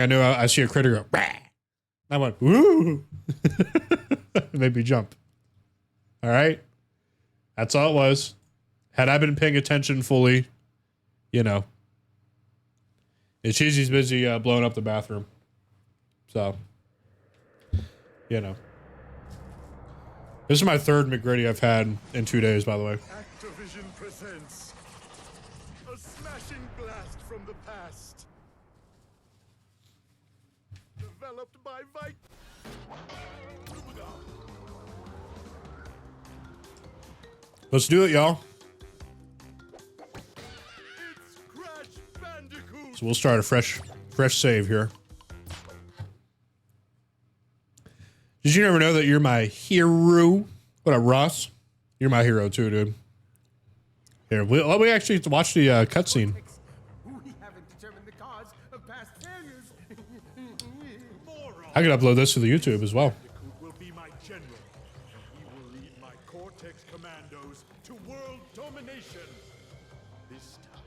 I know I see a critter go, bah! I went, woo! It made me jump. All right. That's all it was. Had I been paying attention fully, you know. And Cheesy's busy blowing up the bathroom. So, you know. This is my third McGritty I've had in 2 days, by the way. Activision presents a smashing blast from the past. Developed by Vike. Let's do it, y'all. It's Crash Bandicoot. So we'll start a fresh save here. Did you never know that you're my hero? What up, Ross? You're my hero too, dude. Here, we actually have to watch the cutscene. We haven't determined the cause of past failures. I could upload this to the YouTube as well. Bandicoot will be my general, and he will lead my Cortex commandos to world domination. This time,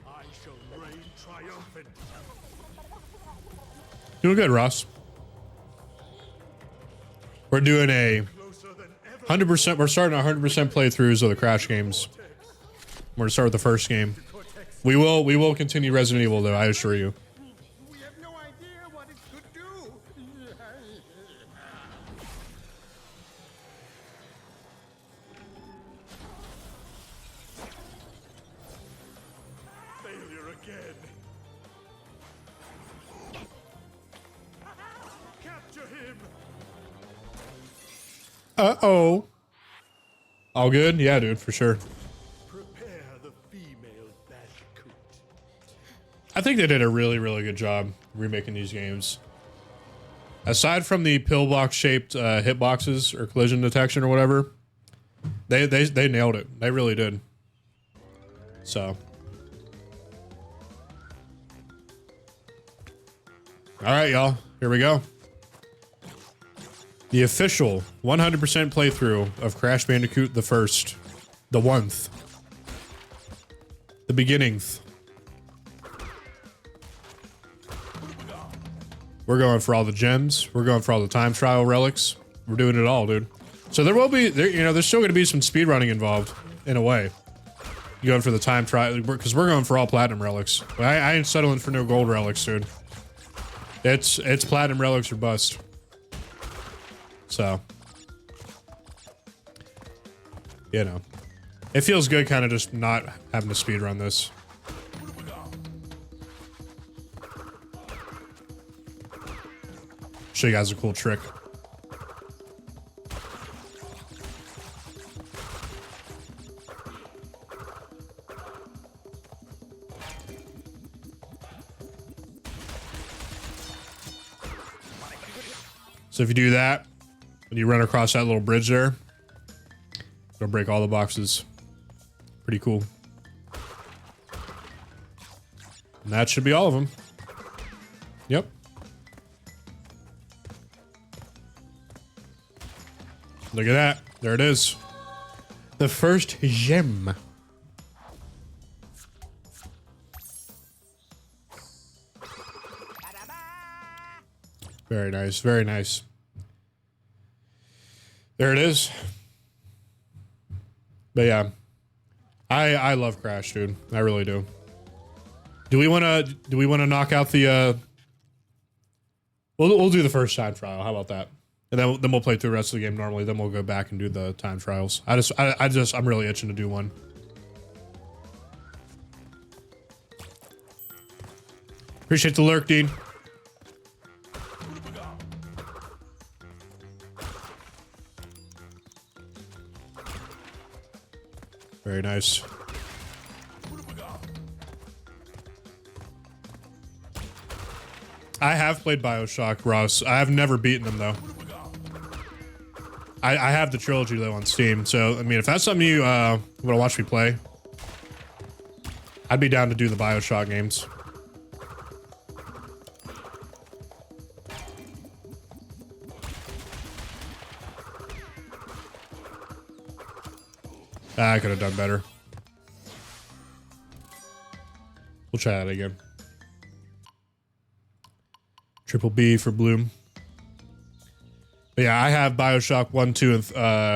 I shall reign triumphant. Doing good, Ross. We're doing a 100%. We're starting 100% playthroughs of the Crash games. We're gonna start with the first game. We will continue Resident Evil though, I assure you. We have no idea what it could do. Failure again. Capture him. Uh-oh. All good? Yeah, dude, for sure. Prepare the female Bandicoot. I think they did a really, really good job remaking these games. Aside from the pillbox shaped hitboxes or collision detection or whatever, they nailed it. They really did. So. All right, y'all. Here we go. The official 100% playthrough of Crash Bandicoot the first. The oneth. The beginningth. We're going for all the gems. We're going for all the time trial relics. We're doing it all, dude. So there will be, there's still going to be some speedrunning involved, in a way. You going for the time trial, because we're going for all platinum relics. I ain't settling for no gold relics, dude. It's platinum relics or bust. So, you know, it feels good kind of just not having to speedrun this. Show you guys a cool trick. So if you do that, when you run across that little bridge there, it'll break all the boxes. Pretty cool. And that should be all of them. Yep. Look at that. There it is. The first gem. Very nice. Very nice. There it is. But yeah, I love Crash, dude. I really do. Do we want to knock out the we'll do the first time trial. How about that? And then we'll play through the rest of the game normally. Then we'll go back and do the time trials. I'm really itching to do one. Appreciate the lurk, Dean. Very nice. I have played BioShock, Ross. I have never beaten them, though. I have the trilogy, though, on Steam. So, I mean, if that's something you want to watch me play, I'd be down to do the BioShock games. I could have done better. We'll try that again. Triple B for Bloom. But yeah, I have BioShock 1, 2, and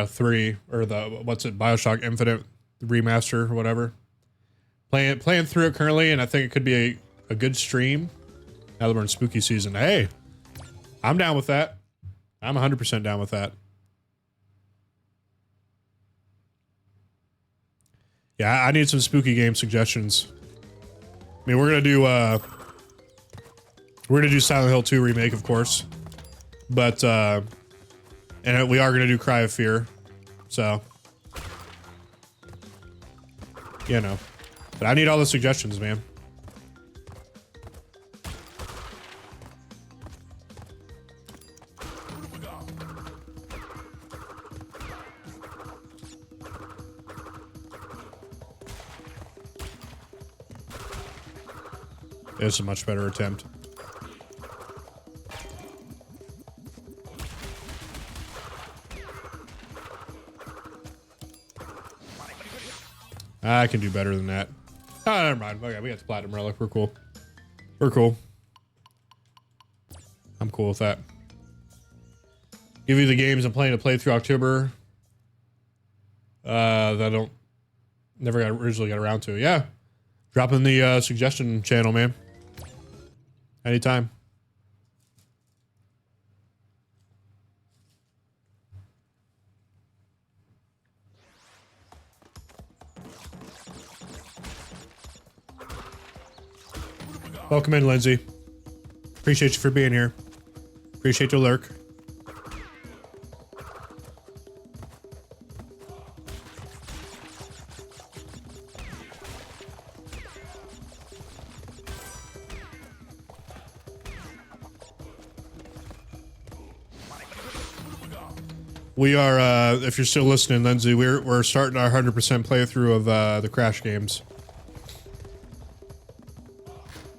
3, or the BioShock Infinite remaster or whatever. Playing through it currently, and I think it could be a good stream. Now that we're in spooky season. Hey, I'm down with that. I'm 100% down with that. Yeah, I need some spooky game suggestions. I mean, we're gonna do Silent Hill 2 remake, of course, but and we are gonna do Cry of Fear, so you know. But I need all the suggestions, man. It's a much better attempt. I can do better than that. Oh, never mind. Okay, we got the Platinum Relic. We're cool. We're cool. I'm cool with that. Give you the games I'm planning to play through October. That I don't... Never originally got around to. Yeah. Drop in the suggestion channel, man. Anytime. Welcome in, Lindsay. Appreciate you for being here. Appreciate your lurk. We are, if you're still listening, Lindsay, we're starting our 100% playthrough of the Crash games.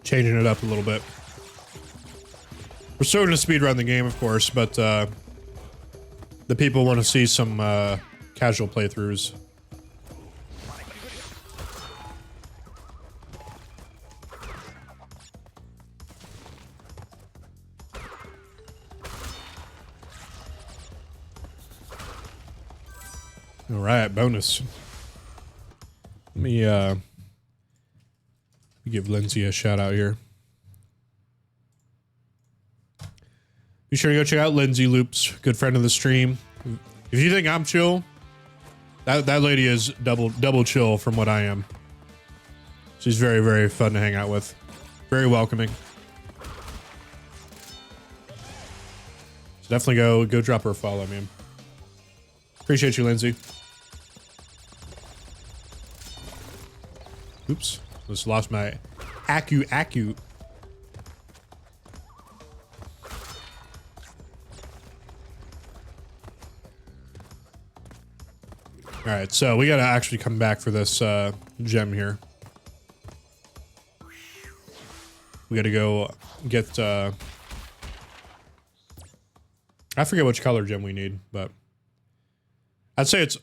Changing it up a little bit. We're starting to speedrun the game, of course, but the people want to see some casual playthroughs. All right, bonus. Let me give Lindsay a shout out here. Be sure to go check out Lindsay Loops, good friend of the stream. If you think I'm chill, that lady is double chill from what I am. She's very, very fun to hang out with. Very welcoming. So definitely go drop her a follow, man. Appreciate you, Lindsay. Oops. Just lost my Accu. Alright, so we gotta actually come back for this gem here. We gotta go get I forget which color gem we need, but I'd say it's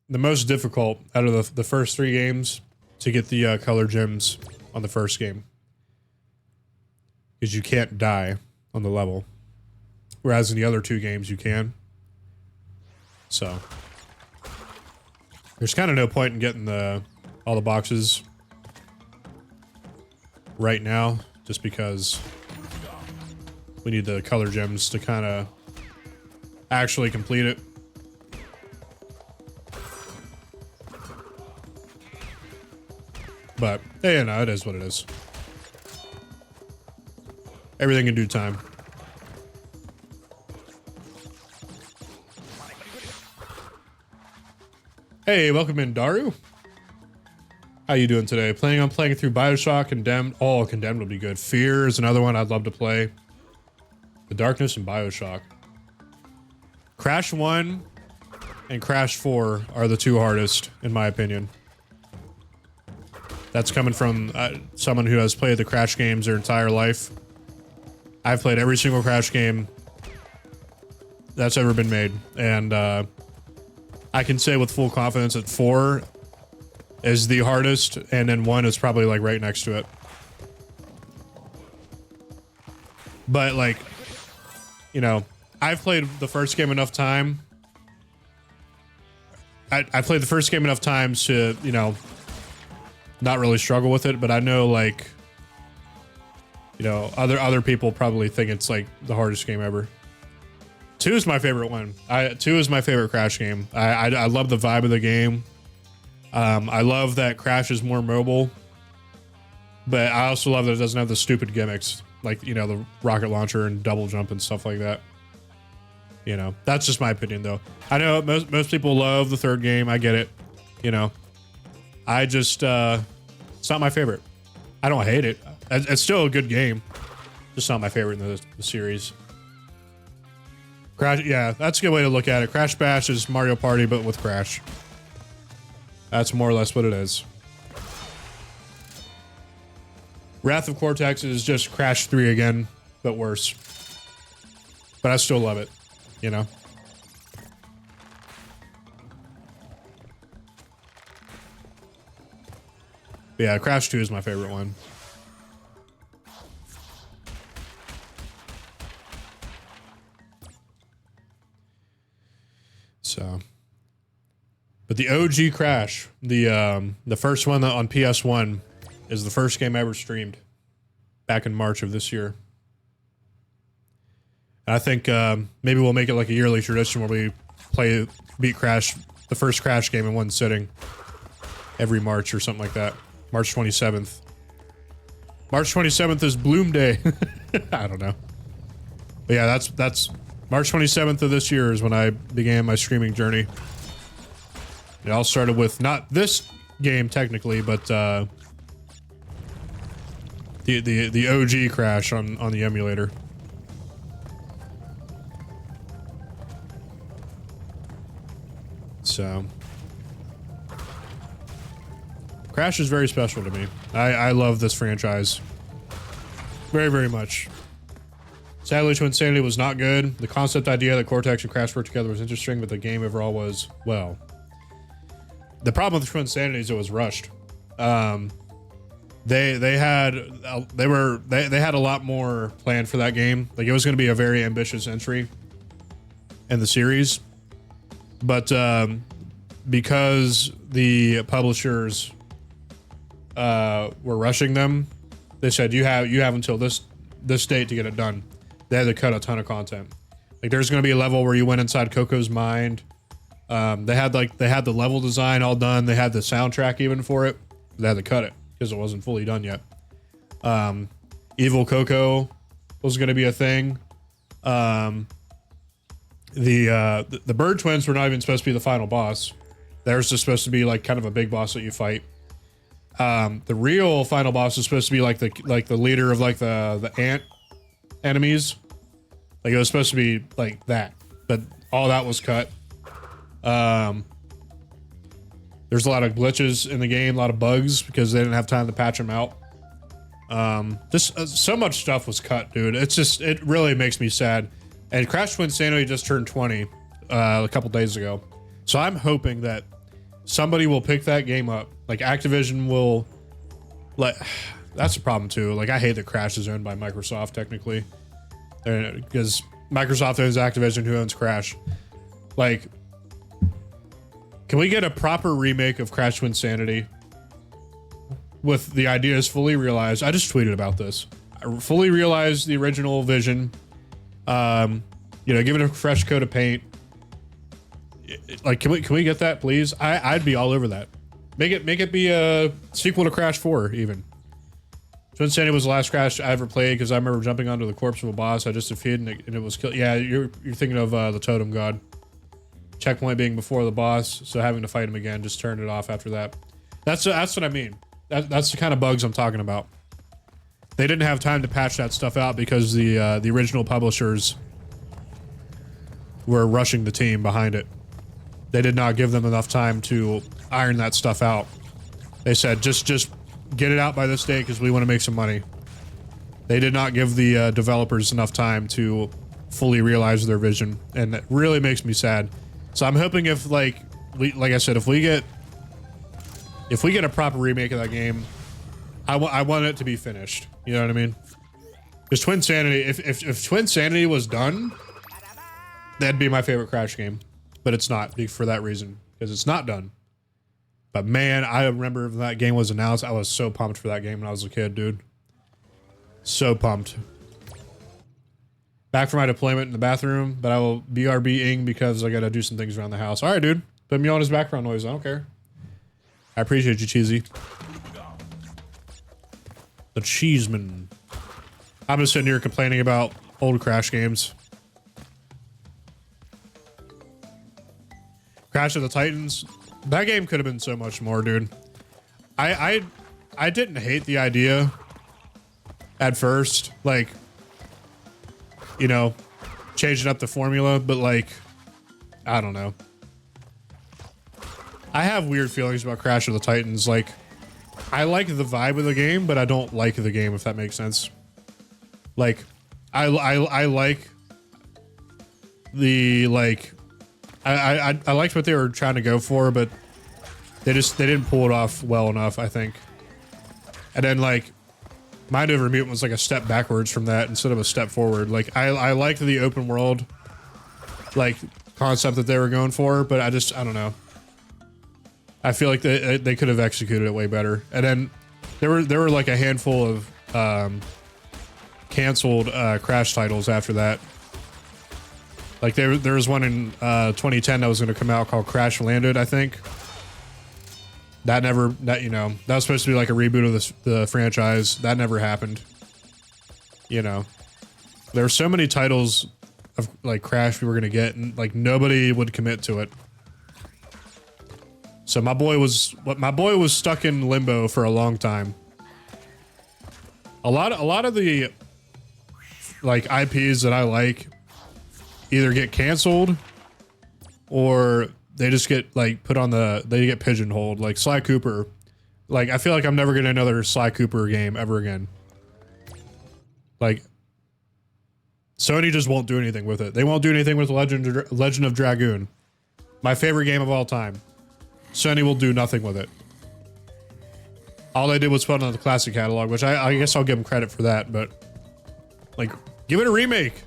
the most difficult out of the first 3 games to get the color gems on the first game, because you can't die on the level, whereas in the other 2 games you can. So there's kind of no point in getting all the boxes right now, just because we need the color gems to kind of actually complete it. But, hey, you know, it is what it is. Everything in due time. Hey, welcome in, Daru. How you doing today? Planning on playing through BioShock, Condemned. Oh, Condemned would be good. Fear is another one I'd love to play. The Darkness and BioShock. Crash 1 and Crash 4 are the 2 hardest, in my opinion. That's coming from someone who has played the Crash games their entire life. I've played every single Crash game that's ever been made. And I can say with full confidence that 4 is the hardest, and then 1 is probably like right next to it. But like, you know, I've played the first game enough time. I played the first game enough times to, you know, not really struggle with it, but I know like, you know, other people probably think it's like the hardest game ever. 2 is my favorite one. 2 is my favorite Crash game. I love the vibe of the game. I love that Crash is more mobile, but I also love that it doesn't have the stupid gimmicks like, you know, the rocket launcher and double jump and stuff like that. You know, that's just my opinion though. I know most people love the 3rd game. I get it. You know, I just, it's not my favorite. I don't hate it. It's still a good game. Just not my favorite in the series. Crash, yeah, that's a good way to look at it. Crash Bash is Mario Party, but with Crash. That's more or less what it is. Wrath of Cortex is just Crash 3 again, but worse. But I still love it, you know? But yeah, Crash 2 is my favorite one. So, but the OG Crash, the first one on PS1, is the first game I ever streamed back in March of this year. And I think maybe we'll make it like a yearly tradition where we beat Crash, the first Crash game in one sitting every March or something like that. March 27th. March 27th is Bloom Day. I don't know. But yeah, that's March 27th of this year is when I began my streaming journey. It all started with not this game technically, but the OG Crash on the emulator. So Crash is very special to me. I love this franchise very, very much. Sadly, Twin Sanity was not good. The concept idea that Cortex and Crash worked together was interesting, but the game overall was, well, the problem with Twin Sanity is it was rushed. They had a lot more planned for that game. Like, it was going to be a very ambitious entry in the series, but because the publishers were rushing them, they said you have until this date to get it done. They had to cut a ton of content. Like, there's going to be a level where you went inside Coco's mind. They had the level design all done. They had the soundtrack even for it. They had to cut it because it wasn't fully done yet. Evil Coco was going to be a thing. The Bird Twins were not even supposed to be the final boss. There's just supposed to be like kind of a big boss that you fight. The real final boss is supposed to be like the leader of like the ant enemies. Like, it was supposed to be like that, but all that was cut. There's a lot of glitches in the game, a lot of bugs because they didn't have time to patch them out. Just so much stuff was cut, dude. It really makes me sad. And Crash Twin Sanity just turned 20 a couple days ago. So I'm hoping that somebody will pick that game up. Like, Activision will that's a problem too. Like, I hate that Crash is owned by Microsoft technically. Because Microsoft owns Activision, who owns Crash. Like, can we get a proper remake of Crash Twin Sanity with the ideas fully realized? I just tweeted about this. I fully realized the original vision. You know, give it a fresh coat of paint. Like, can we get that, please? I'd be all over that. Make it be a sequel to Crash 4, even. Twin Sanity was the last Crash I ever played because I remember jumping onto the corpse of a boss I just defeated and it was killed. Yeah, you're thinking of the Totem God. Checkpoint being before the boss, so having to fight him again, just turned it off after that. That's what I mean. That's the kind of bugs I'm talking about. They didn't have time to patch that stuff out because the original publishers were rushing the team behind it. They did not give them enough time to iron that stuff out. They said, just get it out by this date because we want to make some money. They did not give the developers enough time to fully realize their vision, and that really makes me sad. So I'm hoping if, like I said, if we get a proper remake of that game, I want it to be finished. You know what I mean? Because Twin Sanity, if Twin Sanity was done, that'd be my favorite Crash game. But it's not for that reason, because it's not done. But man, I remember when that game was announced, I was so pumped for that game when I was a kid, dude. So pumped. Back for my deployment in the bathroom, but I will BRB-ing because I gotta do some things around the house. All right, dude. Put me on his background noise. I don't care. I appreciate you, Cheesy. The Cheeseman. I'm just sitting here complaining about old Crash games. Crash of the Titans. That game could have been so much more, dude. I didn't hate the idea at first, like, you know, changing up the formula, but like, I don't know. I have weird feelings about Crash of the Titans. Like, I like the vibe of the game, but I don't like the game, if that makes sense. Like, I like the, like, I liked what they were trying to go for, but they didn't pull it off well enough, I think. And then, like, Mind Over Mutant was like a step backwards from that instead of a step forward. Like, I liked the open world, like, concept that they were going for, but I don't know. I feel like they could have executed it way better. And then there were like a handful of canceled Crash titles after that. Like there was one in 2010 that was going to come out called Crash Landed, I think. That you know, that was supposed to be like a reboot of the franchise. That never happened. You know, there were so many titles of like Crash we were going to get, and like nobody would commit to it. So my boy was stuck in limbo for a long time. A lot of the like IPs that I like either get canceled or they just get like put on they get pigeonholed. Like Sly Cooper. Like I feel like I'm never getting another Sly Cooper game ever again. Like Sony just won't do anything with it. They won't do anything with Legend of Dragoon. My favorite game of all time. Sony will do nothing with it. All they did was put it on the classic catalog, which I guess I'll give them credit for that, but like, give it a remake.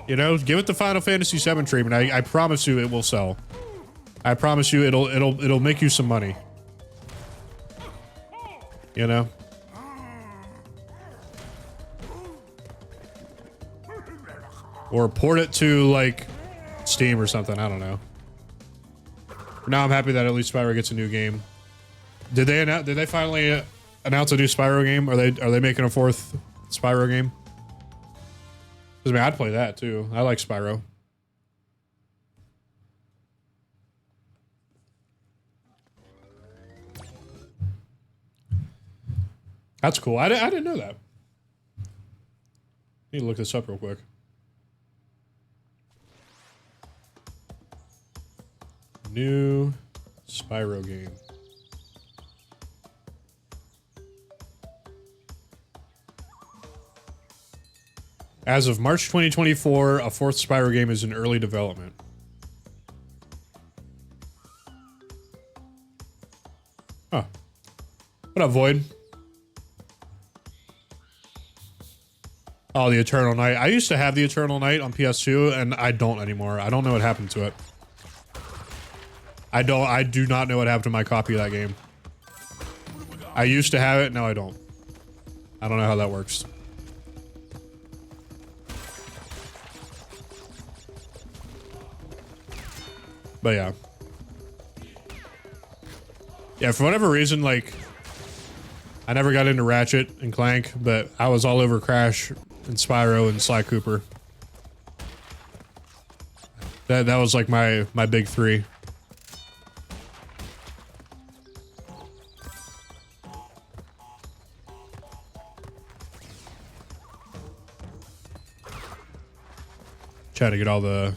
You know, give it the Final Fantasy VII treatment. I promise you it will sell. I promise you it'll make you some money. You know? Or port it to like Steam or something, I don't know. Now I'm happy that at least Spyro gets a new game. Did they finally announce a new Spyro game? Are they making a fourth Spyro game? Because I mean, I'd play that too. I like Spyro. That's cool. I didn't know that. Need to look this up real quick. New Spyro game. As of March 2024, a fourth Spyro game is in early development. Huh. What up, Void? Oh, the Eternal Night. I used to have the Eternal Night on PS2, and I don't anymore. I don't know what happened to it. I do not know what happened to my copy of that game. I used to have it, now I don't. I don't know how that works. But yeah. Yeah, for whatever reason, like, I never got into Ratchet and Clank, but I was all over Crash and Spyro and Sly Cooper. That was like my big three. Try to get all the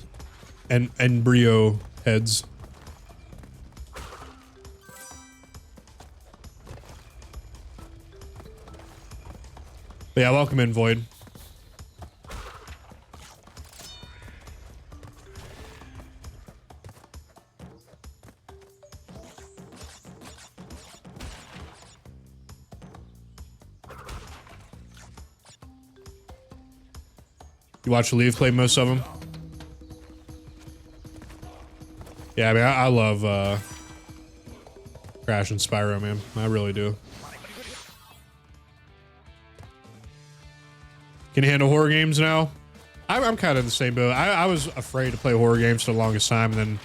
embryo heads. But yeah, welcome in, Void. You watch Leave play most of them? Yeah, I mean, I love Crash and Spyro, man. I really do. Can you handle horror games now? I'm kind of in the same boat. I was afraid to play horror games for the longest time, and then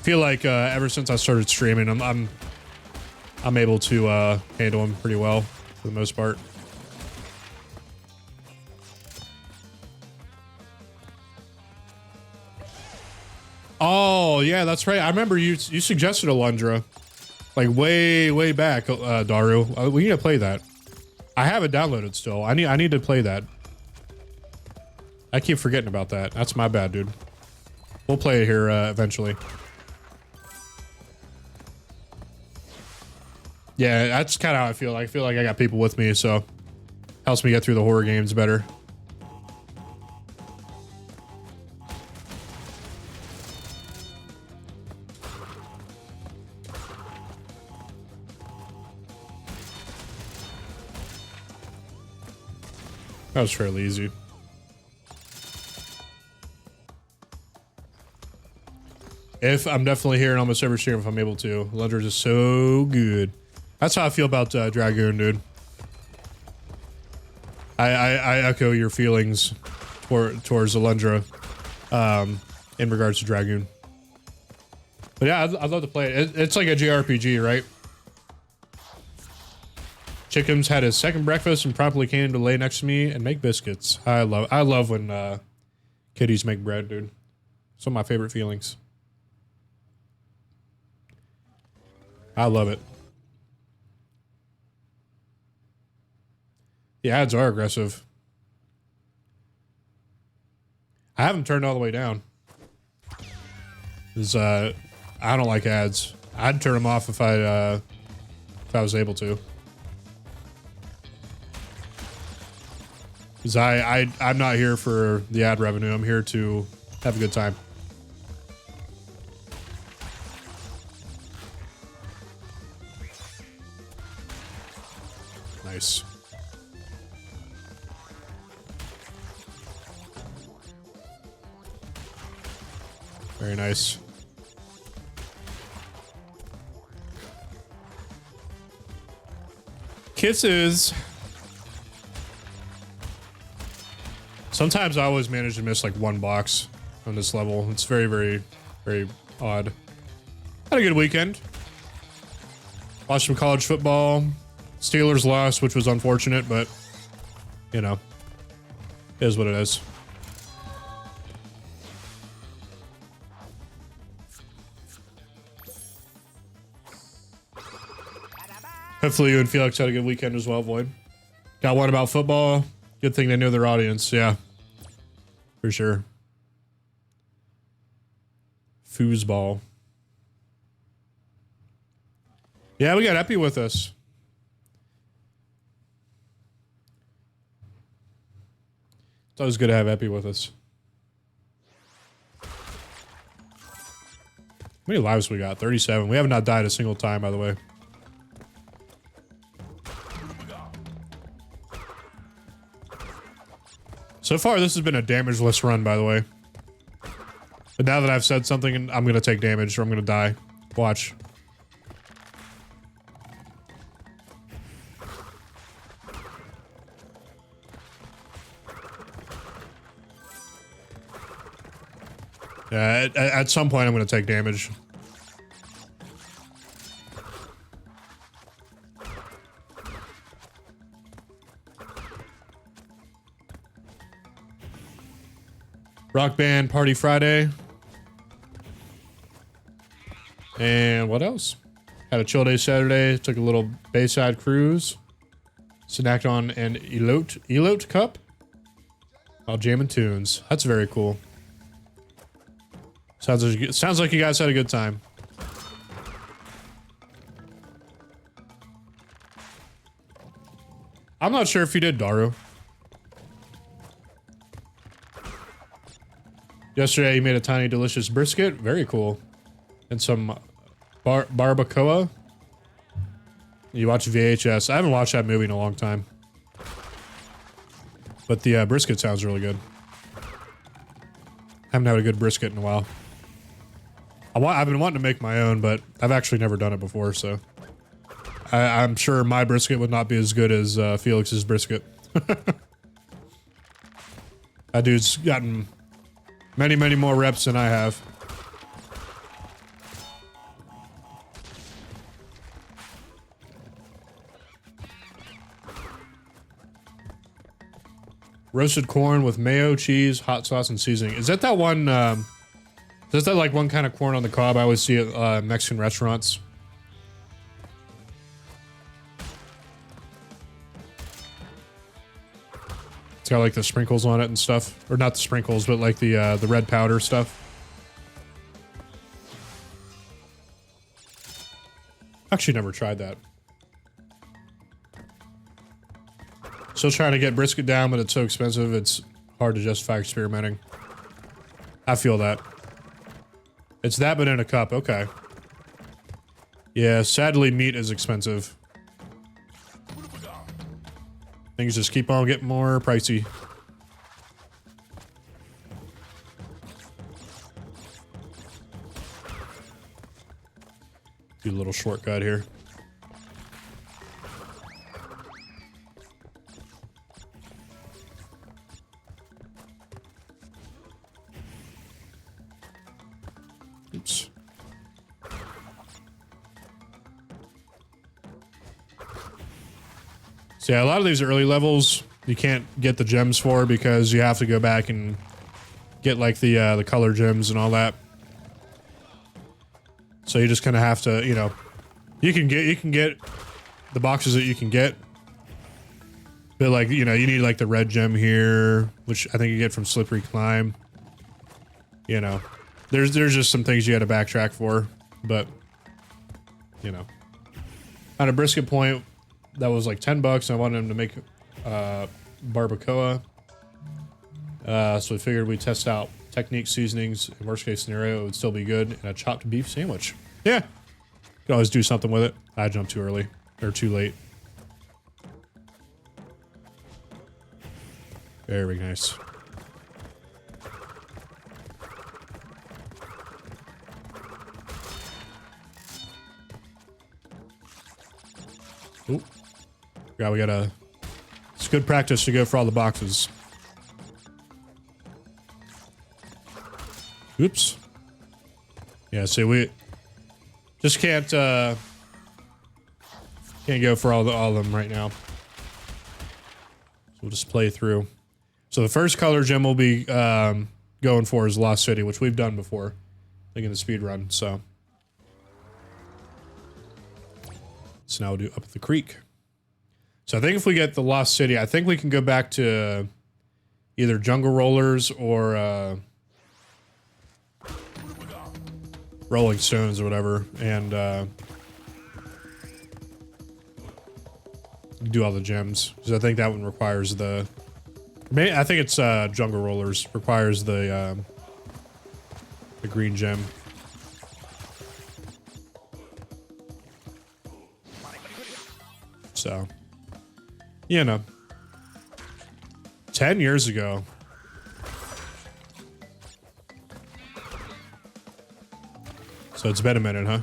feel like ever since I started streaming, I'm able to handle them pretty well for the most part. Oh yeah, that's right. I remember you suggested Alundra, like way back, Daru. We need to play that. I have it downloaded still. I need to play that. I keep forgetting about that. That's my bad, dude. We'll play it here eventually. Yeah, that's kind of how I feel. I feel like I got people with me, so helps me get through the horror games better. That was fairly easy. If I'm definitely here in almost every stream if I'm able to. Alundra is so good. That's how I feel about Dragoon, dude. I echo your feelings towards Alundra in regards to Dragoon. But yeah, I'd love to play it. It's like a JRPG, right? Chickens had his second breakfast and promptly came to lay next to me and make biscuits. I love when kitties make bread, dude. Some of my favorite feelings. I love it. The ads are aggressive. I haven't turned all the way down. Because I don't like ads. I'd turn them off if I was able to. Because I'm not here for the ad revenue. I'm here to have a good time. Nice. Very nice. Kisses. Sometimes I always manage to miss like one box on this level. It's very odd. Had a good weekend. Watched some college football. Steelers lost, which was unfortunate, but you know, it is what it is. Hopefully you and Felix had a good weekend as well, Void. Got one about football. Good thing they knew their audience. Yeah, for sure. Foosball. Yeah, we got Epi with us. It's always good to have Epi with us. How many lives we got? 37. We have not died a single time, by the way. So far, this has been a damageless run, by the way. But now that I've said something, I'm going to take damage or I'm going to die. Watch. Yeah, at some point, I'm going to take damage. Rock Band Party Friday. And what else? Had a chill day Saturday. Took a little Bayside cruise. Snacked on an Elote cup while jamming tunes. That's very cool. Sounds like you guys had a good time. I'm not sure if you did, Daru. Yesterday, you made a tiny, delicious brisket. Very cool. And some barbacoa. You watch VHS. I haven't watched that movie in a long time. But the brisket sounds really good. Haven't had a good brisket in a while. I've been wanting to make my own, but I've actually never done it before, so I'm sure my brisket would not be as good as Felix's brisket. That dude's gotten many, many more reps than I have. Roasted corn with mayo, cheese, hot sauce, and seasoning. Is that one, is that like one kind of corn on the cob I always see at Mexican restaurants? It's got like the sprinkles on it and stuff. Or not the sprinkles, but like the red powder stuff. Actually never tried that. Still trying to get brisket down, but it's so expensive, it's hard to justify experimenting. I feel that. It's that, but in a cup. Okay. Yeah, sadly, meat is expensive. Things just keep on getting more pricey. Do a little shortcut here. Oops. So yeah, a lot of these early levels you can't get the gems for because you have to go back and get like the color gems and all that. So you just kind of have to, you know, you can get the boxes that you can get, but like, you know, you need like the red gem here, which I think you get from Slippery Climb. You know, there's just some things you got to backtrack for, but you know, on a brisket point that was like $10. I wanted him to make barbacoa, so we figured we'd test out technique, seasonings. In worst case scenario, it would still be good, and a chopped beef sandwich. Yeah, could always do something with it. I jumped too early or too late. Very nice. Oop. Yeah, we gotta. It's good practice to go for all the boxes. Oops. Yeah, see, we just can't go for all of them right now. So we'll just play through. So the first color gem we'll be going for is Lost City, which we've done before, I think in the speed run. So now we'll do Up the Creek. So I think if we get the Lost City, I think we can go back to either Jungle Rollers or Rolling Stones or whatever, and do all the gems. Because I think that one requires the... I think it's Jungle Rollers requires the green gem. So, you know, 10 years ago. So it's been a minute, huh?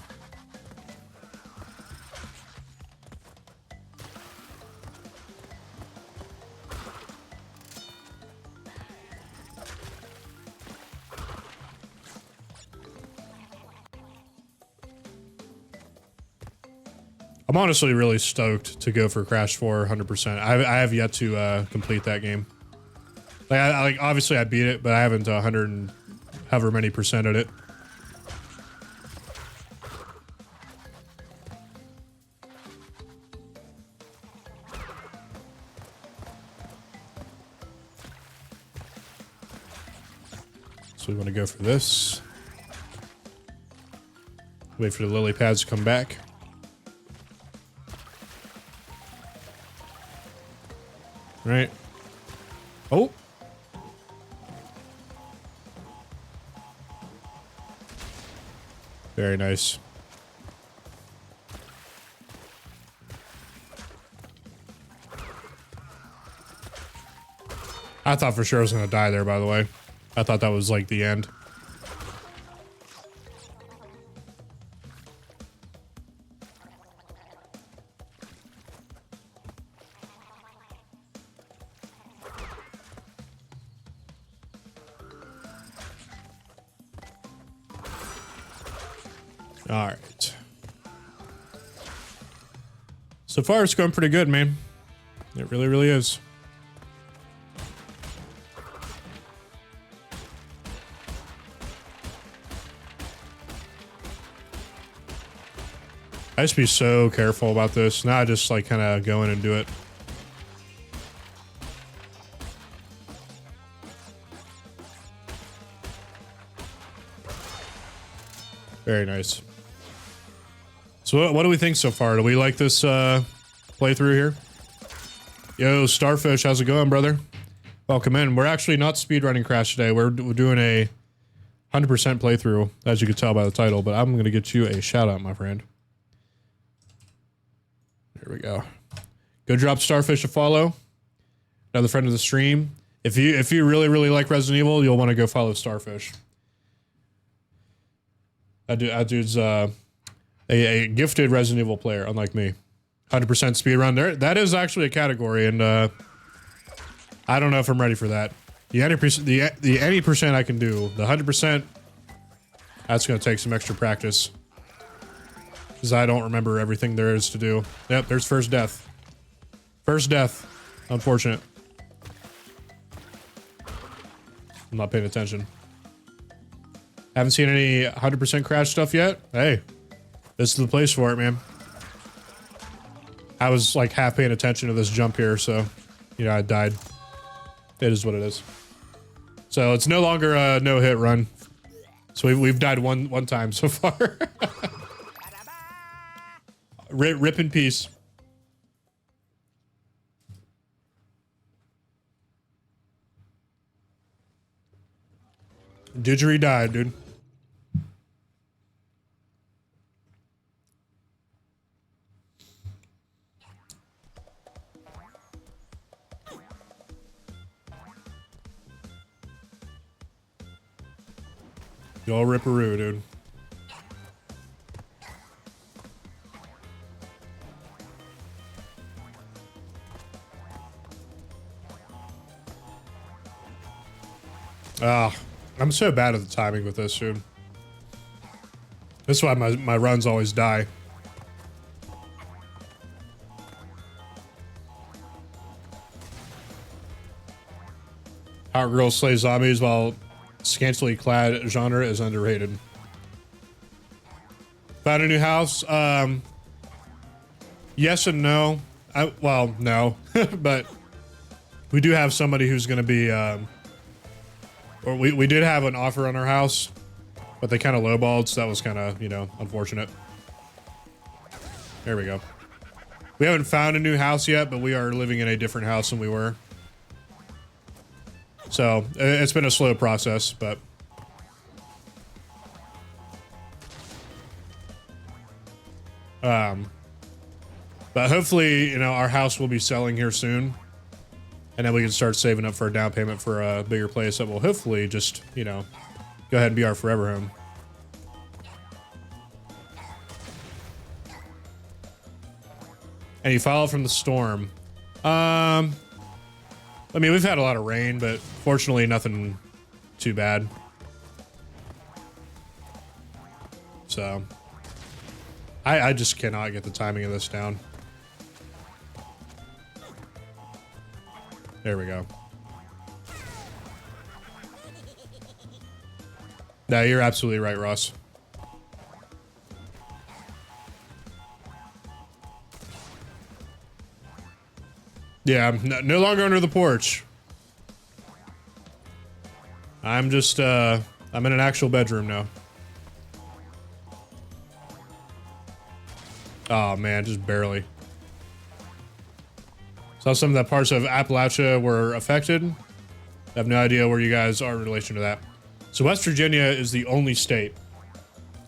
I'm honestly really stoked to go for Crash 4 100%. I have yet to complete that game. Like, obviously I beat it, but I haven't 100 and however many percent at it. So we want to go for this. Wait for the lily pads to come back. Right. Oh. Very nice. I thought for sure I was going to die there, by the way. I thought that was like the end. All right. So far, it's going pretty good, man. It really, really is. I used to be so careful about this. Now I just like kind of go in and do it. Very nice. So what do we think so far? Do we like this playthrough here? Yo, Starfish, how's it going, brother? Welcome in. We're actually not speedrunning Crash today. We're doing a 100% playthrough, as you can tell by the title, but I'm going to get you a shout out, my friend. There we go. Go drop Starfish a follow. Another friend of the stream. If you really, really like Resident Evil, you'll want to go follow Starfish. That dude's a gifted Resident Evil player, unlike me. 100% speedrun. There, that is actually a category, and I don't know if I'm ready for that. The any percent I can do. The 100%, that's going to take some extra practice. Because I don't remember everything there is to do. Yep, there's first death. First death. Unfortunate. I'm not paying attention. Haven't seen any 100% Crash stuff yet. Hey, this is the place for it, man. I was like half paying attention to this jump here, so, you know, I died. It is what it is. So it's no longer a no-hit run. So we've died one time so far. Rip in peace. Didgeridoo died, dude. Y'all ripperoo, dude. I'm so bad at the timing with this, dude. That's why my runs always die. Hot girls slay zombies while scantily clad genre is underrated. Found a new house. Yes and no. Well, no, but we do have somebody who's going to be. Or we did have an offer on our house, but they kind of lowballed, so that was kind of, you know, unfortunate. There we go. We haven't found a new house yet, but we are living in a different house than we were. So it's been a slow process, but hopefully, you know, our house will be selling here soon, and then we can start saving up for a down payment for a bigger place that will hopefully just, you know, go ahead and be our forever home. And you follow from the storm. I mean, we've had a lot of rain, but fortunately nothing too bad. So, I just cannot get the timing of this down. There we go. No, you're absolutely right, Ross. Yeah, I'm no longer under the porch. I'm just, I'm in an actual bedroom now. Oh man, just barely. Saw some of the parts of Appalachia were affected. I have no idea where you guys are in relation to that. So West Virginia is the only state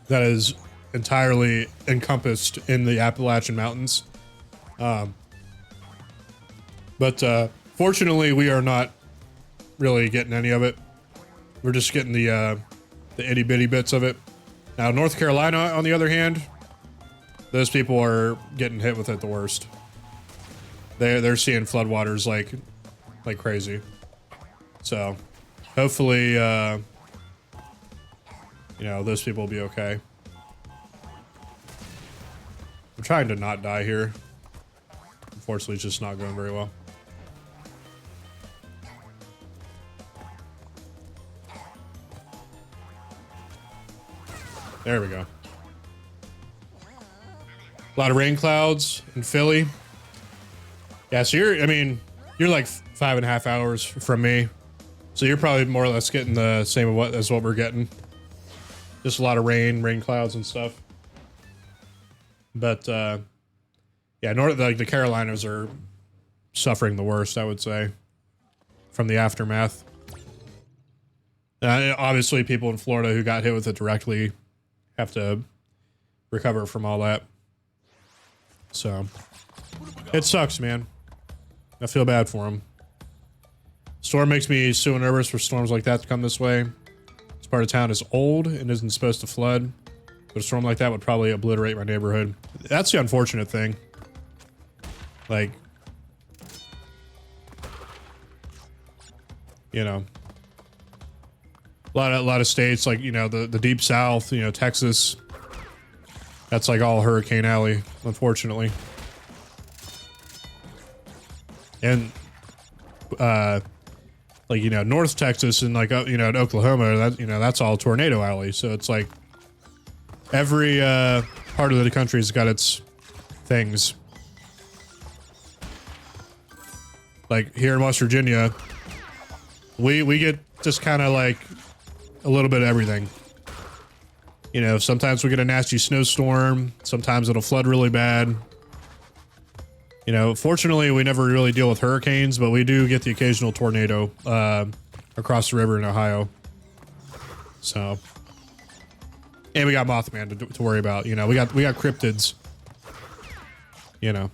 that is entirely encompassed in the Appalachian Mountains. But fortunately, we are not really getting any of it. We're just getting the itty bitty bits of it. Now, North Carolina, on the other hand, those people are getting hit with it the worst. They're seeing floodwaters like crazy. So, hopefully, you know, those people will be okay. I'm trying to not die here. Unfortunately, it's just not going very well. There we go. A lot of rain clouds in Philly. Yeah, so you're like 5.5 hours from me. So you're probably more or less getting the same as what we're getting. Just a lot of rain clouds and stuff. But yeah, the Carolinas are suffering the worst, I would say, from the aftermath. Obviously, people in Florida who got hit with it directly have to recover from all that. So it sucks, man. I feel bad for them. Storm makes me so nervous for storms like that to come this way. This part of town is old and isn't supposed to flood, but a storm like that would probably obliterate my neighborhood. That's the unfortunate thing. Like, you know, a lot of states, like, you know, the deep south, you know, Texas, that's like all Hurricane Alley, unfortunately. And like, you know, North Texas and like, you know, Oklahoma, that, you know, that's all Tornado Alley. So it's like every part of the country's got its things. Like here in West Virginia, we get just kind of like a little bit of everything. You know, sometimes we get a nasty snowstorm. Sometimes it'll flood really bad. You know, fortunately, we never really deal with hurricanes, but we do get the occasional tornado across the river in Ohio. So, and we got Mothman to worry about. You know, we got cryptids. You know,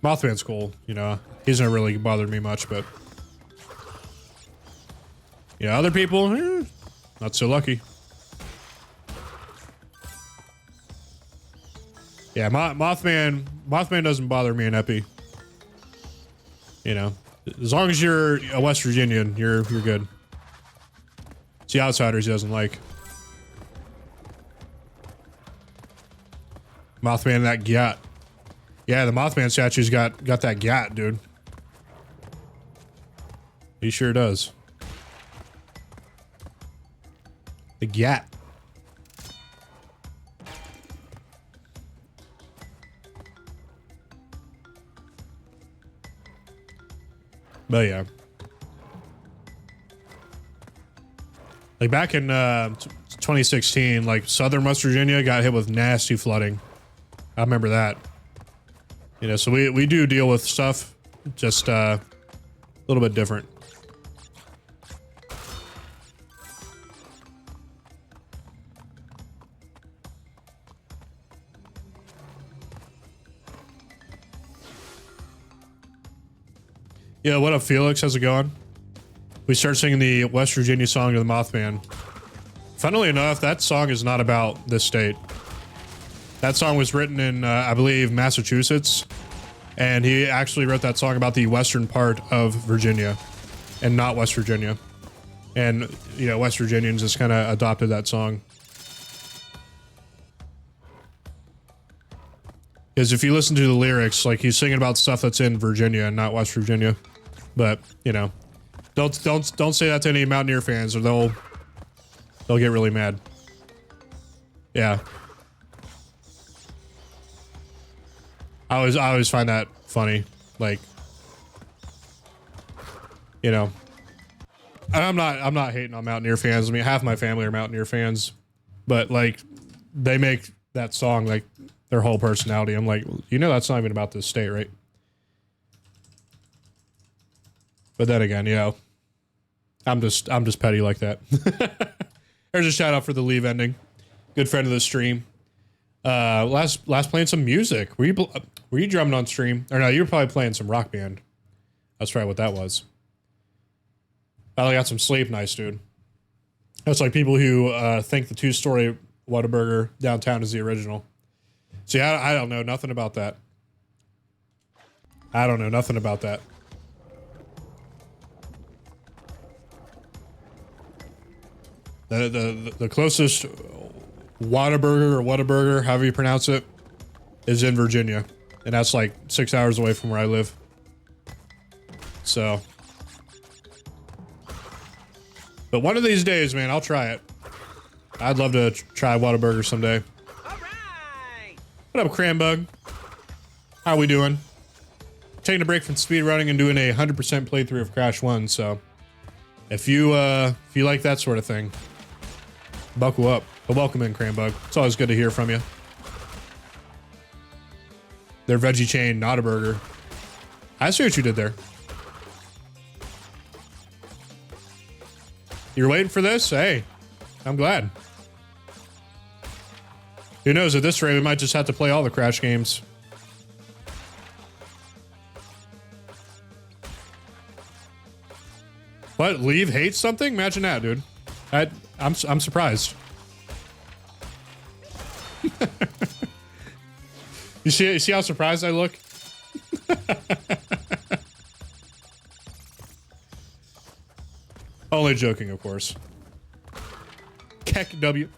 Mothman's cool. You know, he's not really bothered me much, but yeah, other people, not so lucky. Yeah, Mothman doesn't bother me in Epi. You know, as long as you're a West Virginian, you're good. It's the outsiders he doesn't like. Mothman, that gyat. Yeah, the Mothman statue's got that gyat, dude. He sure does. The gyat. But yeah. Like back in 2016, like southern West Virginia got hit with nasty flooding. I remember that. You know, so we do deal with stuff, just a little bit different. Yeah, what up, Felix? How's it going? We start singing the West Virginia song to the Mothman. Funnily enough, that song is not about this state. That song was written in, I believe, Massachusetts. And he actually wrote that song about the western part of Virginia and not West Virginia. And, you know, West Virginians just kind of adopted that song. Because if you listen to the lyrics, like he's singing about stuff that's in Virginia and not West Virginia. But, you know, don't say that to any Mountaineer fans or they'll get really mad. Yeah. I always find that funny. Like, you know, I'm not hating on Mountaineer fans. I mean, half my family are Mountaineer fans, but like they make that song like their whole personality. I'm like, you know, that's not even about this state, right? But then again, you know, I'm just petty like that. There's a shout out for the leave ending. Good friend of the stream. Last playing some music. Were you drumming on stream? Or no, you were probably playing some Rock Band. That's probably what that was. Finally got some sleep. Nice, dude. That's like people who think the two-story Whataburger downtown is the original. See, I don't know nothing about that. I don't know nothing about that. The closest Whataburger or Whataburger, however you pronounce it, is in Virginia. And that's like 6 hours away from where I live. So. But one of these days, man, I'll try it. I'd love to try Whataburger someday. All right. What up, Crambug? How we doing? Taking a break from speedrunning and doing a 100% playthrough of Crash 1, so if you like that sort of thing, buckle up. But welcome in, Crambug. It's always good to hear from you. Their veggie chain, not a burger. I see what you did there. You're waiting for this? Hey, I'm glad. Who knows, at this rate, we might just have to play all the Crash games. What? Leave hates something? Imagine that, dude. I'm surprised. You see how surprised I look? Only joking, of course. Keck W.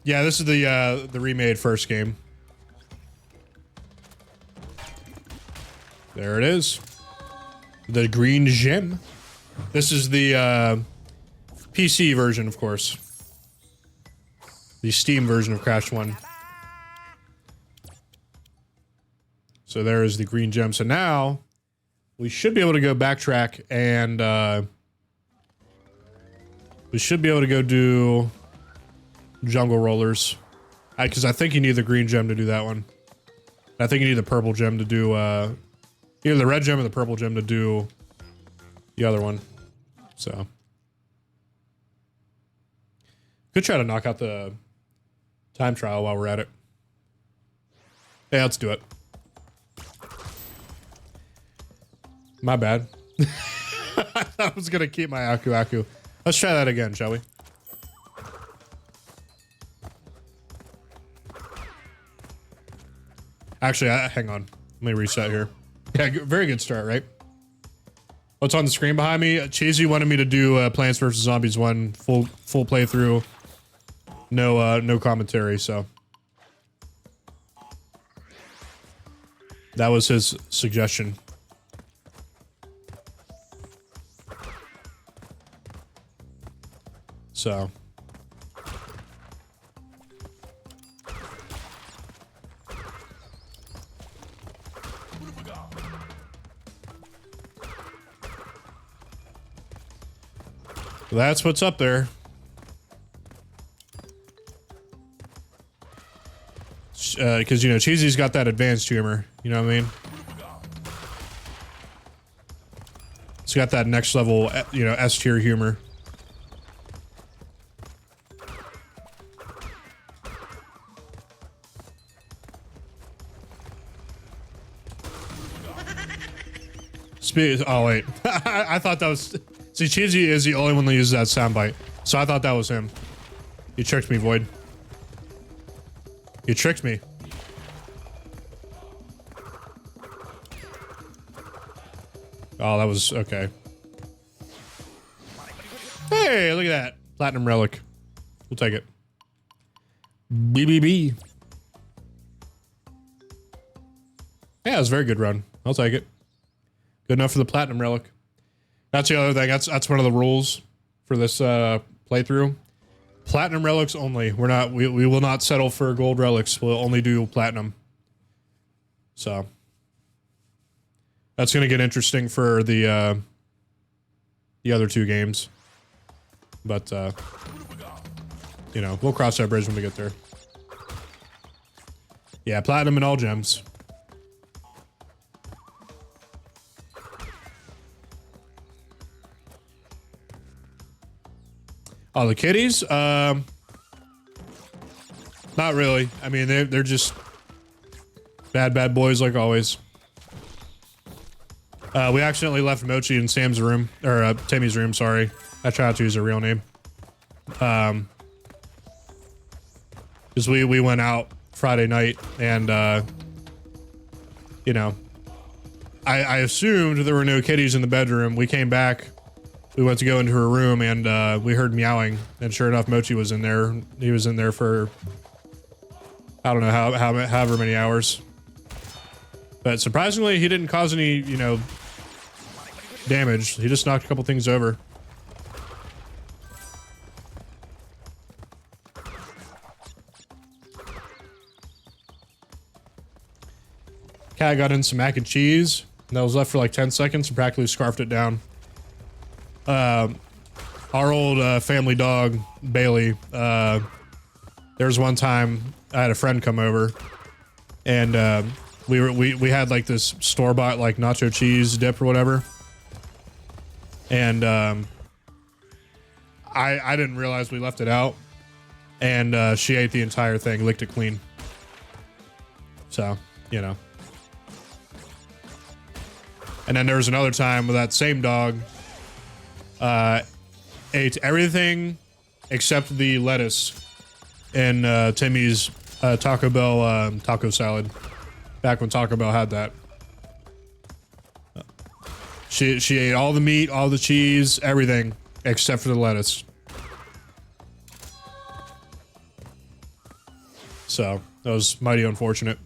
Yeah, this is the remade first game. There it is. The green gem. This is the PC version, of course. The Steam version of Crash 1. So there is the green gem. So now we should be able to go backtrack and we should be able to go do jungle rollers. Because I think you need the green gem to do that one. I think you need the purple gem to do either the red gem or the purple gem to do the other one. So could try to knock out the time trial while we're at it. Yeah, let's do it. My bad. I was gonna keep my Aku Aku. Let's try that again, shall we? Actually, hang on. Let me reset here. Yeah, very good start, right? What's on the screen behind me? Cheesy wanted me to do Plants vs. Zombies 1 full playthrough. No commentary, so. That was his suggestion. So. That's what's up there. Because, you know, Cheesy's got that advanced humor. You know what I mean? It's got that next level, you know, S tier humor. Oh, wait. I thought that was... See, Cheesy is the only one that uses that soundbite. So I thought that was him. You tricked me, Void. You tricked me. Oh, that was... Okay. Hey, look at that. Platinum Relic. We'll take it. BBB. Yeah, it was a very good run. I'll take it. Good enough for the Platinum Relic. That's the other thing. That's one of the rules for this playthrough. Platinum relics only. We will not settle for gold relics. We'll only do platinum. So that's gonna get interesting for the other two games. But you know, we'll cross that bridge when we get there. Yeah, platinum and all gems. Oh, the kitties? Not really. I mean, they're just Bad boys like always. We accidentally left Mochi in Sam's room, or Timmy's room, sorry. I tried to use her real name. Because we went out Friday night and, you know, I assumed there were no kitties in the bedroom. We came back, we went to go into her room and we heard meowing, and sure enough, Mochi was in there. He was in there for, I don't know, however many hours. But surprisingly, he didn't cause any, you know, damage. He just knocked a couple things over. Cat got in some mac and cheese that was left for like 10 seconds and practically scarfed it down. Our old family dog, Bailey, there was one time I had a friend come over and we had like this store-bought like nacho cheese dip or whatever. And I didn't realize we left it out. And she ate the entire thing, licked it clean. So, you know. And then there was another time where that same dog ate everything except the lettuce in Timmy's Taco Bell taco salad. Back when Taco Bell had that. She ate all the meat, all the cheese, everything except for the lettuce. So that was mighty unfortunate.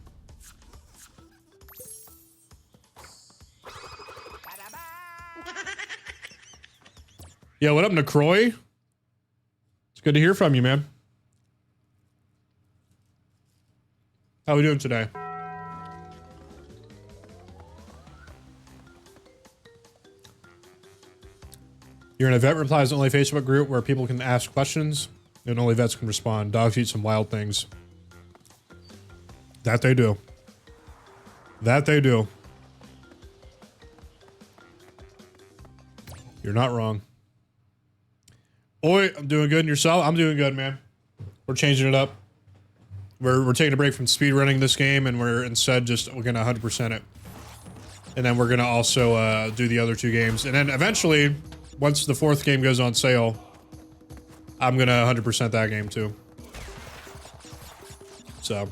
Yo, what up, Necroy? It's good to hear from you, man. How we doing today? You're in a vet replies only Facebook group where people can ask questions and only vets can respond. Dogs eat some wild things. That they do. That they do. You're not wrong. Oi, I'm doing good. And yourself? I'm doing good, man. We're changing it up. We're taking a break from speedrunning this game, and we're instead we're gonna 100% it. And then we're gonna also do the other two games. And then eventually, once the fourth game goes on sale, I'm gonna 100% that game too. So,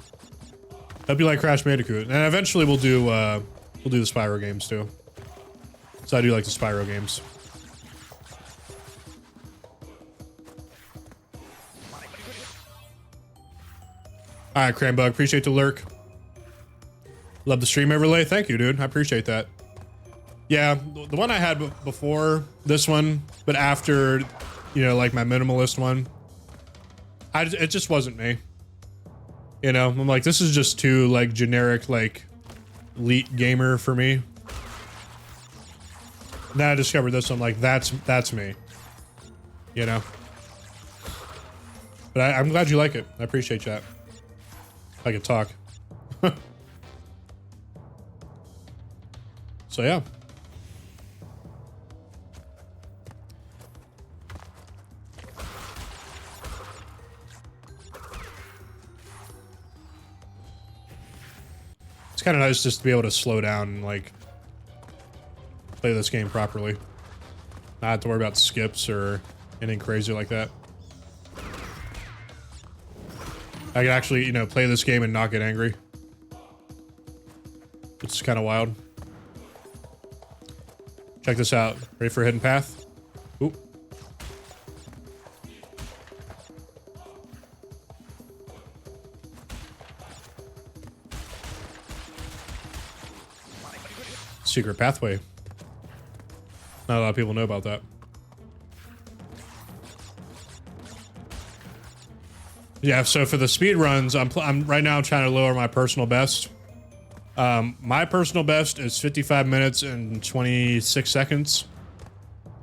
hope you like Crash Bandicoot. And eventually we'll do the Spyro games too. So I do like the Spyro games. All right, Crambug, appreciate the lurk. Love the stream overlay. Thank you, dude. I appreciate that. Yeah, the one I had before this one, but after, you know, like my minimalist one, it just wasn't me. You know, I'm like, this is just too like generic, like elite gamer for me. Then I discovered this one, like that's me. You know. But I'm glad you like it. I appreciate that. I could talk. So yeah. It's kind of nice just to be able to slow down and like play this game properly. Not have to worry about skips or anything crazy like that. I can actually, you know, play this game and not get angry. It's kind of wild. Check this out. Ready for a hidden path? Oop. Secret pathway. Not a lot of people know about that. Yeah, so for the speed runs, I'm right now trying to lower my personal best. My personal best is 55 minutes and 26 seconds.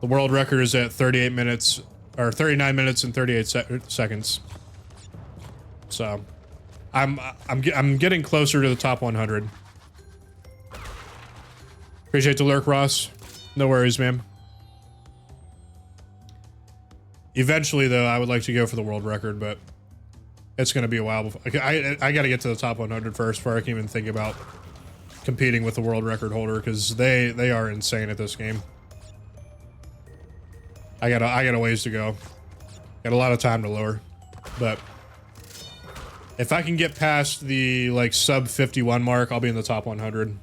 The world record is at 38 minutes or 39 minutes and 38 seconds. So, I'm getting closer to the top 100. Appreciate the lurk, Ross. No worries, man. Eventually, though, I would like to go for the world record, but it's going to be a while before I got to get to the top 100 first before I can even think about competing with the world record holder, because they are insane at this game. I got a ways to go. Got a lot of time to lure, but if I can get past the like sub 51 mark, I'll be in the top 100,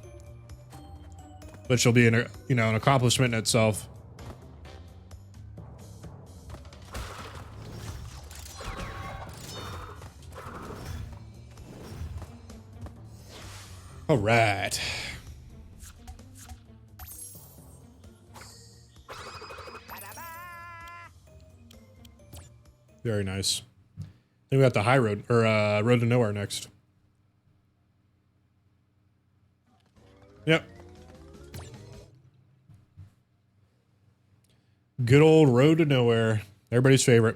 which will be an, you know, an accomplishment in itself. All right. Very nice. Then we got the high road, or road to nowhere next. Yep. Good old road to nowhere. Everybody's favorite.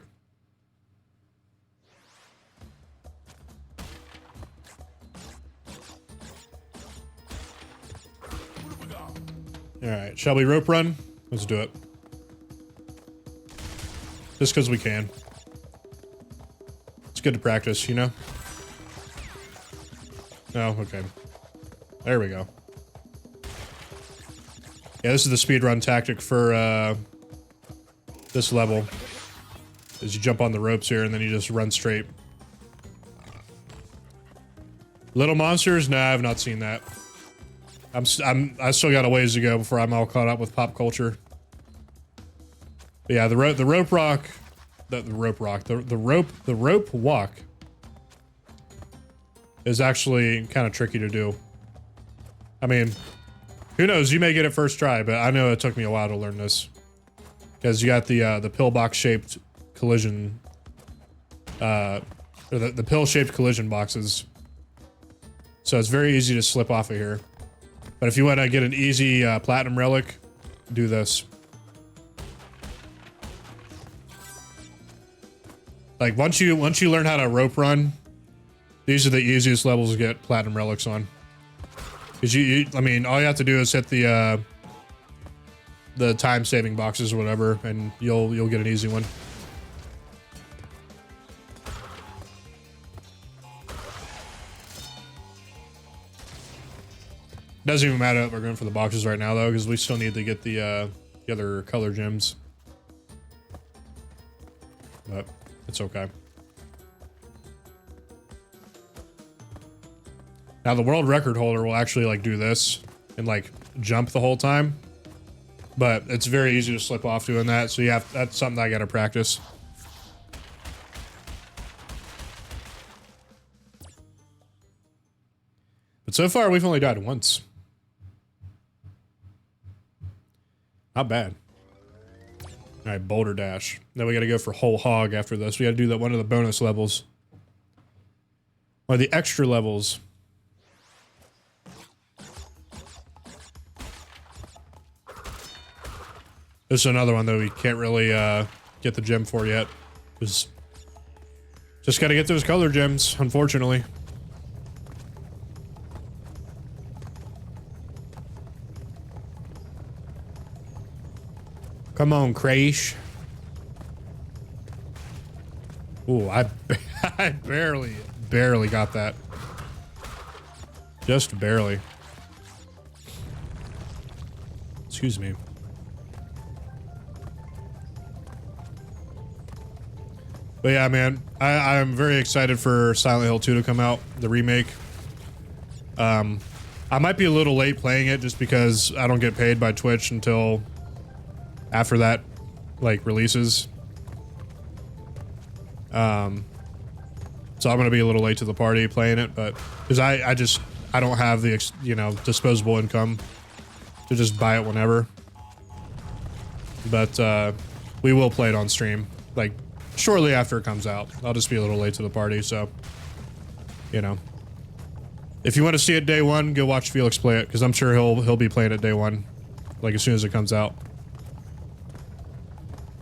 All right, shall we rope run? Let's do it. Just because we can. It's good to practice, you know? Oh, okay. There we go. Yeah, this is the speedrun tactic for this level. Is you jump on the ropes here and then you just run straight. Little monsters? Nah, I've not seen that. I still got a ways to go before I'm all caught up with pop culture. But yeah, the rope walk is actually kind of tricky to do. I mean, who knows? You may get it first try, but I know it took me a while to learn this, because you got the pillbox shaped collision, or the pill shaped collision boxes. So it's very easy to slip off of here. But if you want to get an easy platinum relic, do this. Like once you learn how to rope run, these are the easiest levels to get platinum relics on. Because I mean, all you have to do is hit the time saving boxes or whatever, and you'll get an easy one. Doesn't even matter that we're going for the boxes right now, though, because we still need to get the other color gems. But it's okay. Now the world record holder will actually like do this and like jump the whole time, but it's very easy to slip off doing that. So that's something I got to practice. But so far we've only died once. Not bad. All right, boulder dash. Then we got to go for whole hog after this. We got to do that one of the bonus levels. Or the extra levels. This is another one that we can't really get the gem for yet. Just got to get those color gems, unfortunately. Come on, Crash. Ooh, I barely got that. Just barely. Excuse me. But yeah, man, I'm very excited for Silent Hill 2 to come out, the remake. I might be a little late playing it just because I don't get paid by Twitch until after that, like, releases. So I'm gonna be a little late to the party playing it, but because I don't have the disposable income to just buy it whenever. But we will play it on stream, like shortly after it comes out. I'll just be a little late to the party, so you know. If you want to see it day one, go watch Felix play it, because I'm sure he'll be playing it day one, like as soon as it comes out.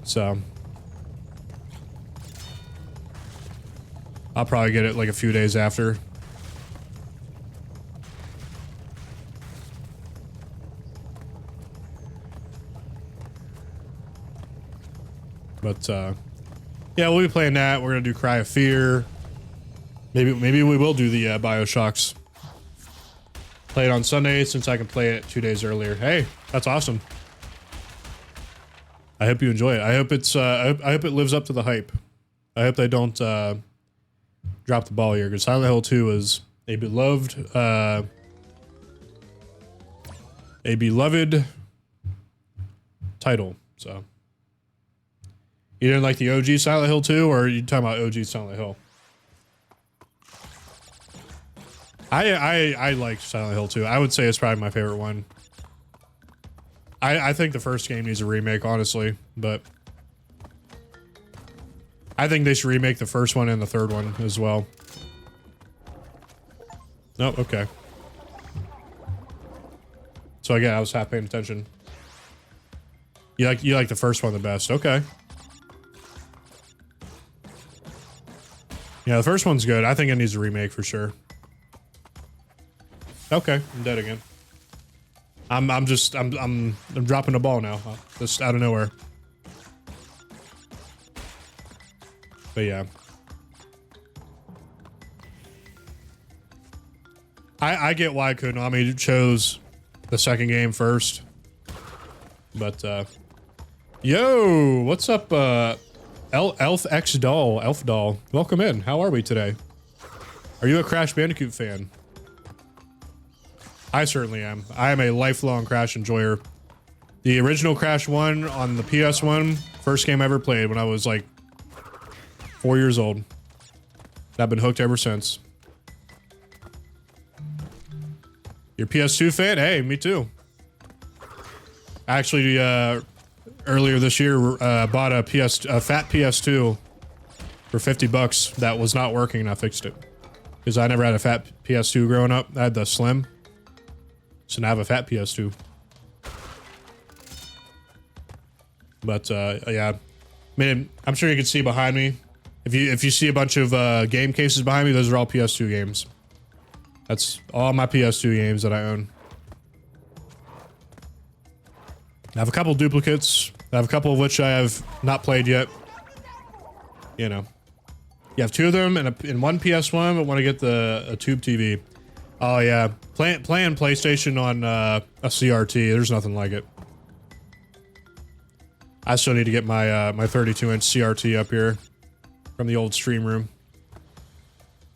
So I'll probably get it like a few days after. But yeah, we'll be playing that. We're gonna do Cry of Fear. Maybe we will do the Bioshocks. Play it on Sunday since I can play it 2 days earlier. Hey, that's awesome. I hope you enjoy it. I hope it's I hope it lives up to the hype. I hope they don't drop the ball here, because Silent Hill 2 is a beloved title. So you didn't like the OG Silent Hill 2, or are you talking about OG Silent Hill? I like Silent Hill 2. I would say it's probably my favorite one. I think the first game needs a remake, honestly, but I think they should remake the first one and the third one as well. Oh, okay. So again, I was half paying attention. You like the first one the best, okay? Yeah, the first one's good. I think it needs a remake for sure. Okay, I'm dead again. I'm dropping the ball now, just out of nowhere. But yeah, I get why Konami chose the second game first, but yo, what's up, Elf X Doll, Elf Doll? Welcome in. How are we today? Are you a Crash Bandicoot fan? I certainly am. I am a lifelong Crash enjoyer. The original Crash 1 on the PS1, first game I ever played when I was like 4 years old. I've been hooked ever since. You're a PS2 fan? Hey, me too. Actually, earlier this year, bought a fat PS2 for $50 that was not working, and I fixed it. Because I never had a fat PS2 growing up. I had the Slim. So now I have a fat PS2. But yeah, I mean, I'm sure you can see behind me. If you see a bunch of game cases behind me, those are all PS2 games. That's all my PS2 games that I own. I have a couple duplicates. I have a couple of which I have not played yet. You know, you have two of them in one PS1, but want to get a tube TV. Oh yeah, playing PlayStation on a CRT. There's nothing like it. I still need to get my my 32-inch CRT up here from the old stream room.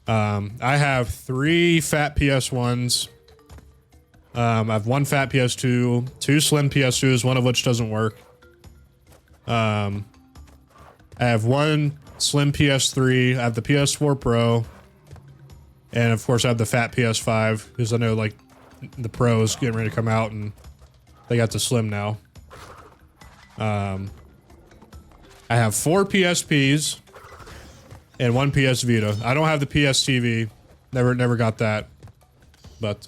I have 3 fat PS1s. I have 1 fat PS2, 2 slim PS2s, one of which doesn't work. I have 1 slim PS3. I have the PS4 Pro. And of course I have the fat PS5, because I know like the Pro is getting ready to come out and they got the Slim now. I have 4 PSPs and 1 PS Vita. I don't have the PS TV. Never got that. But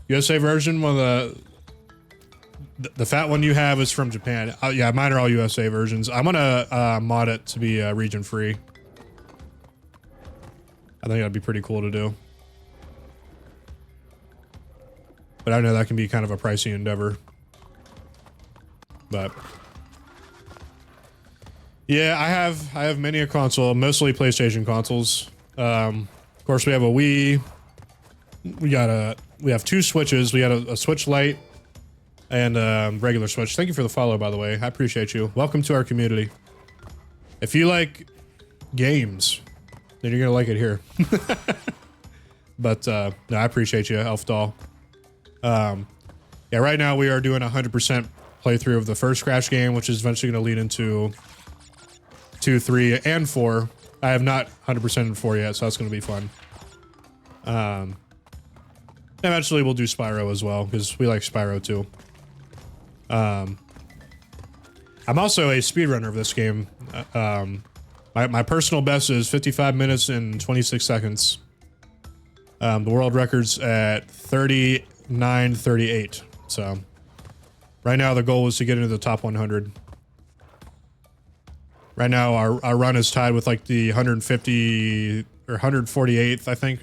USA version, one of the fat one you have is from Japan. Yeah, mine are all USA versions. I'm gonna mod it to be region free. I think that'd be pretty cool to do. But I know that can be kind of a pricey endeavor. But yeah, I have many a console, mostly PlayStation consoles. Of course, we have a Wii. We have 2 Switches. We got a Switch Lite and a regular Switch. Thank you for the follow, by the way. I appreciate you. Welcome to our community. If you like games, then you're gonna like it here. But no, I appreciate you, Elf Doll. Yeah, right now we are doing 100% playthrough of the first Crash game, which is eventually gonna lead into 2, 3, and 4. I have not 100% in 4 yet, so that's gonna be fun. Eventually we'll do Spyro as well, because we like Spyro too. I'm also a speedrunner of this game. My personal best is 55 minutes and 26 seconds. The world record's at 39:38. So right now the goal is to get into the top 100. Right now our run is tied with like the 150 or 148th, I think,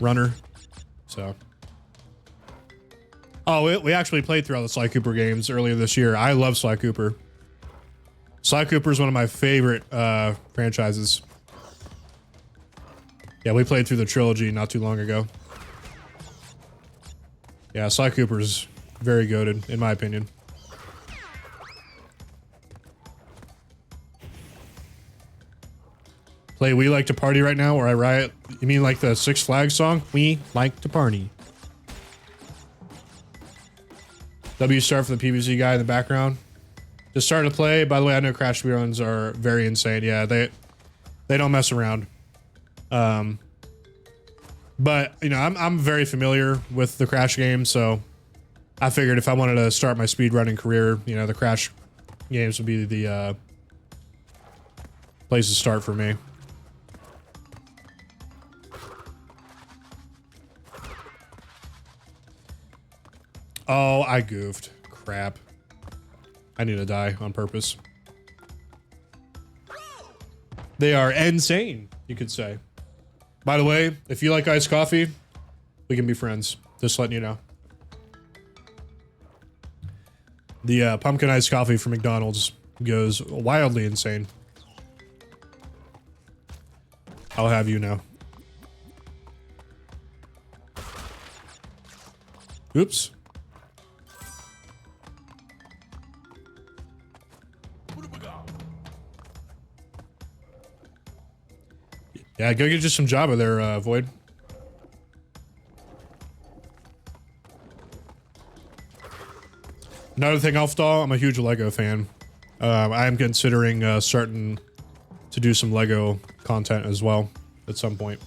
runner. So. Oh, we actually played through all the Sly Cooper games earlier this year. I love Sly Cooper. Sly Cooper is one of my favorite franchises. Yeah, we played through the trilogy not too long ago. Yeah, Sly Cooper's very goated, in my opinion. Play We Like to Party right now, or I Riot. You mean like the Six Flags song? We like to party. W star for the PVZ guy in the background. Just started to play. By the way, I know Crash speedruns are very insane. Yeah, they don't mess around. But you know, I'm very familiar with the Crash games, so I figured if I wanted to start my speedrunning career, you know, the Crash games would be the place to start for me. Oh, I goofed. Crap. I need to die on purpose. They are insane, you could say. By the way, if you like iced coffee, we can be friends. Just letting you know. The pumpkin iced coffee from McDonald's goes wildly insane. I'll have you know. Oops. Yeah, go get you some Java there, Void. Another thing, Elfdoll, I'm a huge Lego fan. I am considering starting to do some Lego content as well at some point.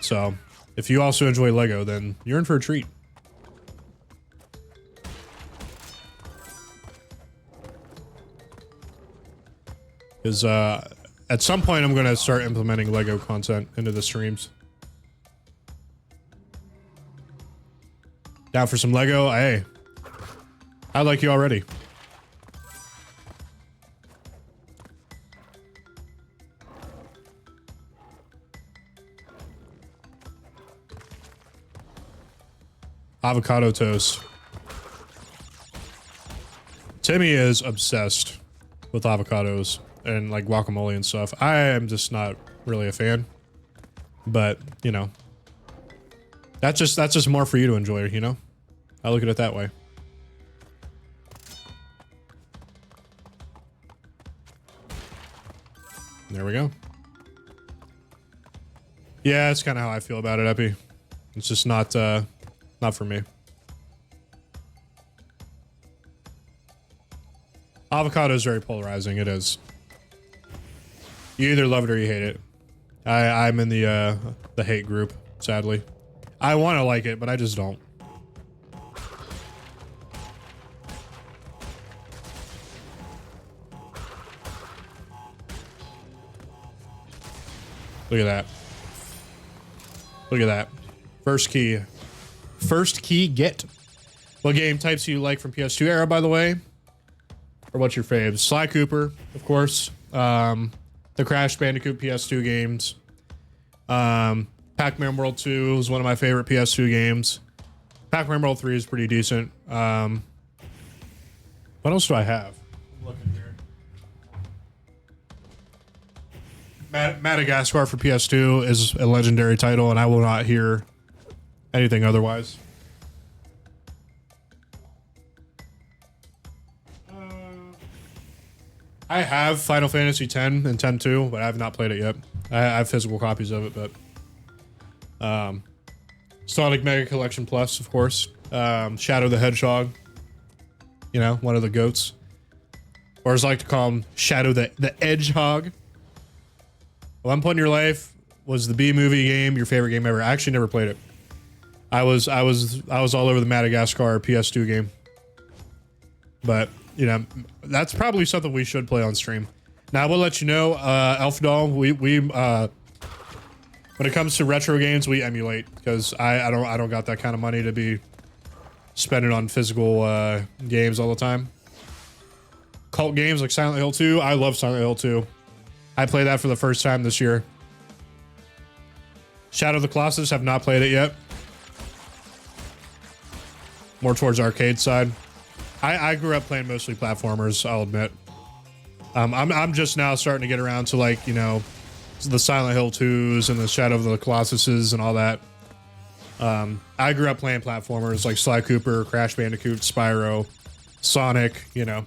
So, if you also enjoy Lego, then you're in for a treat. Because at some point I'm going to start implementing Lego content into the streams. Down for some Lego? Hey, I like you already. Avocado toast. Timmy is obsessed with avocados and like guacamole and stuff. I am just not really a fan, but you know, that's just more for you to enjoy, you know? I look at it that way. There we go. Yeah, that's kind of how I feel about it, Epi. It's just not for me. Avocado is very polarizing. It is. You either love it or you hate it. I'm in the hate group, sadly. I want to like it, but I just don't. Look at that. Look at that. First key. First key get. What game types do you like from PS2 era, by the way? Or what's your fave? Sly Cooper, of course. The Crash Bandicoot PS2 games. Pac-Man World 2 is one of my favorite PS2 games. Pac-Man World 3 is pretty decent. What else do I have? I'm looking here. Madagascar for PS2 is a legendary title, and I will not hear anything otherwise. I have Final Fantasy X and X-2, but I have not played it yet. I have physical copies of it, but Sonic Mega Collection Plus, of course. Shadow the Hedgehog, you know, one of the goats, or as I like to call him, Shadow the Edgehog. At one point in your life, was the B movie game your favorite game ever? I actually never played it. I was all over the Madagascar PS2 game, but you know, that's probably something we should play on stream. Now I will let you know, Elfdoll, we when it comes to retro games, we emulate, because I don't got that kind of money to be spending on physical games all the time. Cult games like Silent Hill 2, I love Silent Hill 2. I played that for the first time this year. Shadow of the Colossus, have not played it yet. More towards arcade side. I grew up playing mostly platformers, I'll admit. I'm just now starting to get around to, like, you know, the Silent Hill 2s and the Shadow of the Colossuses and all that. I grew up playing platformers like Sly Cooper, Crash Bandicoot, Spyro, Sonic, you know,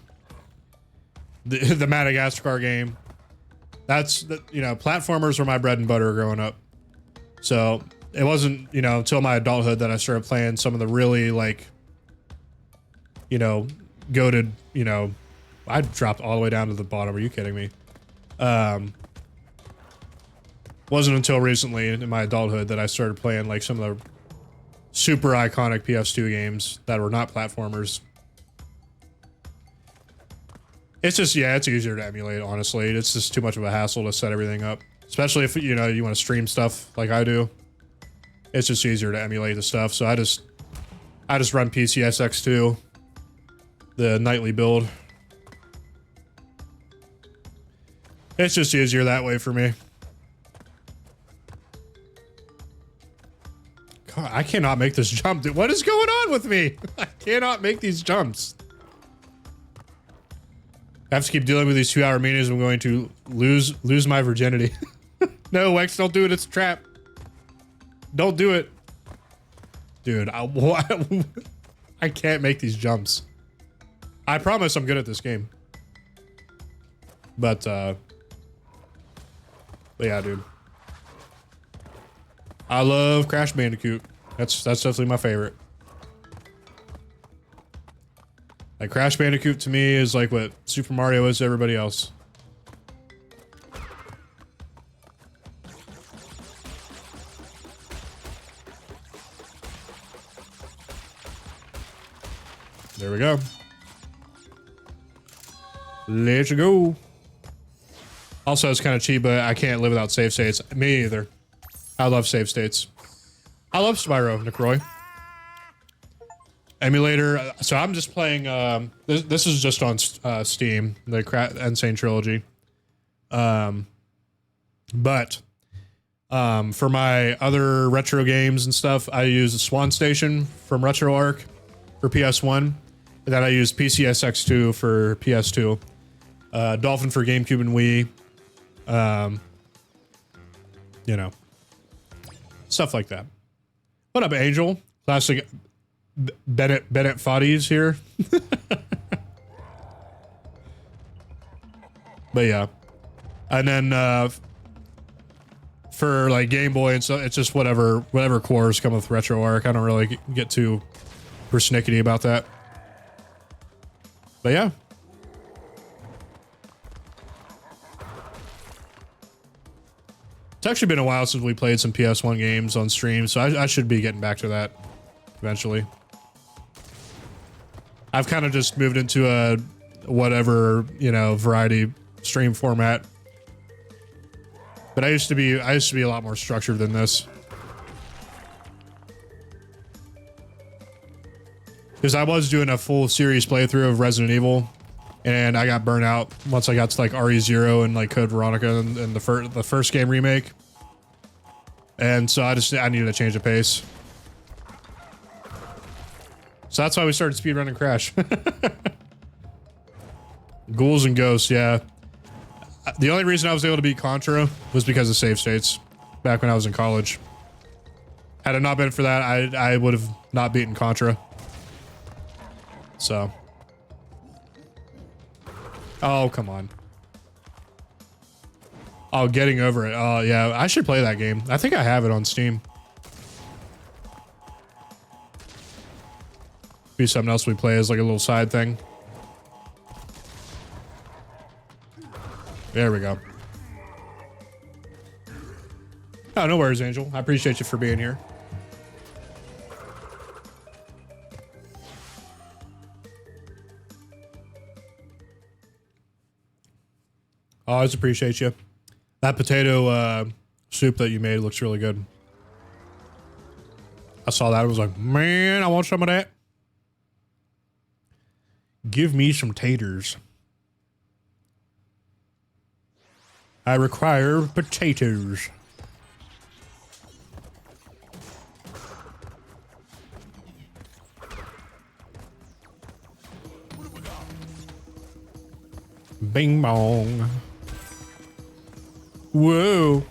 the Madagascar game. That's, you know, platformers were my bread and butter growing up. So it wasn't, you know, until my adulthood that I started playing some of the really, like, you know, goated, you know, I dropped all the way down to the bottom. Are you kidding me? Wasn't until recently in my adulthood that I started playing like some of the super iconic PS2 games that were not platformers. It's just, yeah, it's easier to emulate, honestly. It's just too much of a hassle to set everything up. Especially if, you know, you want to stream stuff like I do. It's just easier to emulate the stuff. So I just run PCSX2, the nightly build. It's just easier that way for me. God, I cannot make this jump. Dude, what is going on with me? I cannot make these jumps. I have to keep dealing with these 2-hour meetings. I'm going to lose my virginity. No, Wex, don't do it. It's a trap. Don't do it. Dude, I can't make these jumps. I promise I'm good at this game. But yeah, dude. I love Crash Bandicoot. That's definitely my favorite. Like, Crash Bandicoot to me is like what Super Mario is to everybody else. There we go. Let's go. Also, it's kind of cheap, but I can't live without save states. Me either. I love save states. I love Spyro, Necroy. Emulator. So I'm just playing. This is just on Steam, the Sane Trilogy. But for my other retro games and stuff, I use the Swan Station from RetroArch for PS1. And then I use PCSX2 for PS2. Dolphin for GameCube and Wii. You know, stuff like that. What up, Angel? Classic Bennett Foddy's here. But yeah. And then for like Game Boy and so it's just whatever cores come with RetroArch. I don't really get too persnickety about that. But yeah. It's actually been a while since we played some PS1 games on stream, so I should be getting back to that eventually. I've kind of just moved into a whatever, you know, variety stream format. But I used to be a lot more structured than this. Because I was doing a full series playthrough of Resident Evil, and I got burnt out once I got to like RE0 and like Code Veronica and the first game remake. And so I needed to change the pace. So that's why we started speedrunning Crash. Ghouls and Ghosts, yeah. The only reason I was able to beat Contra was because of save states back when I was in college. Had it not been for that, I would have not beaten Contra. So. Oh, come on. Oh, Getting Over It. Oh, yeah. I should play that game. I think I have it on Steam. Be something else we play as like a little side thing. There we go. Oh, no worries, Angel. I appreciate you for being here. I always appreciate you. That potato soup that you made looks really good. I saw that. I was like, man, I want some of that. Give me some taters. I require potatoes. Bing bong. Whoa.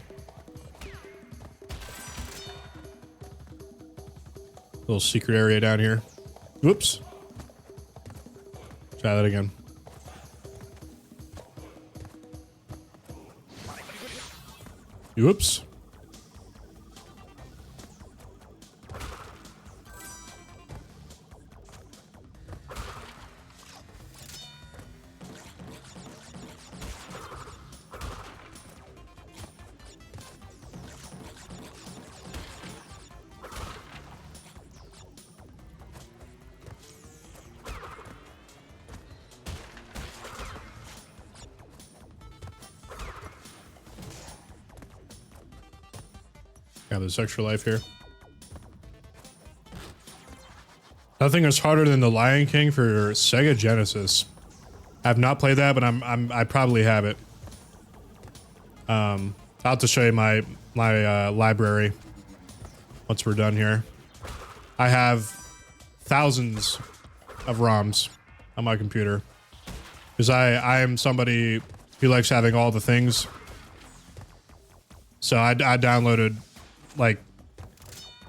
Little secret area down here. Whoops. Try that again. Whoops. Got this extra life here. Nothing is harder than the Lion King for Sega Genesis. I've not played that, but I probably have it. I'll have to show you my library once we're done here. I have thousands of ROMs on my computer because I am somebody who likes having all the things. So I downloaded like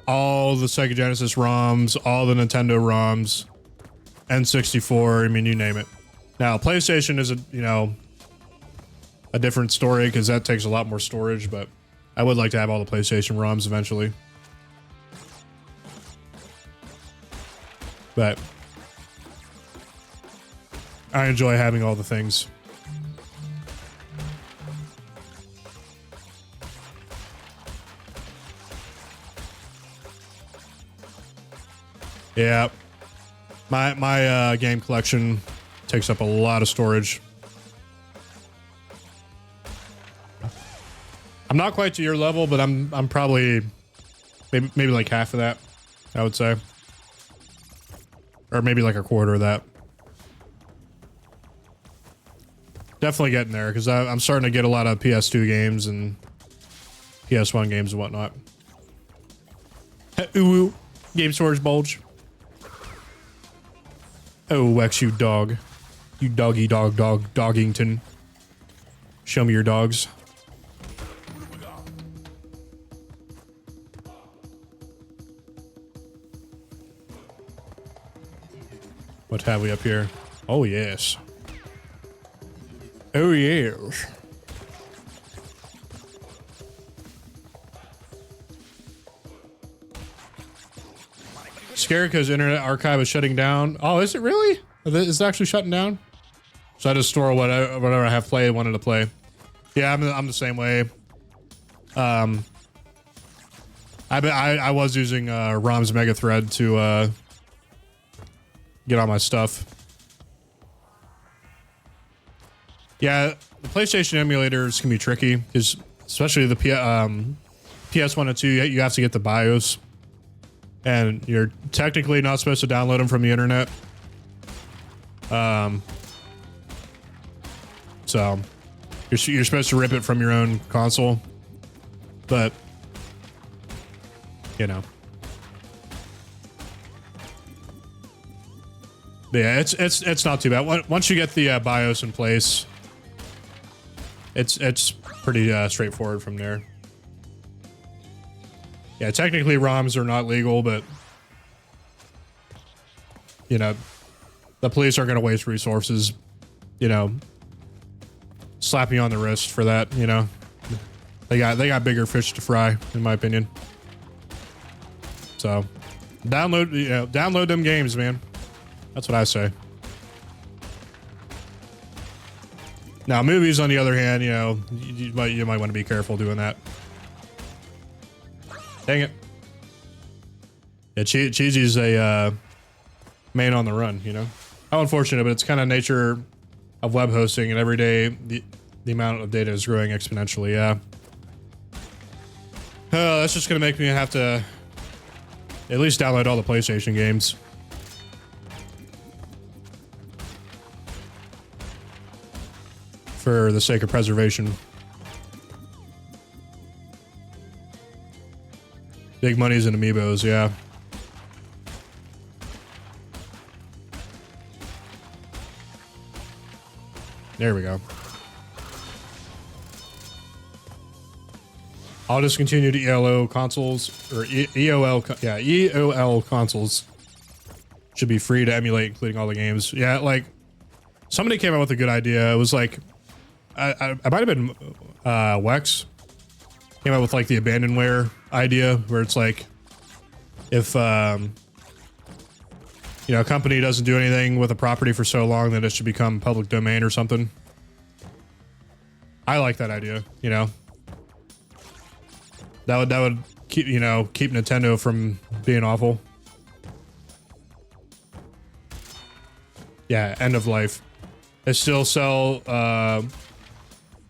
all the Sega Genesis ROMs, all the Nintendo ROMs, N64, I mean, you name it. Now, PlayStation is a different story because that takes a lot more storage, but I would like to have all the PlayStation ROMs eventually. But I enjoy having all the things. Yeah, my game collection takes up a lot of storage. I'm not quite to your level, but I'm probably maybe like half of that, I would say, or maybe like a quarter of that. Definitely getting there because I'm starting to get a lot of PS2 games and PS1 games and whatnot. Ooh, game storage bulge. Oh, Wex, you dog. You doggy doggington. Show me your dogs. What have we up here? Oh, yes. Oh, yes. Scared because Internet Archive is shutting down. Oh, is it really? Is it actually shutting down? So I just store whatever I have played, wanted to play. Yeah, I'm the same way. I was using ROM's Mega Thread to get all my stuff. Yeah, the PlayStation emulators can be tricky because especially the PS1 and 2, you have to get the BIOS. And you're technically not supposed to download them from the internet. So you're supposed to rip it from your own console, but you know. But yeah, it's not too bad. Once you get the BIOS in place, it's pretty straightforward from there. Yeah, technically ROMs are not legal, but you know, the police aren't going to waste resources, you know, slap you on the wrist for that, you know. They got bigger fish to fry, in my opinion. So, download them games, man. That's what I say. Now, movies, on the other hand, you know, you might want to be careful doing that. Dang it. Yeah, Cheesy's a man on the run, you know. How unfortunate, but it's kind of nature of web hosting, and every day the amount of data is growing exponentially, yeah. That's just going to make me have to at least download all the PlayStation games. For the sake of preservation. Big money's in amiibos, yeah. There we go. All discontinued ELO consoles or EOL consoles should be free to emulate, including all the games. Yeah, like somebody came out with a good idea. It was like I might have been Wex came out with like the abandonware idea, where it's like if you know, a company doesn't do anything with a property for so long that it should become public domain or something. I like that idea, you know. That would keep, you know, keep Nintendo from being awful. Yeah, end of life. They still sell the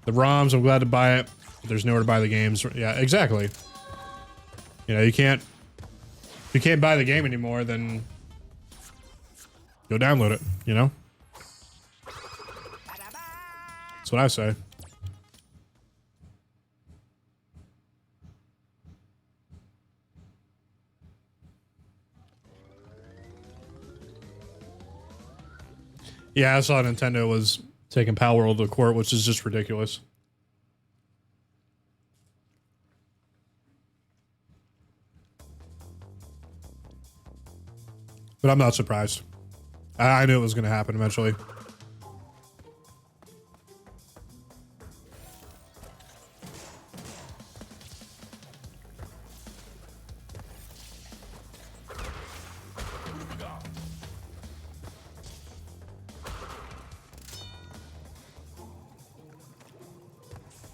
ROMs. I'm glad to buy it. There's nowhere to buy the games. Yeah, exactly. You know, if you can't buy the game anymore, then go download it, you know? That's what I say. Yeah, I saw Nintendo was taking Pal World to court, which is just ridiculous. But I'm not surprised. I knew it was going to happen eventually.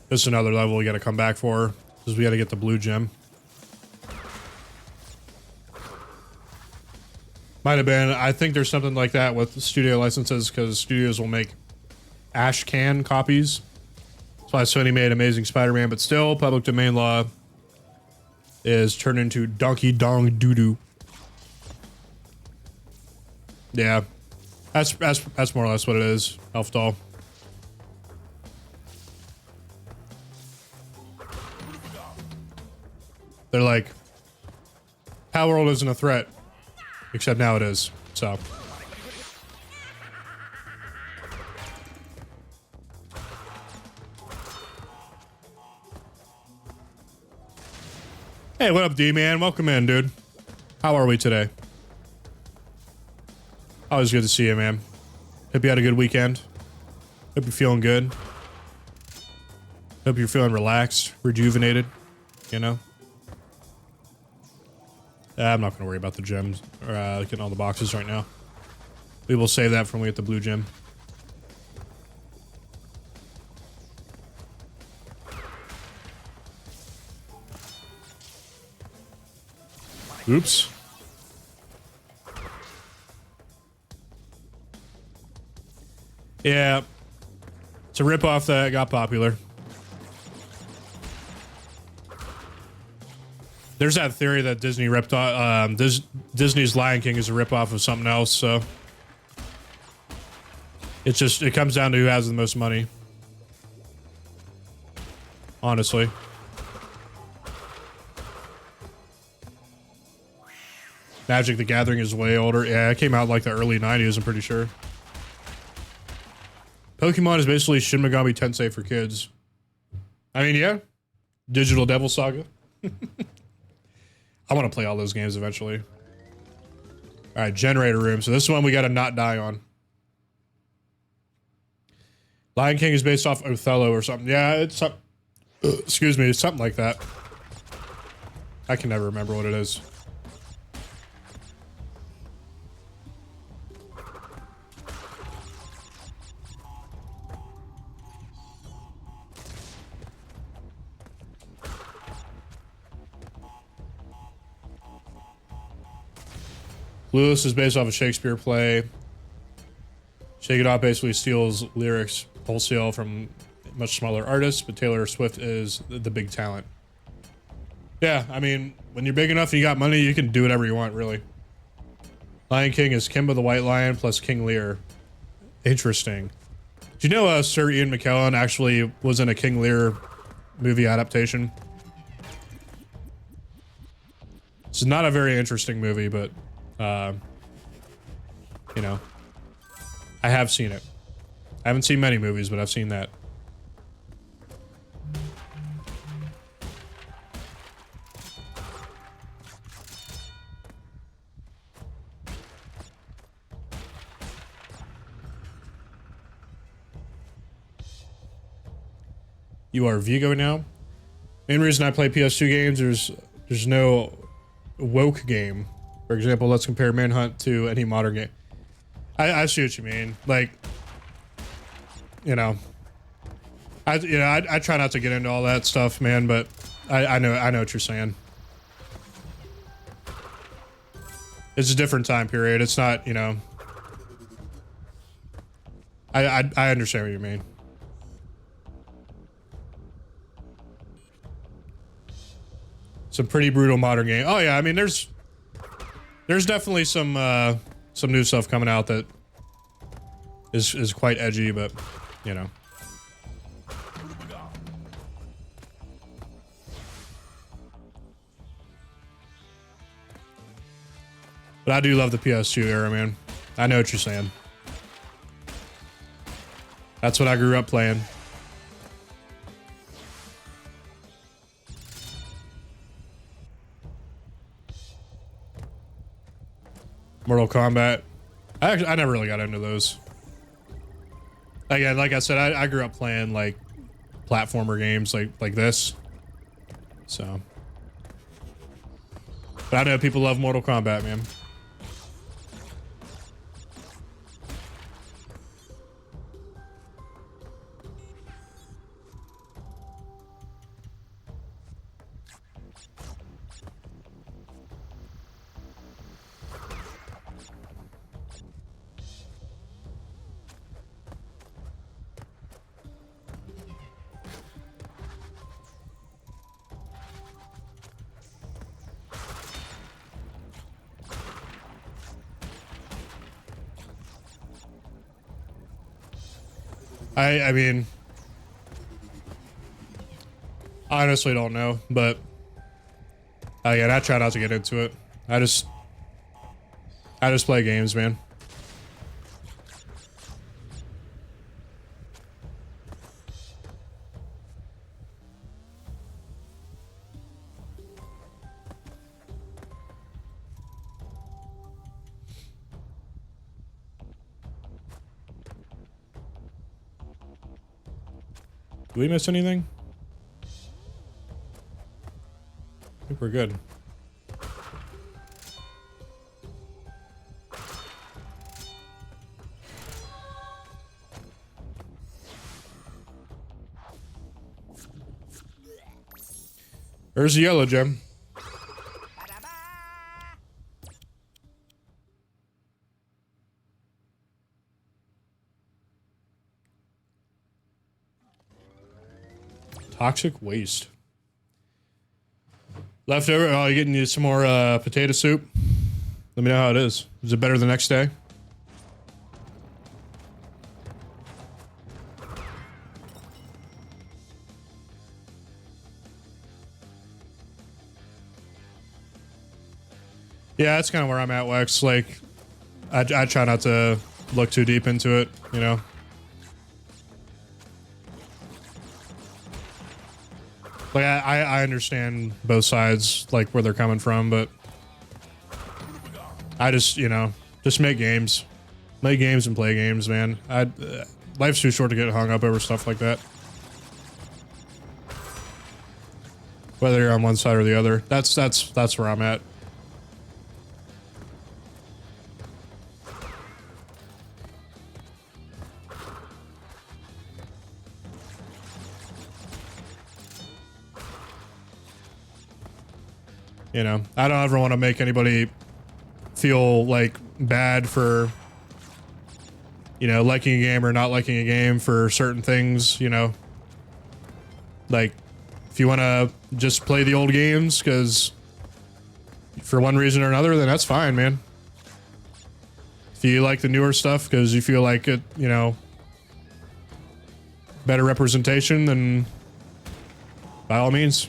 This is another level we got to come back for, because we got to get the blue gem. Might have been. I think there's something like that with studio licenses, because studios will make ash can copies. That's why Sony made Amazing Spider-Man, but still, public domain law is turned into Donkey Dong Doo-Doo. Yeah, that's more or less what it is. Elf doll. They're like, Power World isn't a threat, except now it is. So. Hey, what up, D-Man? Welcome in, dude. How are we today? Always good to see you, man. Hope you had a good weekend. Hope you're feeling good. Hope you're feeling relaxed, rejuvenated, you know? I'm not going to worry about the gems, or getting all the boxes right now. We will save that for when we get the blue gem. Oops. Yeah. It's a ripoff that got popular. There's that theory that Disney ripped off, Disney's Lion King is a ripoff of something else, so. It comes down to who has the most money. Honestly. Magic the Gathering is way older. Yeah, it came out like the early 90s, I'm pretty sure. Pokemon is basically Shin Megami Tensei for kids. I mean, yeah. Digital Devil Saga. I want to play all those games eventually. Alright, generator room. So this is one we gotta not die on. Lion King is based off Othello or something. Yeah, it's something. Excuse me, it's something like that. I can never remember what it is. Lewis is based off a Shakespeare play. Shake It Off basically steals lyrics wholesale from much smaller artists, but Taylor Swift is the big talent. Yeah, I mean, when you're big enough and you got money, you can do whatever you want, really. Lion King is Kimba the White Lion plus King Lear. Interesting. Do you know Sir Ian McKellen actually was in a King Lear movie adaptation? It's not a very interesting movie, but you know, I have seen it. I haven't seen many movies, but I've seen that. You are Vigo now. Main reason I play PS2 games, there's no woke game. For example, let's compare Manhunt to any modern game. I see what you mean. Like, you know, I try not to get into all that stuff, man. But I know what you're saying. It's a different time period. It's not, you know. I understand what you mean. Some pretty brutal modern game. Oh yeah, I mean there's definitely some new stuff coming out that is quite edgy, but you know. But I do love the PS2 era, man. I know what you're saying. That's what I grew up playing. Mortal Kombat. I never really got into those. Again, like I said, I grew up playing like platformer games like this. So, but I know people love Mortal Kombat, man. I mean, I honestly don't know, but again, I try not to get into it. I just play games, man. Do we miss anything? I think we're good. There's the yellow gem. Toxic waste. Leftover. Oh, you're getting you some more potato soup. Let me know how it is. Is it better the next day? Yeah, that's kind of where I'm at, Wex. Like, I try not to look too deep into it, you know? Like, I understand both sides, like, where they're coming from, but I just, you know, just make games. Make games and play games, man. Life's too short to get hung up over stuff like that. Whether you're on one side or the other. That's where I'm at. You know, I don't ever want to make anybody feel like bad for, you know, liking a game or not liking a game for certain things, you know. Like, if you want to just play the old games because for one reason or another, then that's fine, man. If you like the newer stuff because you feel like it, you know, better representation, then by all means.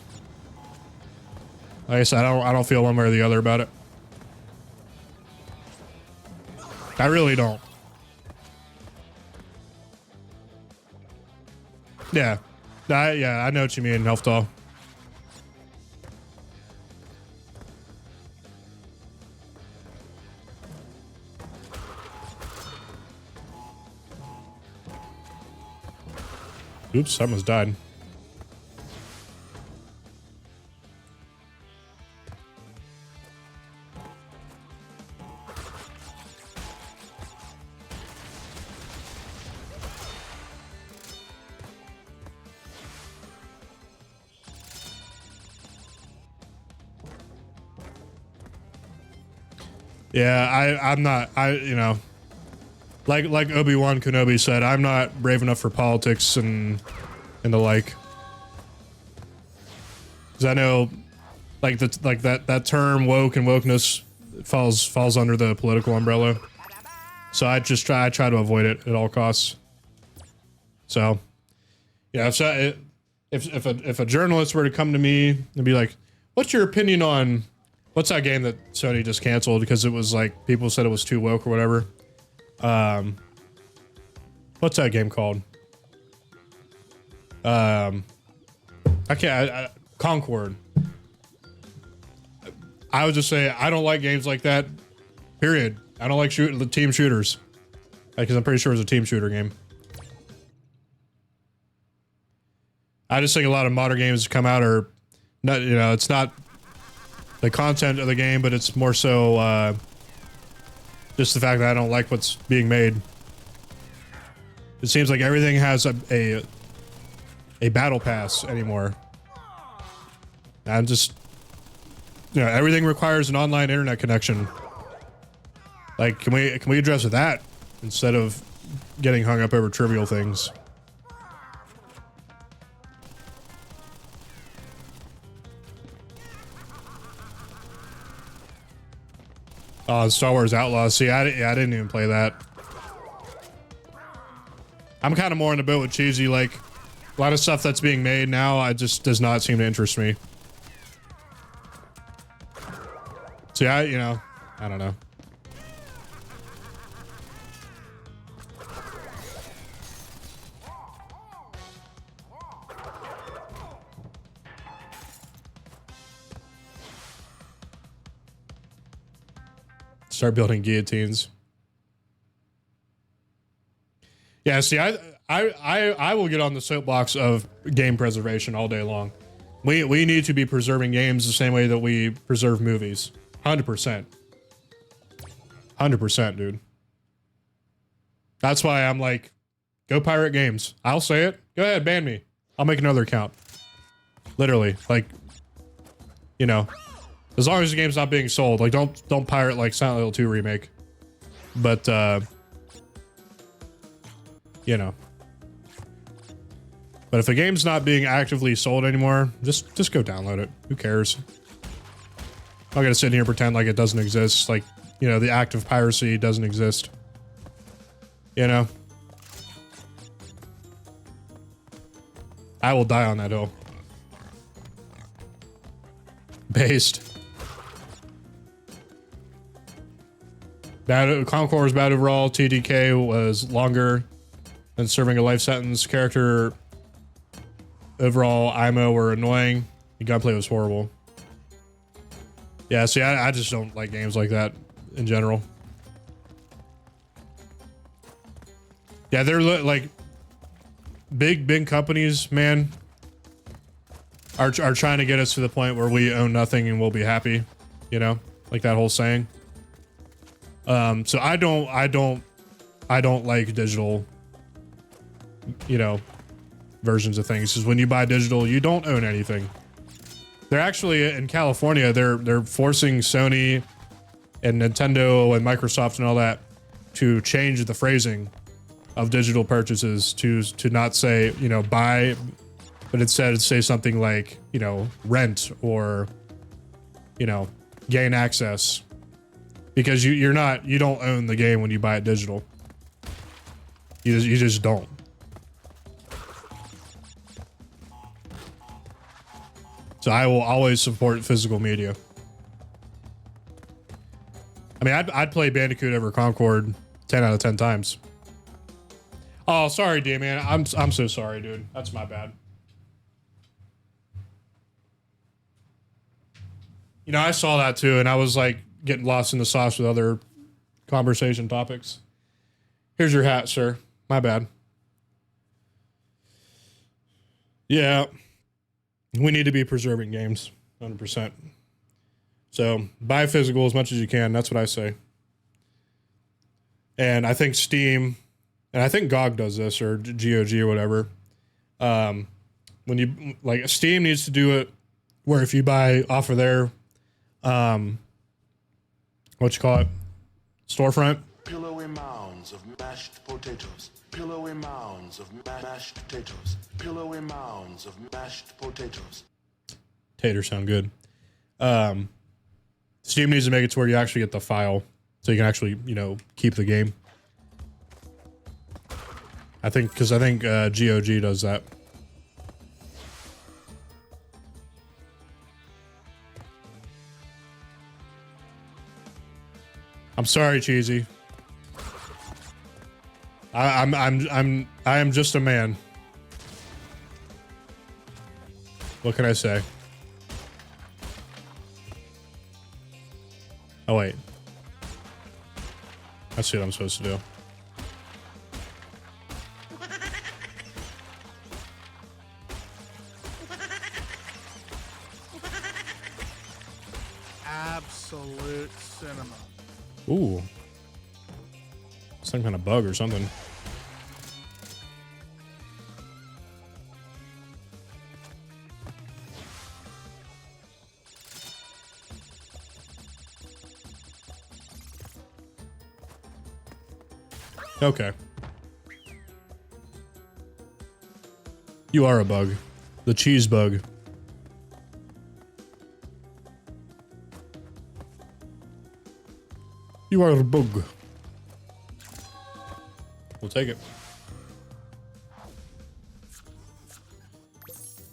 Like I said, I don't feel one way or the other about it. I really don't. Yeah. I know what you mean, Helftal. Oops, someone's died. Yeah, I'm not. You know, like Obi-Wan Kenobi said, I'm not brave enough for politics and the like. Because I know, like that term woke and wokeness falls under the political umbrella. So I try to avoid it at all costs. So, yeah, if a journalist were to come to me and be like, "What's your opinion on what's that game that Sony just canceled because it was like people said it was too woke or whatever?" What's that game called? Concord. I would just say I don't like games like that. Period. I don't like team shooters because I'm pretty sure it's a team shooter game. I just think a lot of modern games that come out are not, you know, it's not the content of the game, but it's more so just the fact that I don't like what's being made. It seems like everything has a battle pass anymore. I'm just, you know, everything requires an online internet connection. Like, can we address that instead of getting hung up over trivial things? Star Wars Outlaws. See, I didn't even play that. I'm kind of more in the boat with Cheesy. Like, a lot of stuff that's being made now, it just does not seem to interest me. See, I don't know. Start building guillotines. Yeah, see, I will get on the soapbox of game preservation all day long. We need to be preserving games the same way that we preserve movies. 100%. 100%, dude. That's why I'm like, go pirate games. I'll say it. Go ahead, ban me. I'll make another account. Literally, like, you know. As long as the game's not being sold, like don't pirate like Silent Hill 2 remake. But you know. But if a game's not being actively sold anymore, just go download it. Who cares? I'm not gonna sit here and pretend like it doesn't exist. Like, you know, the act of piracy doesn't exist. You know? I will die on that hill. Based. Concord's bad overall. TDK was longer than serving a life sentence. Character overall, IMO were annoying. The gunplay was horrible. Yeah, see, I just don't like games like that in general. Yeah, they're like big companies, man, are trying to get us to the point where we own nothing and we'll be happy, you know, like that whole saying. So I don't like digital, you know, versions of things, because when you buy digital, you don't own anything. They're actually in California, they're forcing Sony and Nintendo and Microsoft and all that to change the phrasing of digital purchases to not say, you know, buy, but instead say something like, you know, rent or, you know, gain access. Because you don't own the game when you buy it digital. You just don't. So I will always support physical media. I mean, I'd play Bandicoot over Concord 10 out of 10 times. Oh, sorry, D, man. I'm so sorry, dude. That's my bad. You know, I saw that too, and I was like getting lost in the sauce with other conversation topics. Here's your hat, sir. My bad. Yeah. We need to be preserving games. 100%. So buy physical as much as you can. That's what I say. And I think Steam, and I think GOG does this, or GOG or whatever. When you, like, Steam needs to do it where if you buy off of their, storefront. Pillowy mounds of mashed potatoes. Pillowy mounds of mashed potatoes. Pillowy mounds of mashed potatoes. Taters sound good. Steam needs to make it to where you actually get the file, so you can actually, you know, keep the game. I think GOG does that. I'm sorry, Cheesy. I am just a man. What can I say? Oh wait. I see what I'm supposed to do. Absolute cinema. Ooh. Some kind of bug or something. Okay. You are a bug. The cheese bug. You are a bug. We'll take it.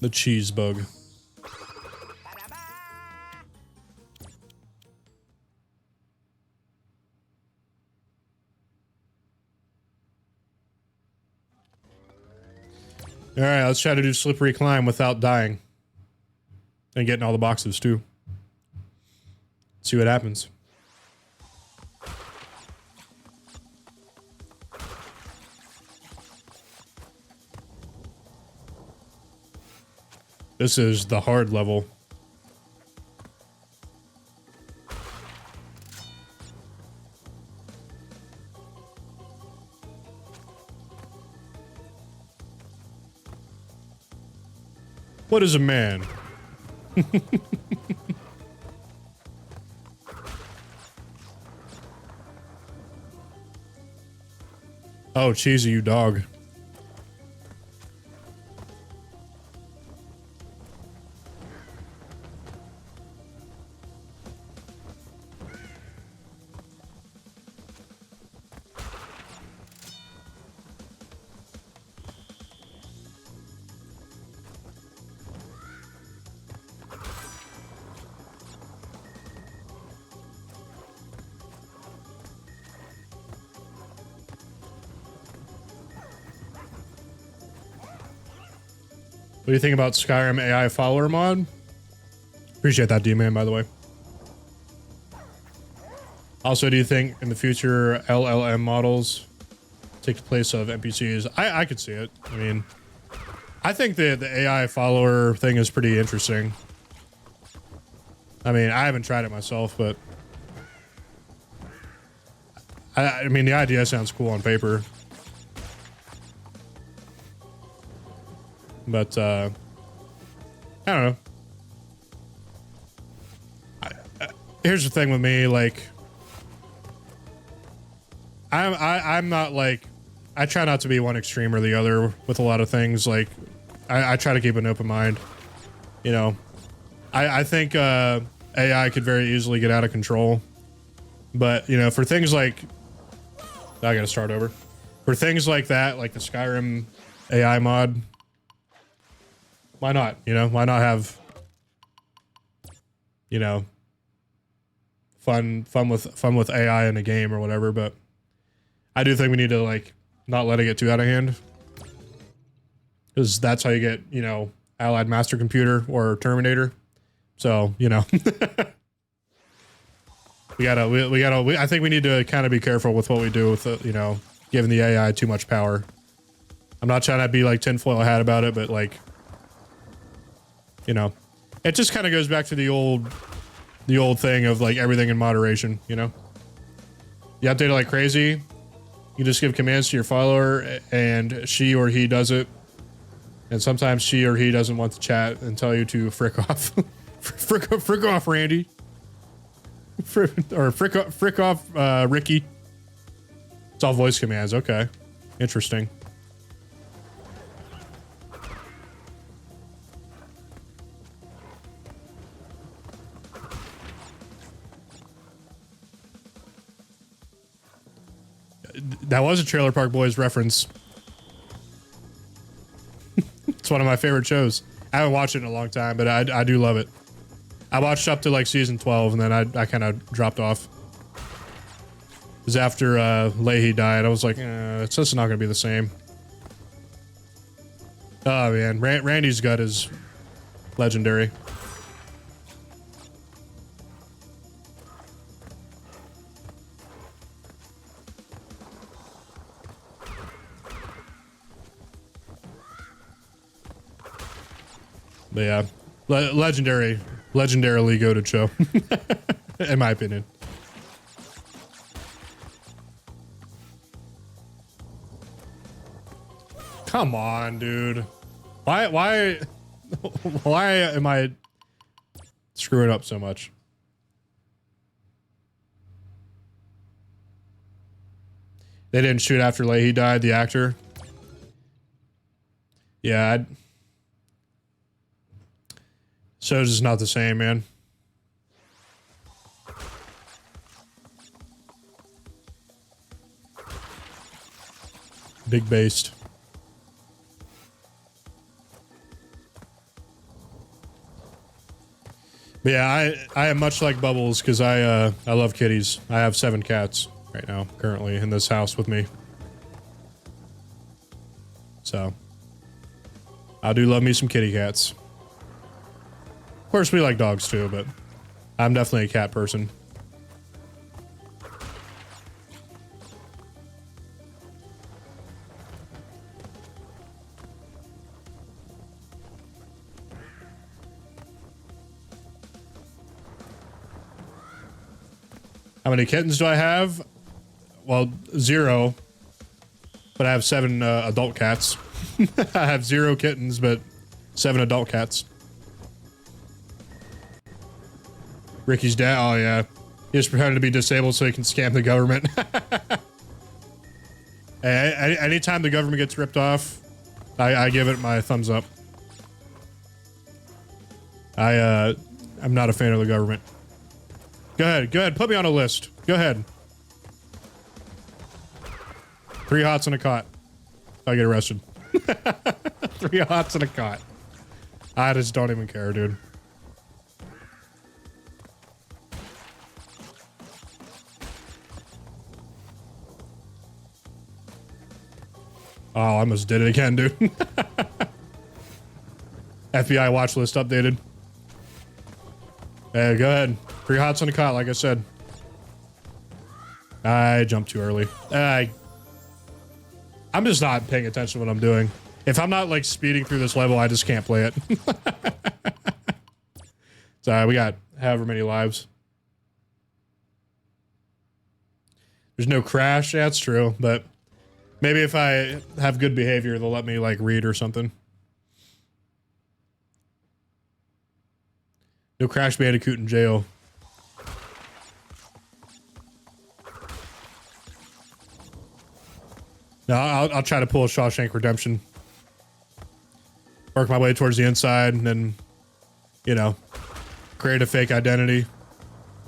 The cheese bug. All right, let's try to do slippery climb without dying. And getting all the boxes too. See what happens. This is the hard level. What is a man? Oh, Cheesy, you dog. What do you think about Skyrim AI follower mod? Appreciate that, D-Man, by the way. Also, do you think in the future LLM models take the place of NPCs? I could see it. I mean, I think the AI follower thing is pretty interesting. I mean, I haven't tried it myself, but I mean, the idea sounds cool on paper. But, I don't know. Here's the thing with me, like, I'm not like, I try not to be one extreme or the other with a lot of things. Like, I try to keep an open mind, you know. I think, AI could very easily get out of control. But, you know, for things like, I gotta start over. For things like that, like the Skyrim AI mod, why not? You know, why not have, you know, fun with AI in a game or whatever? But I do think we need to, like, not let it get too out of hand, because that's how you get, you know, Allied Master Computer or Terminator. So, you know, I think we need to kind of be careful with what we do with, you know, giving the AI too much power. I'm not trying to be like tinfoil hat about it, but like, you know, it just kind of goes back to the old thing of like everything in moderation, you know? You update it like crazy. You just give commands to your follower and she or he does it. And sometimes she or he doesn't want to chat and tell you to frick off. frick off, Randy. frick off Ricky. It's all voice commands. Okay. Interesting. That was a Trailer Park Boys reference. It's one of my favorite shows. I haven't watched it in a long time, but I do love it. I watched up to like season 12 and then I kind of dropped off. Because after Leahy died, I was like, it's just not going to be the same. Oh man, Randy's gut is legendary. But yeah, legendarily goated show, in my opinion. Come on, dude. Why am I screwing up so much? They didn't shoot after Leahy died, the actor. Yeah, show's just not the same, man. Big based. But yeah, I am much like Bubbles because I love kitties. I have 7 cats right now, currently in this house with me. So I do love me some kitty cats. Of course, we like dogs too, but I'm definitely a cat person. How many kittens do I have? Well, 0. But I have 7 adult cats. I have 0 kittens, but 7 adult cats. Ricky's dad. Oh yeah, he just pretended to be disabled so he can scam the government. Hey, anytime the government gets ripped off, I give it my thumbs up. I'm not a fan of the government. Go ahead, put me on a list. Go ahead. 3 hots and a cot. I get arrested. 3 hots and a cot. I just don't even care, dude. Oh, I almost did it again, dude. FBI watch list updated. Hey, go ahead. 3 hots on a cot, like I said. I jumped too early. I'm just not paying attention to what I'm doing. If I'm not like speeding through this level, I just can't play it. Sorry, we got however many lives. There's no crash. Yeah, that's true, but maybe if I have good behavior, they'll let me like read or something. No Crash Bandicoot in jail. No, I'll try to pull a Shawshank Redemption. Work my way towards the inside and then, you know, create a fake identity.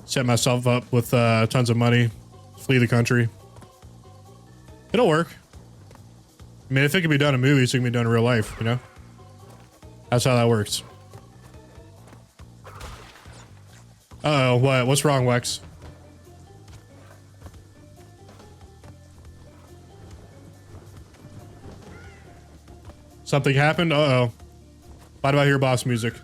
Set myself up with tons of money. Flee the country. It'll work. I mean, if it can be done in movies, it can be done in real life, you know? That's how that works. Uh-oh, what? What's wrong, Wex? Something happened? Uh-oh. Why do I hear boss music?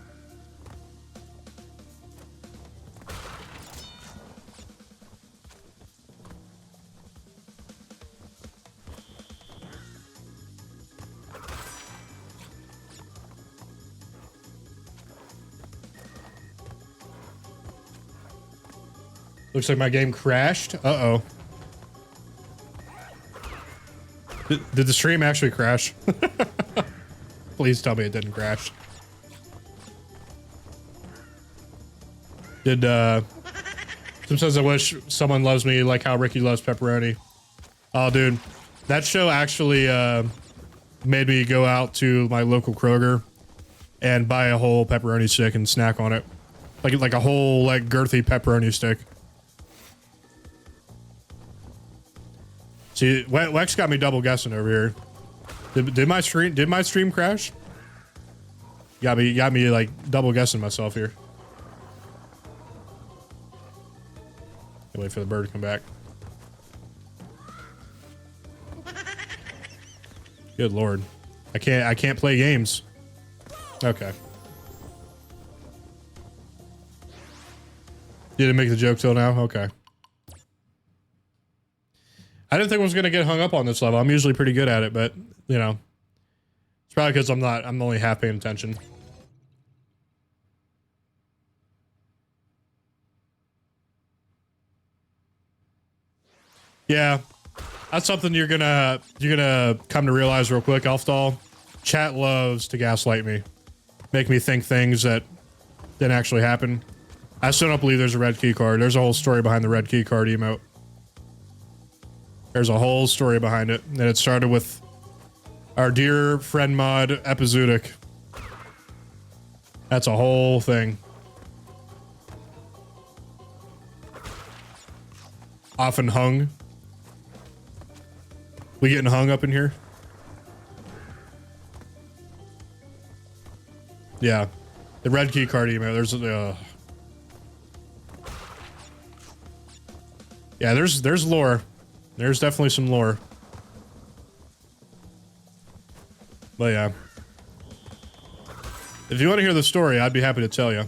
Looks like my game crashed. Uh-oh. Did the stream actually crash? Please tell me it didn't crash. Did Sometimes I wish someone loves me like how Ricky loves pepperoni. Oh, dude. That show actually made me go out to my local Kroger and buy a whole pepperoni stick and snack on it. Like a whole, like, girthy pepperoni stick. See, Wex got me double guessing over here. Did my stream crash? Got me like double guessing myself here. Wait for the bird to come back. Good lord. I can't play games. Okay. You didn't make the joke till now? Okay. I didn't think I was gonna get hung up on this level. I'm usually pretty good at it, but you know. It's probably because I'm only half paying attention. Yeah. That's something you're gonna come to realize real quick, Elfstall. Chat loves to gaslight me. Make me think things that didn't actually happen. I still don't believe there's a red key card. There's a whole story behind the red key card emote. There's a whole story behind it. And it started with our dear friend mod, Epizootic. That's a whole thing. Often hung. We getting hung up in here? Yeah. The red key card email. There's yeah, there's lore. There's definitely some lore. But yeah. If you want to hear the story, I'd be happy to tell you.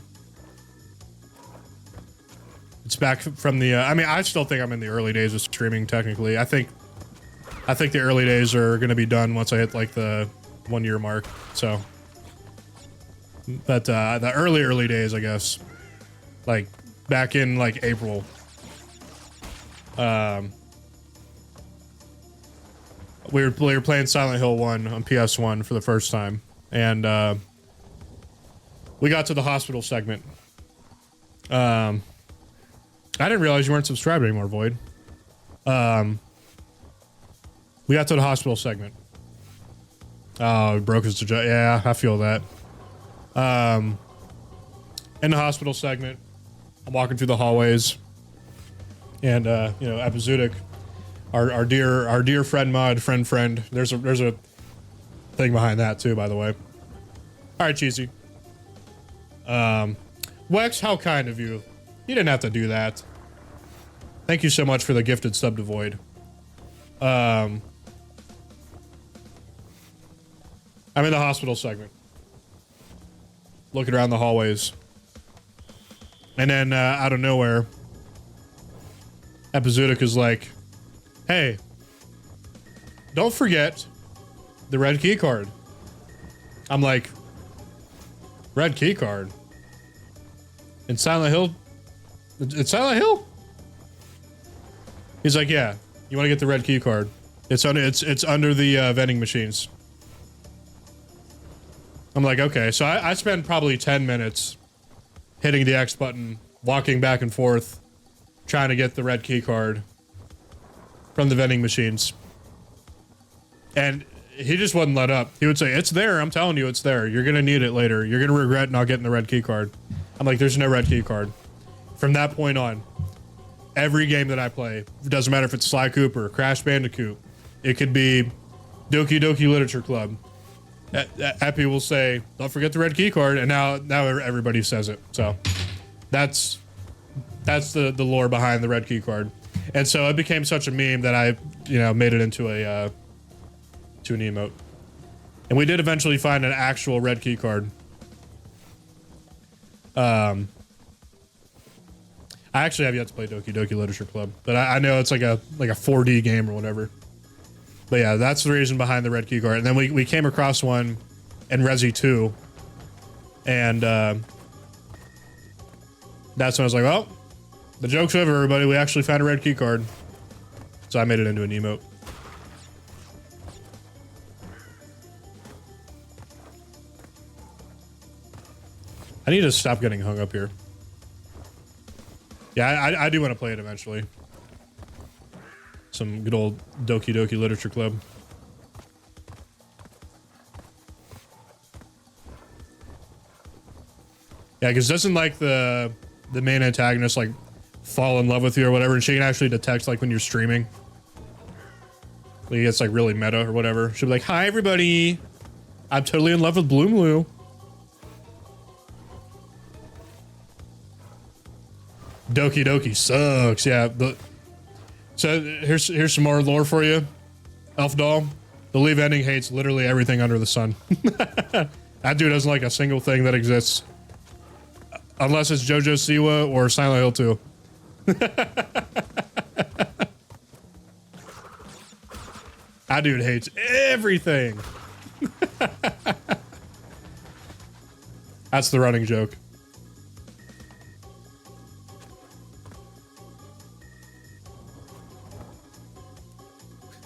It's back from the I mean, I still think I'm in the early days of streaming technically. I think the early days are going to be done once I hit like the 1 year mark. So but the early days, I guess, like back in like April. We were playing Silent Hill 1 on PS1 for the first time, and we got to the hospital segment. I didn't realize you weren't subscribed anymore, Void. We got to the hospital segment. Oh, it broke his yeah, I feel that. In the hospital segment, I'm walking through the hallways, and you know, Epizootic, our dear friend mod, friend. There's a thing behind that too, by the way. All right, Cheesy. Wex, how kind of you. You didn't have to do that. Thank you so much for the gifted sub to Void. I'm in the hospital segment, looking around the hallways, and then out of nowhere, Epizootic is like, "Hey, don't forget the red key card." I'm like, "Red key card? In Silent Hill? It's Silent Hill?" He's like, "Yeah, you want to get the red key card? It's under the vending machines." I'm like, okay. So I spend probably 10 minutes hitting the X button, walking back and forth, trying to get the red key card from the vending machines. And he just wouldn't let up. He would say, "It's there. I'm telling you, it's there. You're going to need it later. You're going to regret not getting the red key card." I'm like, "There's no red key card." From that point on, every game that I play, it doesn't matter if it's Sly Cooper, Crash Bandicoot, it could be Doki Doki Literature Club. Epi will say, "Don't forget the red key card," and now everybody says it. So that's the lore behind the red key card. And so it became such a meme that I, you know, made it into an emote. And we did eventually find an actual red key card. I actually have yet to play Doki Doki Literature Club, but I know it's like a 4D game or whatever. But yeah, that's the reason behind the red key card. And then we came across one in Resi 2, and that's when I was like, "Well, the joke's over, everybody. We actually found a red key card." So I made it into an emote. I need to stop getting hung up here. Yeah, I do want to play it eventually. Some good old Doki Doki Literature Club. Yeah, because doesn't like the main antagonist like fall in love with you or whatever, and she can actually detect like when you're streaming. Like, it's like really meta or whatever. She'll be like, "Hi everybody, I'm totally in love with Bloom Blue." Doki Doki sucks. Yeah. So here's some more lore for you. Elf Doll. The Leave ending hates literally everything under the sun. That dude doesn't like a single thing that exists. Unless it's JoJo Siwa or Silent Hill 2. That dude hates everything. That's the running joke.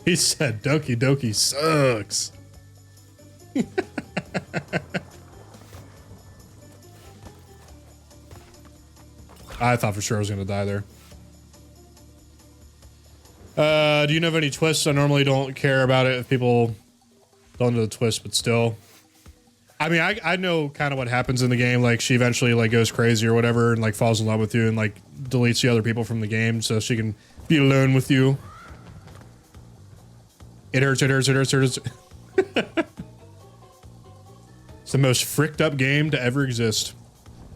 He said Doki Doki sucks. I thought for sure I was going to die there. Do you know of any twists? I normally don't care about it if people don't know the twist, but still. I mean, I know kind of what happens in the game. Like, she eventually, like, goes crazy or whatever and, like, falls in love with you and, like, deletes the other people from the game so she can be alone with you. It hurts, it hurts, it hurts, it hurts. It's the most fricked up game to ever exist.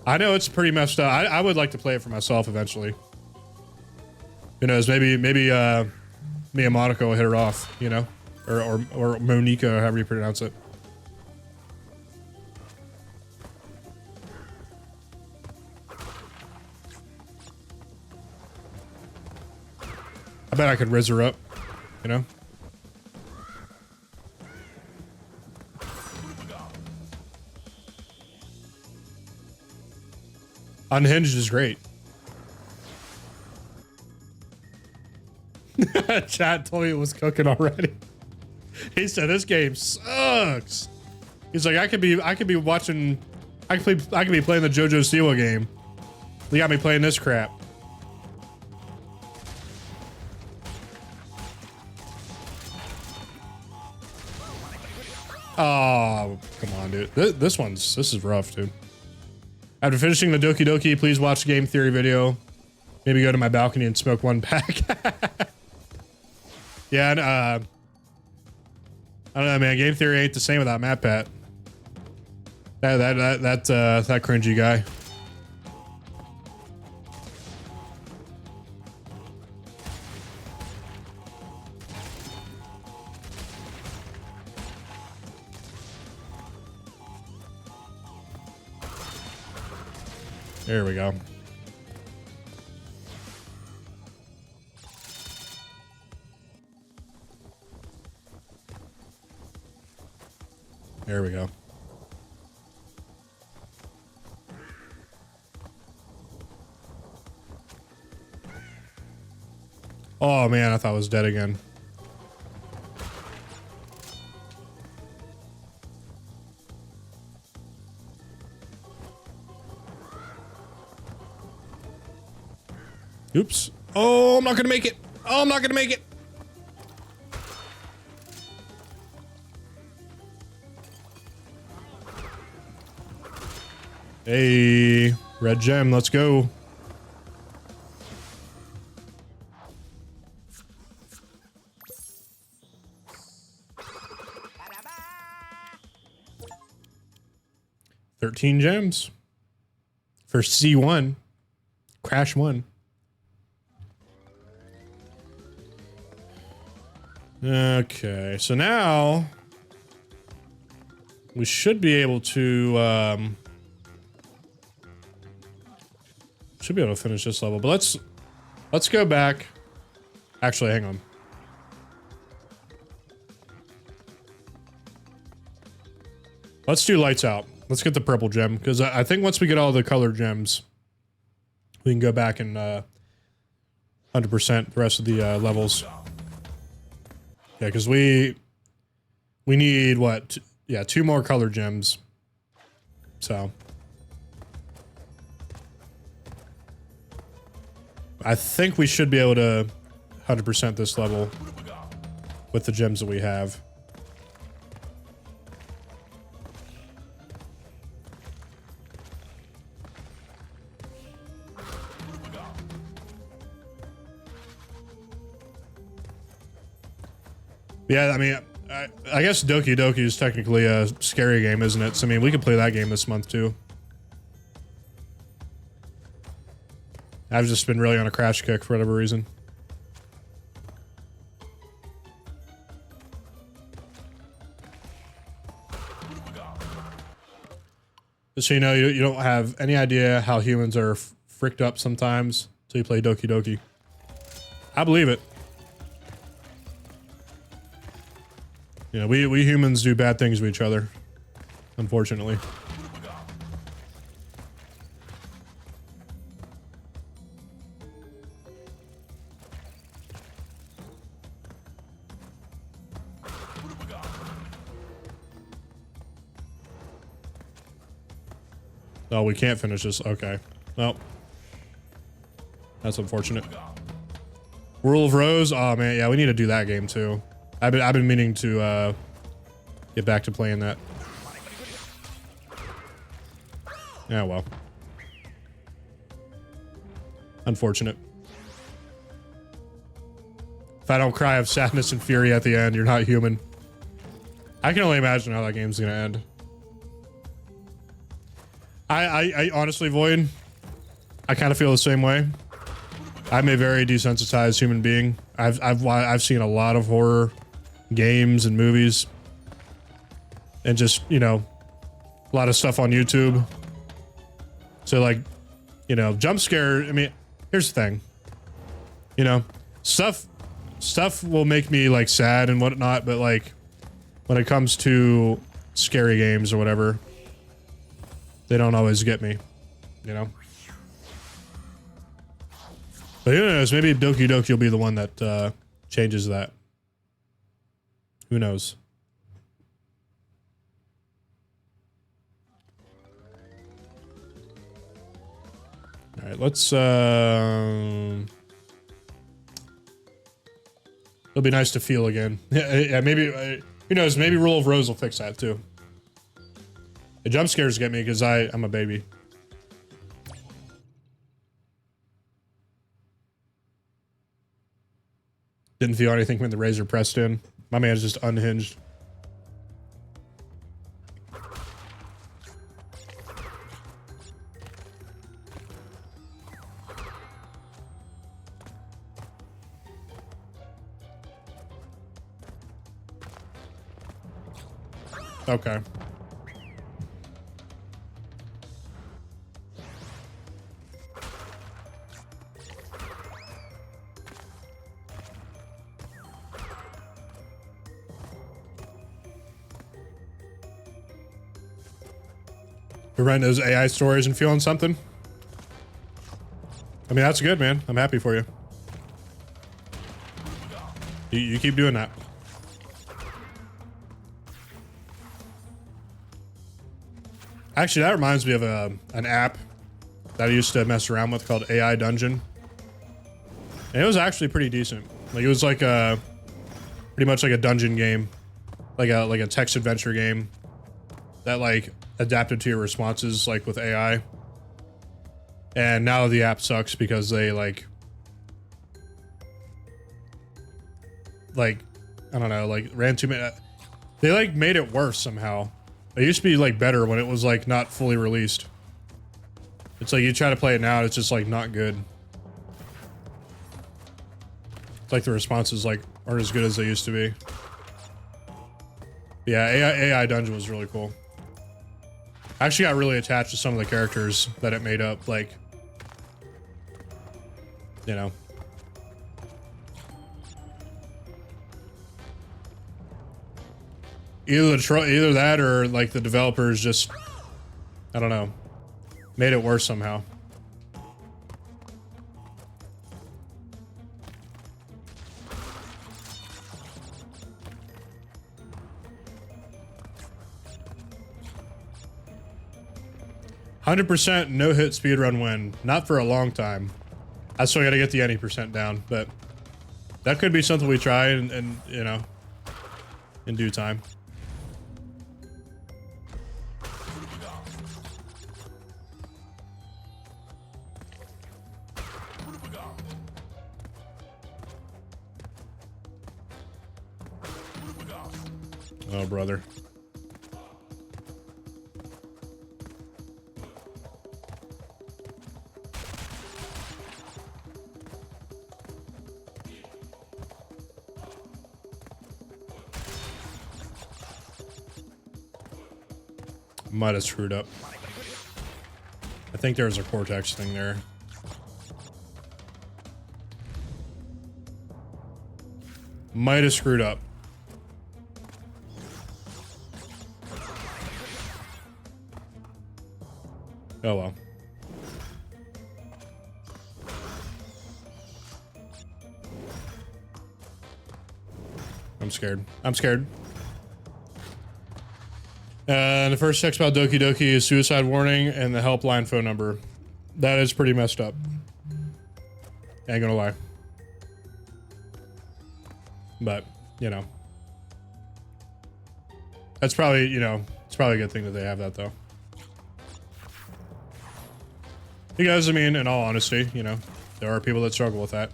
I know it's pretty messed up. I would like to play it for myself eventually. Who knows? Maybe me and Monica will hit her off, you know, or Monica, or however you pronounce it. I bet I could riz her up, you know. Unhinged is great. Chat told me it was cooking already. He said this game sucks. He's like, I could be watching, I could be playing the JoJo Siwa game. They got me playing this crap. Oh, come on, dude. This is rough, dude. After finishing the Doki Doki, please watch the game theory video. Maybe go to my balcony and smoke one pack. Yeah, and, I don't know, man. Game theory ain't the same without Matt Pat. That cringy guy. There we go. There we go. Oh man, I thought I was dead again. Oops. Oh, I'm not gonna make it. Oh, I'm not gonna make it. Hey, red gem, let's go. $13 gems for C1. Crash 1. Okay, so now we should be able to finish this level, but let's go back. Actually, hang on. Let's do lights out. Let's get the purple gem, because I think once we get all the colored gems, we can go back and 100% the rest of the levels. Yeah, because we need what? Yeah, 2 more color gems. So I think we should be able to 100% this level with the gems that we have. Yeah, I mean, I guess Doki Doki is technically a scary game, isn't it? So, I mean, we could play that game this month, too. I've just been really on a Crash kick for whatever reason. Just so you know, you don't have any idea how humans are fricked up sometimes until you play Doki Doki. I believe it. You know, we humans do bad things to each other, unfortunately. Oh, we can't finish this. Okay. Well, that's unfortunate. Rule of Rose. Oh man, yeah, we need to do that game too. I've been meaning to get back to playing that. Yeah, well. Unfortunate. If I don't cry of sadness and fury at the end, you're not human. I can only imagine how that game's gonna end. I honestly, Void, I kind of feel the same way. I'm a very desensitized human being. I've seen a lot of horror games and movies, and just, you know, a lot of stuff on YouTube. So like, you know, jump scare. I mean, here's the thing. You know, stuff will make me like sad and whatnot, but like when it comes to scary games or whatever, they don't always get me, you know? But who knows, maybe Doki Doki will be the one that changes that. Who knows? All right, let's, it'll be nice to feel again. Yeah, maybe, who knows, maybe Rule of Rose will fix that too. The jump scares get me because I'm a baby. Didn't feel anything when the razor pressed in. My man's just unhinged. Okay. We're writing those AI stories and feeling something. I mean, that's good, man. I'm happy for you. You keep doing that. Actually, that reminds me of an app that I used to mess around with called AI Dungeon. And it was actually pretty decent. Like, it was like a pretty much like a dungeon game, like a text adventure game that like adapted to your responses, like with AI. And now the app sucks because they like I don't know, like ran too many. They like made it worse somehow. It used to be like better when it was like not fully released. It's like you try to play it now, it's just like not good. It's like the responses like aren't as good as they used to be. Yeah, AI Dungeon was really cool. I actually got really attached to some of the characters that it made up, like, you know. Either that or like the developers just, I don't know, made it worse somehow. "100% no hit speedrun win. Not for a long time. I still got to get the any percent down, but that could be something we try and you know, in due time. Oh, brother. Might have screwed up. I think there was a Cortex thing there. Might have screwed up. Oh well. I'm scared. I'm scared. The first text about Doki Doki is suicide warning and the helpline phone number. That is pretty messed up. Ain't gonna lie. But, you know. That's probably, you know, it's probably a good thing that they have that though. Because, I mean, in all honesty, you know, there are people that struggle with that.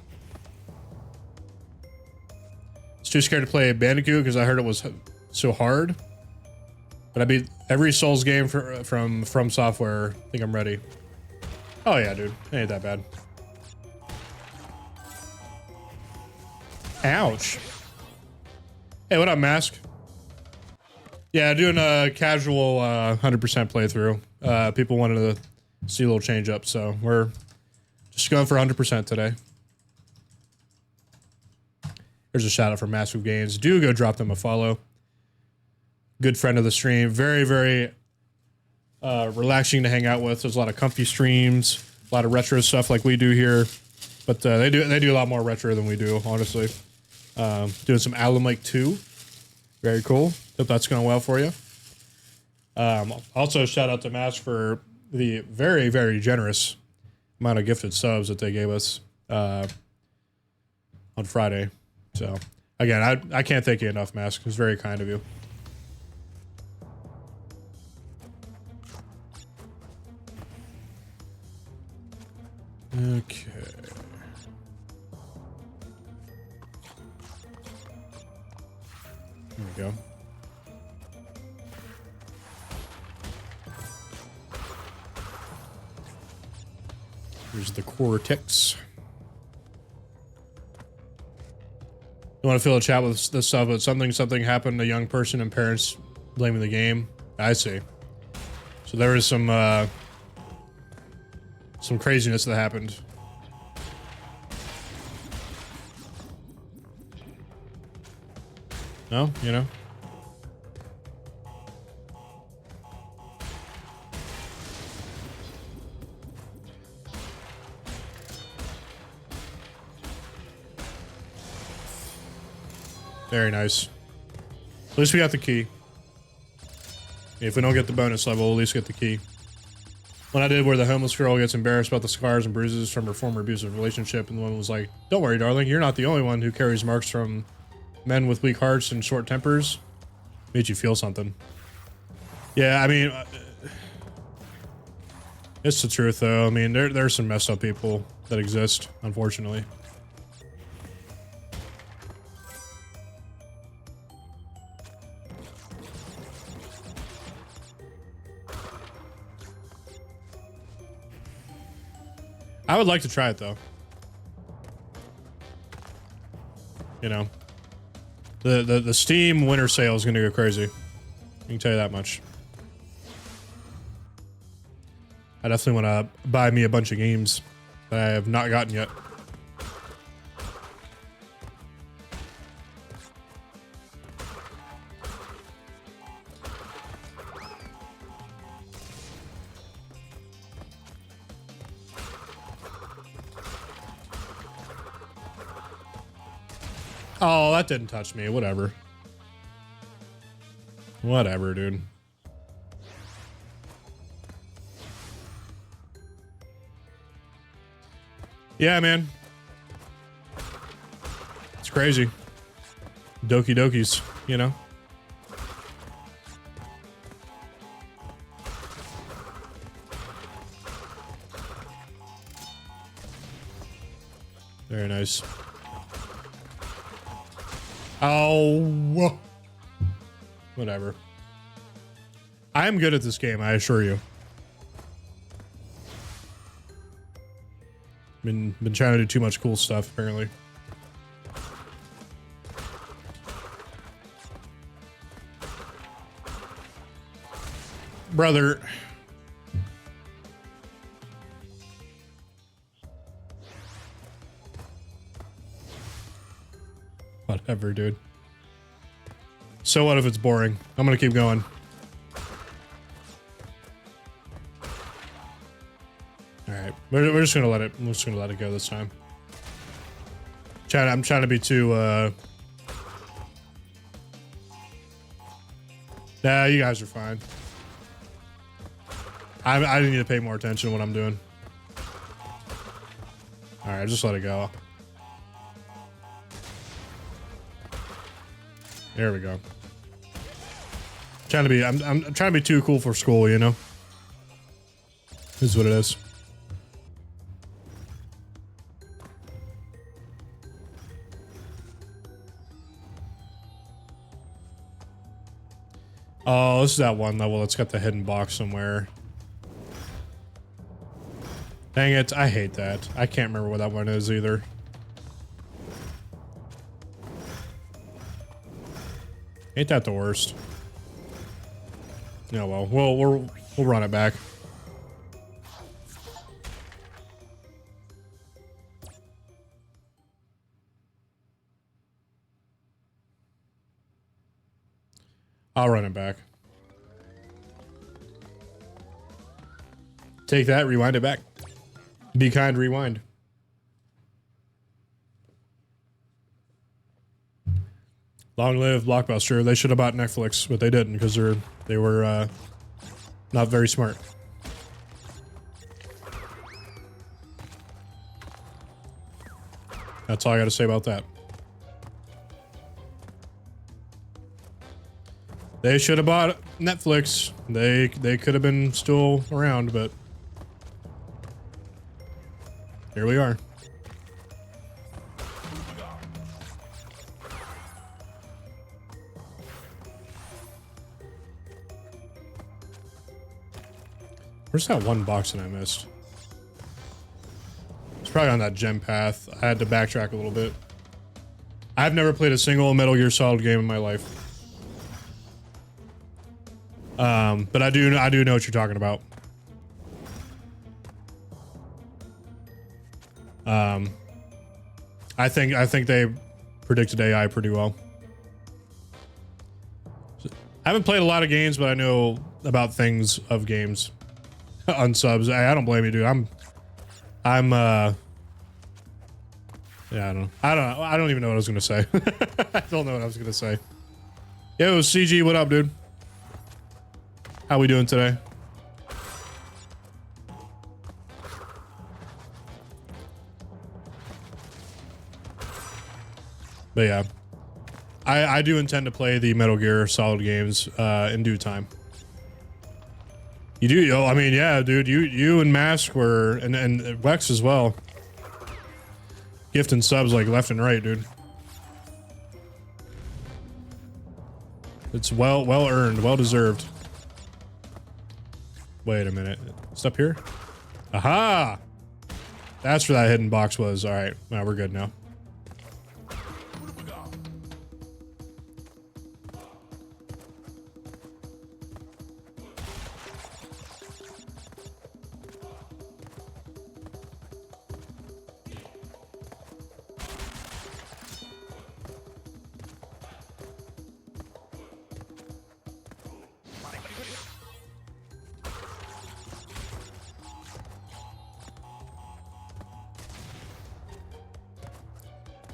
It's too scared to play Bandicoot because I heard it was so hard. But I beat every Souls game from Software. I think I'm ready. Oh yeah, dude. It ain't that bad. Ouch. Hey, what up, Mask? Yeah, doing a casual 100% playthrough. People wanted to see a little change up, so we're just going for 100% today. There's a shout out for Massive Gains. Do go drop them a follow. Good friend of the stream. Very, very relaxing to hang out with. There's a lot of comfy streams, a lot of retro stuff like we do here. But they do a lot more retro than we do, honestly. Doing some Alan Lake 2. Very cool. Hope that's going well for you. Also, shout out to Mask for the very, very generous amount of gifted subs that they gave us on Friday. So, again, I can't thank you enough, Mask. It was very kind of you. Okay. There we go. Here's the Cortex. You want to fill a chat with this stuff, but something happened to a young person and parents blaming the game. I see. So there was some craziness that happened. No, you know. Very nice. At least we got the key. If we don't get the bonus level, we'll at least get the key. When I did where the homeless girl gets embarrassed about the scars and bruises from her former abusive relationship, and the woman was like, "Don't worry, darling, you're not the only one who carries marks from men with weak hearts and short tempers." Made you feel something. Yeah, I mean, it's the truth, though. I mean, there's some messed up people that exist, unfortunately. I would like to try it though. You know, the Steam winter sale is gonna go crazy. I can tell you that much. I definitely want to buy me a bunch of games that I have not gotten yet. Oh, that didn't touch me. Whatever. Whatever, dude. Yeah, man. It's crazy. Doki Dokis, you know? Very nice. Oh, whoa. Whatever. I am good at this game, I assure you. Been trying to do too much cool stuff, apparently. Brother. Whatever, dude. So what if it's boring? I'm gonna keep going. Alright. We're just gonna let it go this time. I'm trying to be too nah, you guys are fine. I need to pay more attention to what I'm doing. Alright, just let it go. There we go. I'm trying to be too cool for school, you know? This is what it is. Oh, this is that one level that's got the hidden box somewhere. Dang it, I hate that. I can't remember what that one is either. Ain't that the worst? Yeah, well, we'll run it back. I'll run it back. Take that, rewind it back. Be kind, rewind. Long live Blockbuster. They should have bought Netflix, but they didn't because they were not very smart. That's all I got to say about that. They should have bought Netflix. They could have been still around, but here we are. Where's that one box that I missed? It's probably on that gem path. I had to backtrack a little bit. I've never played a single Metal Gear Solid game in my life. But I do know what you're talking about. I think they predicted AI pretty well. I haven't played a lot of games, but I know about things of games on subs. I don't blame you, dude. Yeah, I don't know. I don't even know what I was gonna say. I don't know what I was gonna say. Yo, CG, what up, dude? How we doing today? But yeah, I do intend to play the Metal Gear Solid games in due time. You do? Oh, I mean, yeah, dude. You and Mask were, and Wex as well. Gifting subs like left and right, dude. It's well earned, well deserved. Wait a minute. It's up here? Aha! That's where that hidden box was. All right. Now we're good now.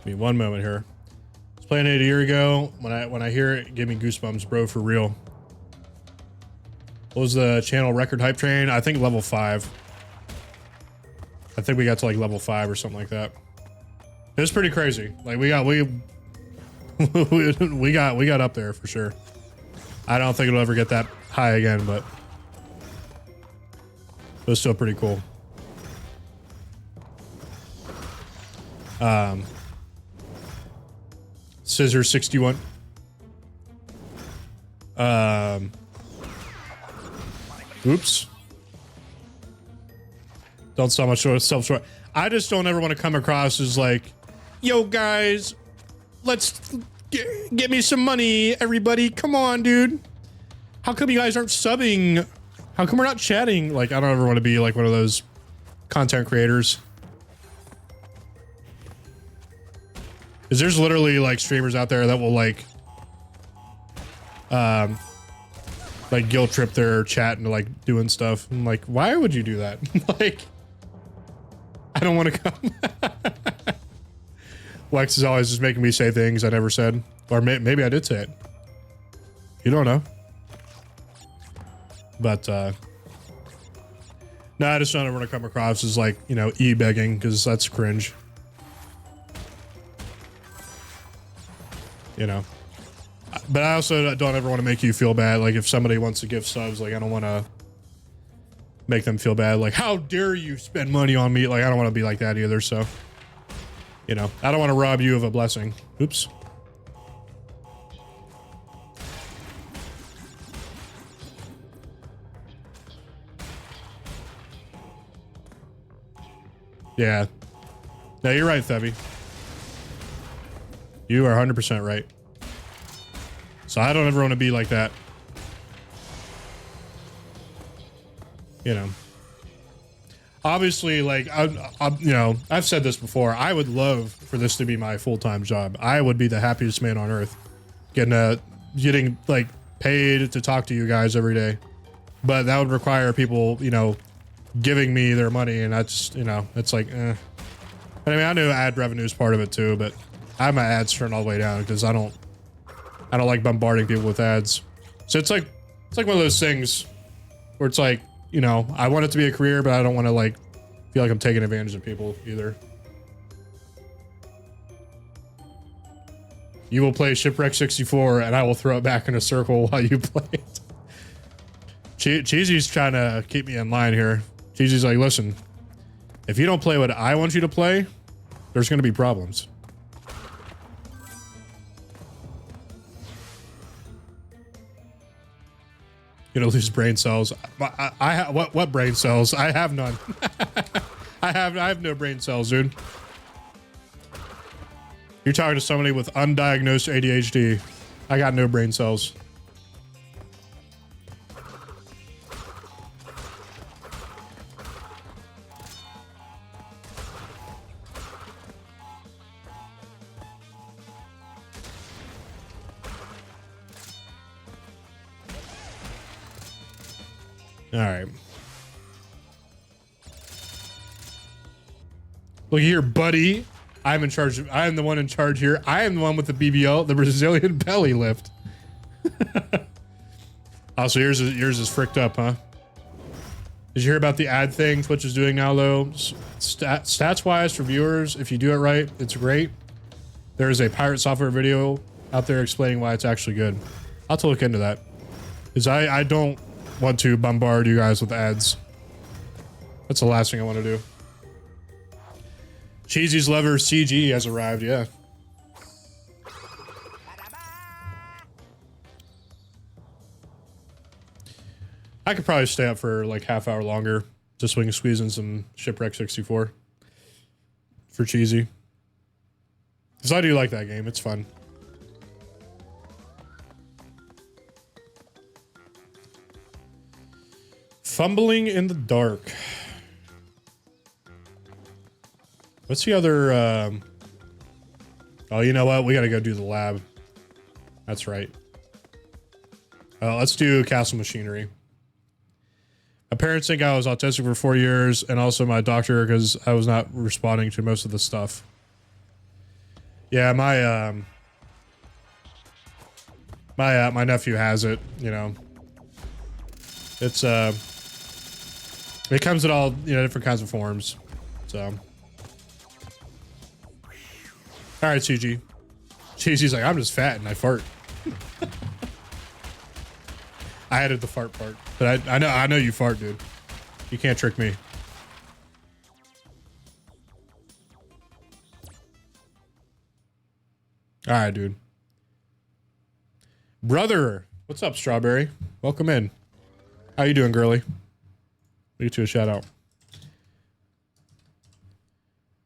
Give me one moment here. I was playing it a year ago. When I hear it, give me goosebumps, bro, for real. What was the channel record hype train? I think level 5. I think we got to like level 5 or something like that. It was pretty crazy. Like we got up there for sure. I don't think it'll ever get that high again, but it was still pretty cool. Scissor 61. Oops. Don't sell much self short. I just don't ever want to come across as like, yo guys, let's get me some money, everybody. Come on, dude. How come you guys aren't subbing? How come we're not chatting? Like, I don't ever want to be like one of those content creators. Because there's literally like streamers out there that will like guilt trip their chat into like doing stuff. I'm like, why would you do that? Like, I don't want to come. Lex is always just making me say things I never said. Or maybe I did say it. You don't know. But, no, I just don't ever want to come across as like, you know, e-begging, because that's cringe. You know. But I also don't ever want to make you feel bad. Like, if somebody wants to give subs, like, I don't want to make them feel bad. Like, how dare you spend money on me? Like, I don't want to be like that either, so. You know, I don't want to rob you of a blessing. Oops. Yeah. No, you're right, Thebby. You are 100% right. So I don't ever want to be like that. You know. Obviously, like, you know, I've said this before. I would love for this to be my full-time job. I would be the happiest man on earth. Getting like paid to talk to you guys every day. But that would require people, you know, giving me their money, and that's, you know, it's like, eh. I mean, I know ad revenue is part of it too, but I have my ads turned all the way down because I don't like bombarding people with ads. So it's like one of those things where it's like, you know, I want it to be a career, but I don't want to like feel like I'm taking advantage of people either. You will play Shipwreck 64 and I will throw it back in a circle while you play it. Cheesy's trying to keep me in line here. Cheesy's like, listen, if you don't play what I want you to play, there's going to be problems. You're gonna lose brain cells. What brain cells? I have none. I have no brain cells, dude. You're talking to somebody with undiagnosed ADHD. I got no brain cells. All right. Look here, buddy. I'm in charge. I am the one in charge here. I am the one with the BBL, the Brazilian belly lift. Oh, so yours is fricked up, huh? Did you hear about the ad thing Twitch is doing now, though? Stats-wise, for viewers, if you do it right, it's great. There is a pirate software video out there explaining why it's actually good. I'll have to look into that. Because I don't want to bombard you guys with ads. That's the last thing I want to do. Cheesy's Lever CG has arrived, yeah. I could probably stay up for like half hour longer just so we can squeeze in some Shipwreck 64 for Cheesy. Because I do like that game, it's fun. Fumbling in the dark. What's the other, oh, you know what? We gotta go do the lab. That's right. Let's do Castle Machinery. My parents think I was autistic for 4 years, and also my doctor, because I was not responding to most of the stuff. Yeah, my nephew has it, you know. It's, it comes in all, you know, different kinds of forms. So, all right, CG. Cheesy's like, I'm just fat and I fart. I added the fart part, but I know you fart, dude. You can't trick me. All right, dude. Brother, what's up, Strawberry? Welcome in. How you doing, girly? Get you a shout out.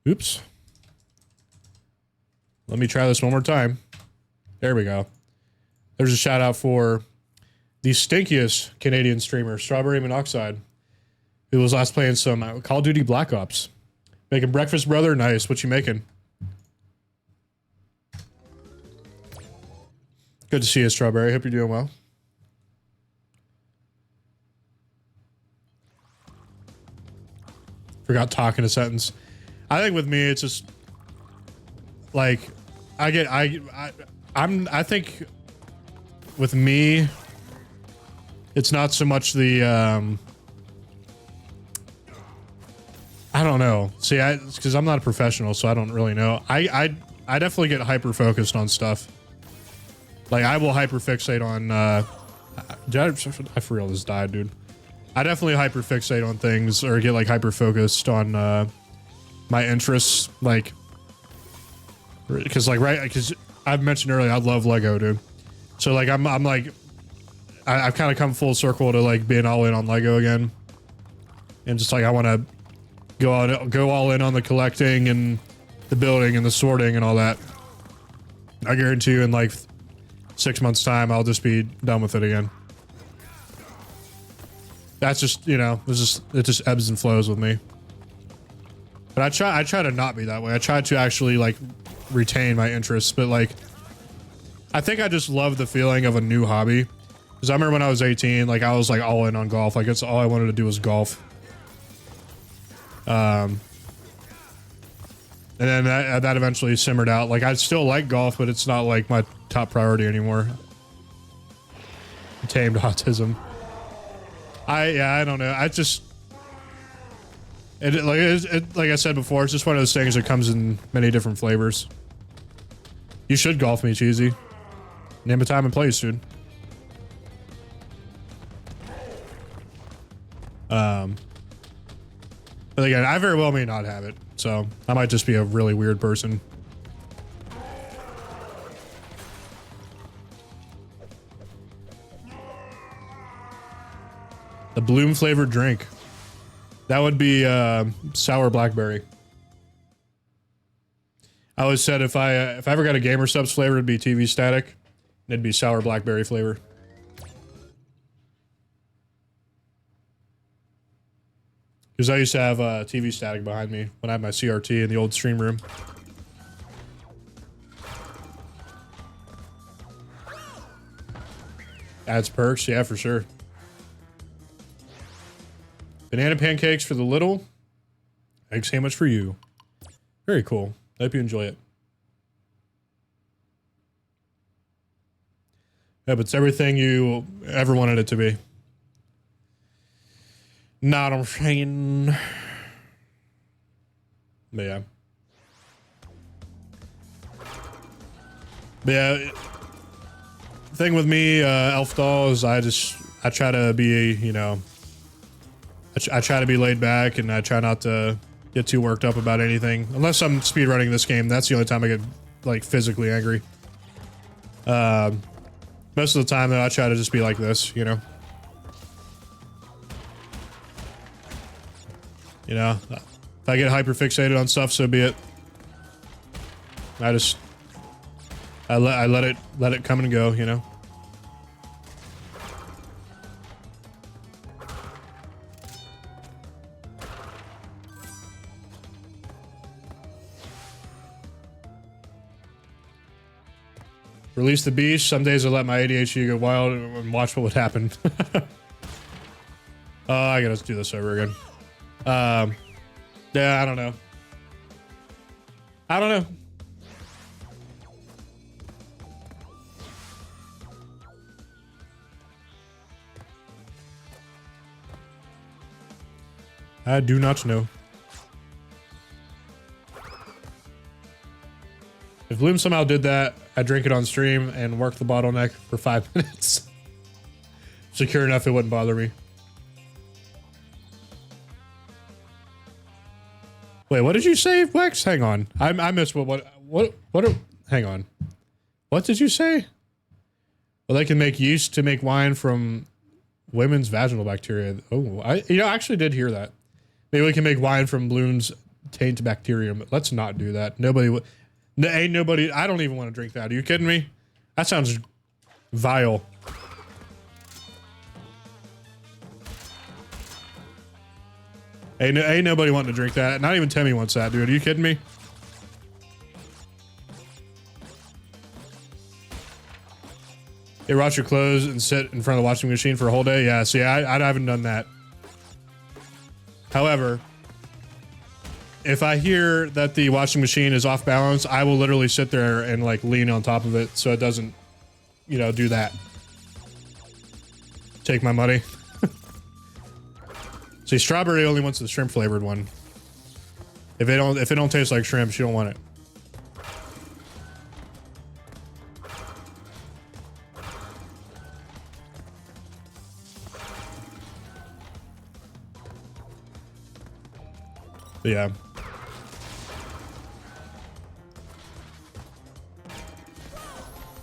Oops. Let me try this one more time. There we go. There's a shout out for the stinkiest Canadian streamer, Strawberry Monoxide, who was last playing some Call of Duty Black Ops. Making breakfast, brother? Nice. What you making? Good to see you, Strawberry. Hope you're doing well. Forgot talking a sentence. I think with me, it's just like I think with me, it's not so much the I don't know. See, because I'm not a professional, so I don't really know. I definitely get hyper focused on stuff. Like I will hyper fixate on. I for real just died, dude. I definitely hyper fixate on things or get like hyper focused on my interests, like because I've mentioned earlier I love Lego, dude. So like I'm like I've kind of come full circle to like being all in on Lego again, and just like I want to go all in on the collecting and the building and the sorting and all that. I guarantee you in like 6 months time I'll just be done with it again. That's just, you know, it just ebbs and flows with me. But I try to not be that way. I try to actually like retain my interests, but like I think I just love the feeling of a new hobby. Because I remember when I was 18, like I was like all in on golf. Like that's all I wanted to do was golf. And then that eventually simmered out. Like I still like golf, but it's not like my top priority anymore. Tamed autism. I don't know. I just like I said before, it's just one of those things that comes in many different flavors. You should golf me, Cheesy. Name a time and place, dude. But again, I very well may not have it, so I might just be a really weird person. The bloom flavored drink. That would be sour blackberry. I always said if I ever got a Gamer Subs flavor, it'd be TV static. And it'd be sour blackberry flavor. Because I used to have TV static behind me when I had my CRT in the old stream room. Adds perks, yeah, for sure. Banana pancakes for the little. Egg sandwich for you. Very cool. I hope you enjoy it. Yeah, but it's everything you ever wanted it to be. Not I'm saying. But yeah. But yeah. Thing with me, Elf Doll, is I try to be, you know, I try to be laid back and I try not to get too worked up about anything. Unless I'm speedrunning this game, that's the only time I get like physically angry. Most of the time though, I try to just be like this, you know? You know, if I get hyper fixated on stuff, so be it. I let it come and go, you know? Release the beast. Some days I let my ADHD go wild and watch what would happen. Oh, I gotta do this over again. Yeah, I don't know. I don't know. I do not know. If Bloom somehow did that, I'd drink it on stream and work the bottleneck for 5 minutes. Secure enough, it wouldn't bother me. Wait, what did you say, Wex? Hang on. I missed hang on. What did you say? Well, they can make yeast to make wine from women's vaginal bacteria. Oh, I actually did hear that. Maybe we can make wine from Bloom's taint bacterium. Let's not do that. Nobody ain't nobody. I don't even want to drink that. Are you kidding me? That sounds vile. Ain't nobody wanting to drink that. Not even Timmy wants that, dude. Are you kidding me? Hey, wash your clothes and sit in front of the washing machine for a whole day? Yeah, see, I haven't done that. However, if I hear that the washing machine is off balance, I will literally sit there and like lean on top of it so it doesn't, do that. Take my money. See, strawberry only wants the shrimp flavored one. If it don't taste like shrimp, she don't want it. But yeah.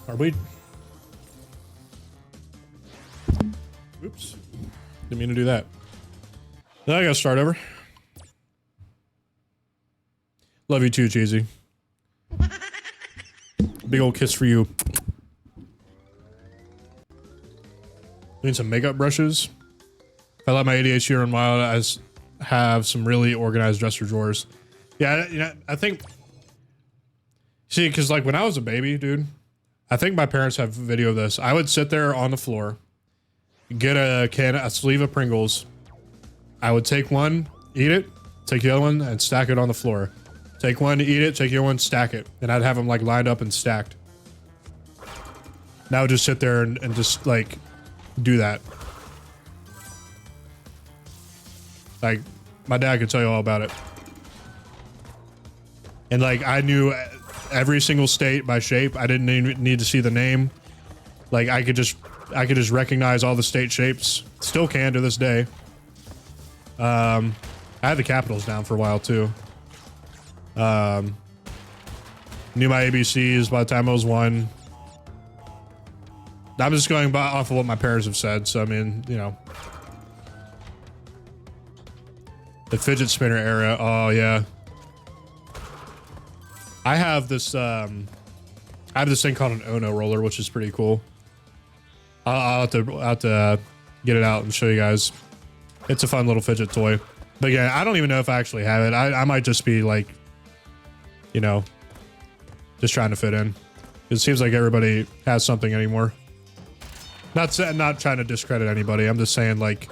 Are we? Oops. Didn't mean to do that. Now I gotta start over. Love you too, Cheesy. Big old kiss for you. Need some makeup brushes. I let my ADHD run wild. I have some really organized dresser drawers. Yeah, I think... See, because like when I was a baby, dude, I think my parents have video of this. I would sit there on the floor, get a sleeve of Pringles. I would take one, eat it, take the other one, and stack it on the floor. Take one, eat it, take the other one, stack it. And I'd have them like lined up and stacked. And I would just sit there and just like do that. Like, my dad could tell you all about it. And like, I knew every single state by shape. I didn't even need to see the name. Like, I could just recognize all the state shapes. Still can to this day. I had the capitals down for a while too. Knew my ABCs by the time I was 1. I'm just going off of what my parents have said. So, I mean, the fidget spinner era. Oh yeah. I have this thing called an Ono roller, which is pretty cool. I'll have to get it out and show you guys. It's a fun little fidget toy. But yeah, I don't even know if I actually have it. I might just be like, just trying to fit in. It seems like everybody has something anymore. Not trying to discredit anybody. I'm just saying, like,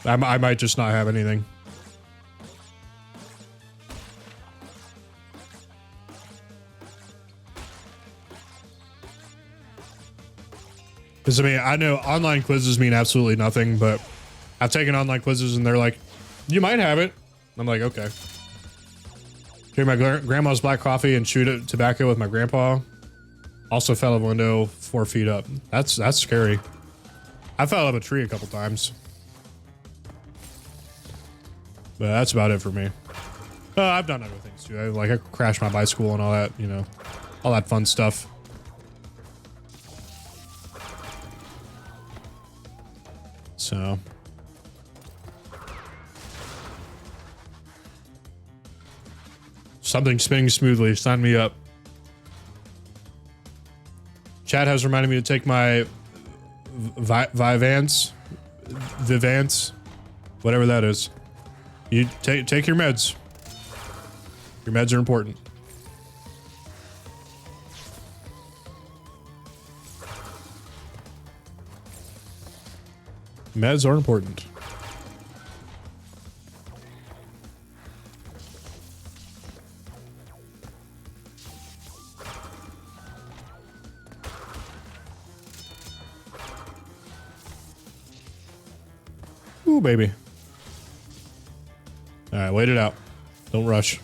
I might just not have anything. Because, I mean, I know online quizzes mean absolutely nothing, but I've taken online quizzes and they're like, you might have it. I'm like, okay. Drink my grandma's black coffee and shoot tobacco with my grandpa. Also fell out of a window 4 feet up. That's scary. I fell out of a tree a couple times. But that's about it for me. I've done other things too. I crashed my bicycle and all that, all that fun stuff. So. Something spinning smoothly. Sign me up. Chat has reminded me to take my Vivance, whatever that is. You take your meds. Your meds are important. Meds are important. Ooh, baby. All right, wait it out. Don't rush.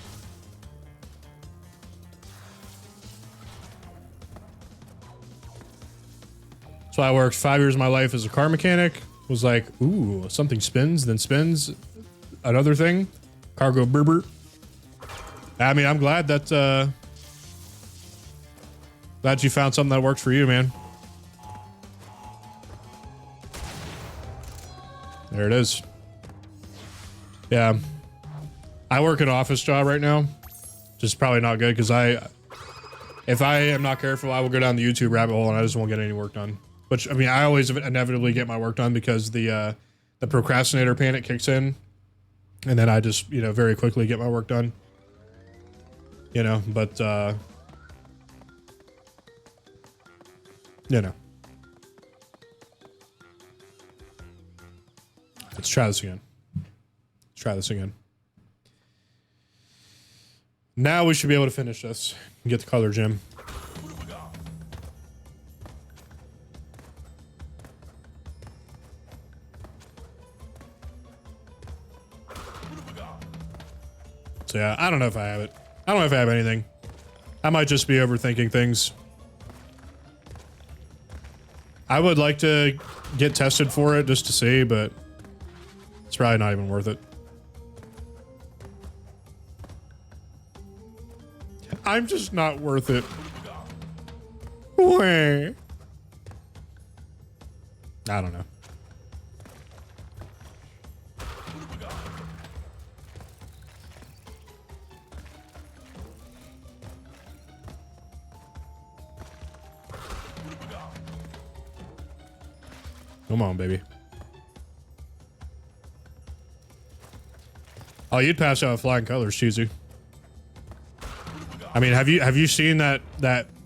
So I worked 5 years of my life as a car mechanic. Was like, ooh, something spins, then spins another thing. Car go berber. I mean, I'm glad that glad you found something that works for you, man. There it is. Yeah. I work an office job right now. Just probably not good because if I am not careful, I will go down the YouTube rabbit hole and I just won't get any work done. Which, I mean, I always inevitably get my work done because the procrastinator panic kicks in. And then I just, you know, very quickly get my work done. You know, but, you know. Let's try this again. Let's try this again. Now we should be able to finish this and get the color gem. So yeah, I don't know if I have it. I don't know if I have anything. I might just be overthinking things. I would like to get tested for it just to see, but it's probably not even worth it. I'm just not worth it. Where? I don't know. Come on, baby. Oh, you'd pass out with flying colors, Cheesy. I mean, have you seen that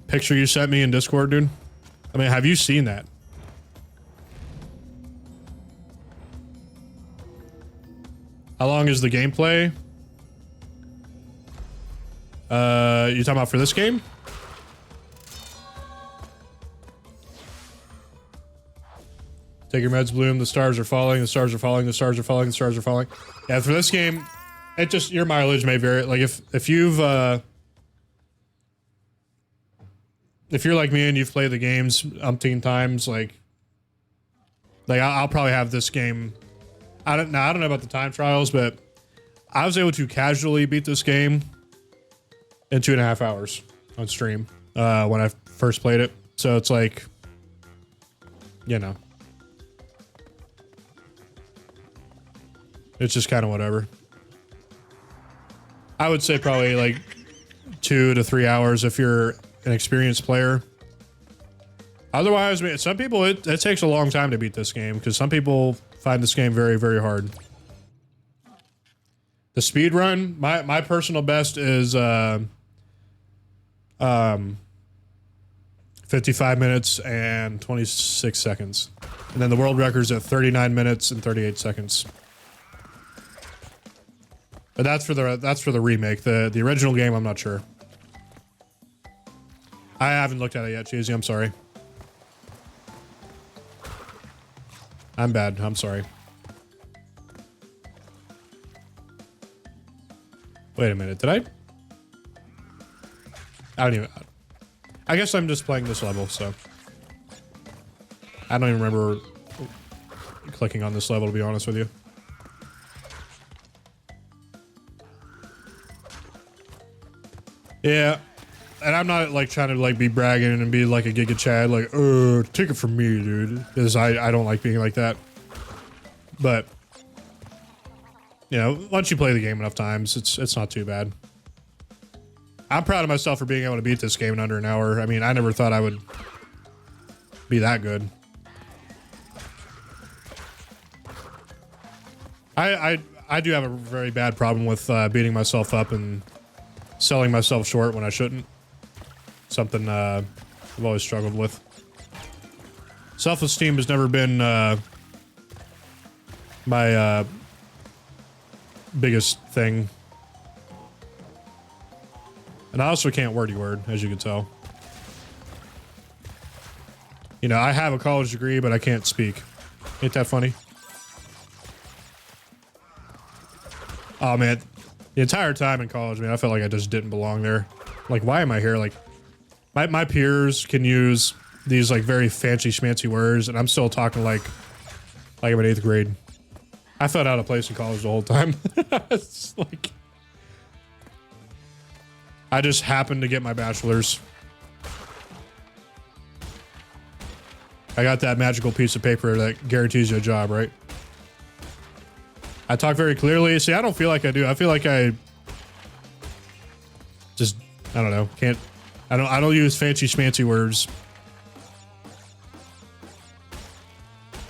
picture you sent me in Discord, dude? I mean, have you seen that? How long is the gameplay? You talking about for this game? Take your meds, Bloom. The stars are falling. The stars are falling. The stars are falling. The stars are falling. Yeah, for this game, it just your mileage may vary. Like if you're like me and you've played the games umpteen times, like I'll probably have this game. I don't know about the time trials, but I was able to casually beat this game in 2.5 hours on stream when I first played it. So it's like, you know. It's just kind of whatever. I would say probably like 2 to 3 hours if you're an experienced player. Otherwise, I mean, some people, it takes a long time to beat this game because some people find this game very, very hard. The speed run, my personal best is 55 minutes and 26 seconds. And then the world record's at 39 minutes and 38 seconds. But that's for the remake. The original game, I'm not sure. I haven't looked at it yet, Cheesy. I'm sorry. I'm bad. I'm sorry. Wait a minute. Did I don't even... I guess I'm just playing this level, so... I don't even remember clicking on this level, to be honest with you. Yeah, and I'm not like trying to like be bragging and be like a Giga Chad, like, take it from me, dude, because I don't like being like that. But you know, once you play the game enough times, it's not too bad. I'm proud of myself for being able to beat this game in under an hour. I mean, I never thought I would be that good. I do have a very bad problem with beating myself up and selling myself short when I shouldn't. Something I've always struggled with. Self-esteem has never been my biggest thing. And I also can't wordy word, as you can tell. You know, I have a college degree, but I can't speak. Ain't that funny? Oh, man. The entire time in college, man, I felt like I just didn't belong there. Like, why am I here? Like, my peers can use these like very fancy schmancy words, and I'm still talking like I'm in 8th grade. I felt out of place in college the whole time. It's like I just happened to get my bachelor's. I got that magical piece of paper that guarantees you a job, right? I talk very clearly. See, I don't feel like I do. I feel like I just, I don't know, can't, I don't use fancy schmancy words.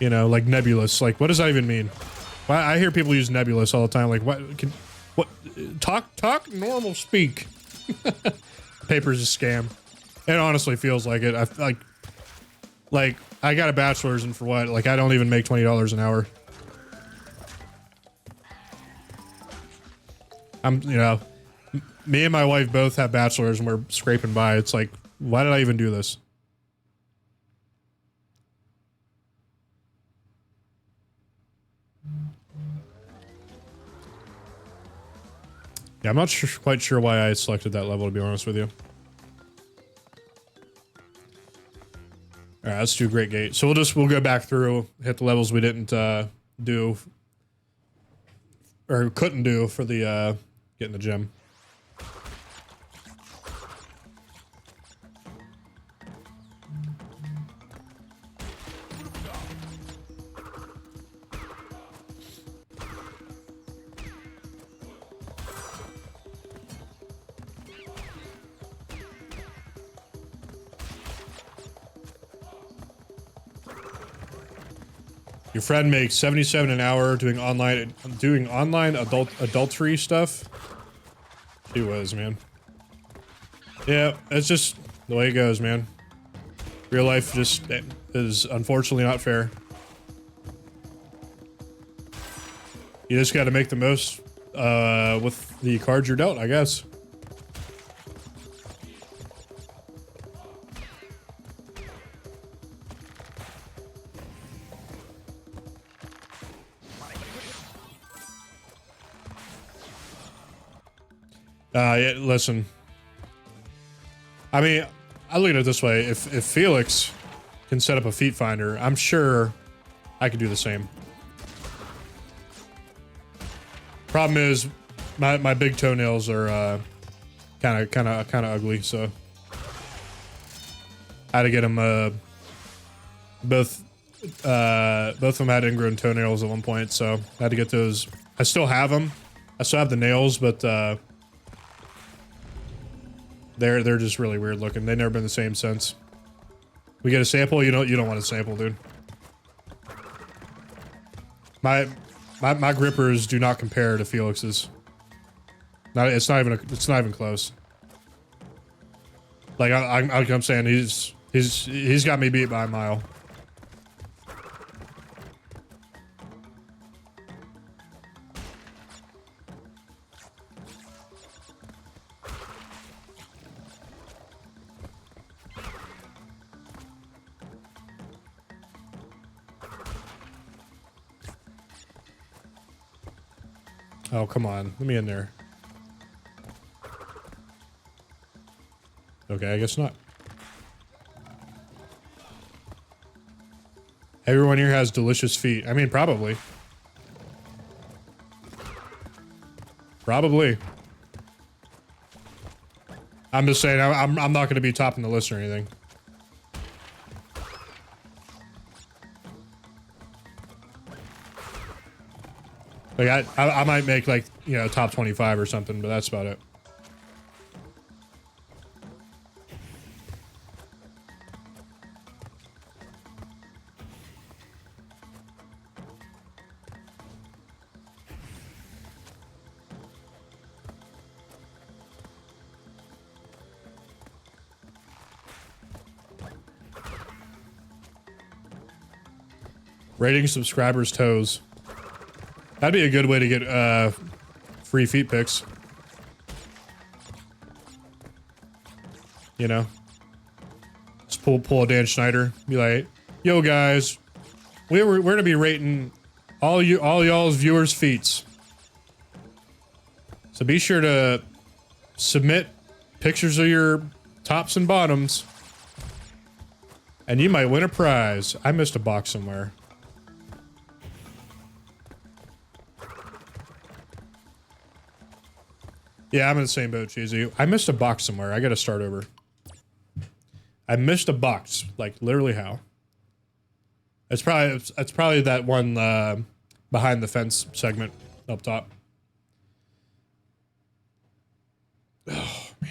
You know, like nebulous. Like, what does that even mean? Well, I hear people use nebulous all the time. Like, what, talk normal speak. Paper's a scam. It honestly feels like it. I like I got a bachelor's and for what? Like, I don't even make $20 an hour. You know, me and my wife both have bachelors and we're scraping by. It's like, why did I even do this? Yeah, I'm not quite sure why I selected that level, to be honest with you. All right, let's do Great Gate. So we'll go back through, hit the levels we didn't do or couldn't do for the getting the gem. Your friend makes 77 an hour doing online adultery stuff. She was, man. Yeah, it's just the way it goes, man. Real life just is unfortunately not fair. You just got to make the most with the cards you're dealt, I guess. Yeah, listen. I mean, I look at it this way. If Felix can set up a feet finder, I'm sure I could do the same. Problem is, my big toenails are kind of ugly, so I had to get them. Both of them had ingrown toenails at one point, so I had to get those. I still have them. I still have the nails, but they're just really weird looking. They've never been the same since. We get a sample. You don't want a sample, dude. My grippers do not compare to Felix's. It's not even close. Like I'm saying, he's got me beat by a mile. Oh, come on. Let me in there. Okay, I guess not. Everyone here has delicious feet. I mean, probably. Probably. I'm just saying, I'm not going to be topping the list or anything. Like I might make like, you know, top 25 or something, but that's about it. Rating subscribers' toes. That'd be a good way to get free feet pics. You know, just pull a Dan Schneider. Be like, yo guys, we're gonna be rating all y'all's viewers' feets. So be sure to submit pictures of your tops and bottoms. And you might win a prize. I missed a box somewhere. Yeah, I'm in the same boat, Cheesy. I missed a box somewhere. I gotta start over. I missed a box. Like, literally how? It's probably that one behind the fence segment up top. Oh, man.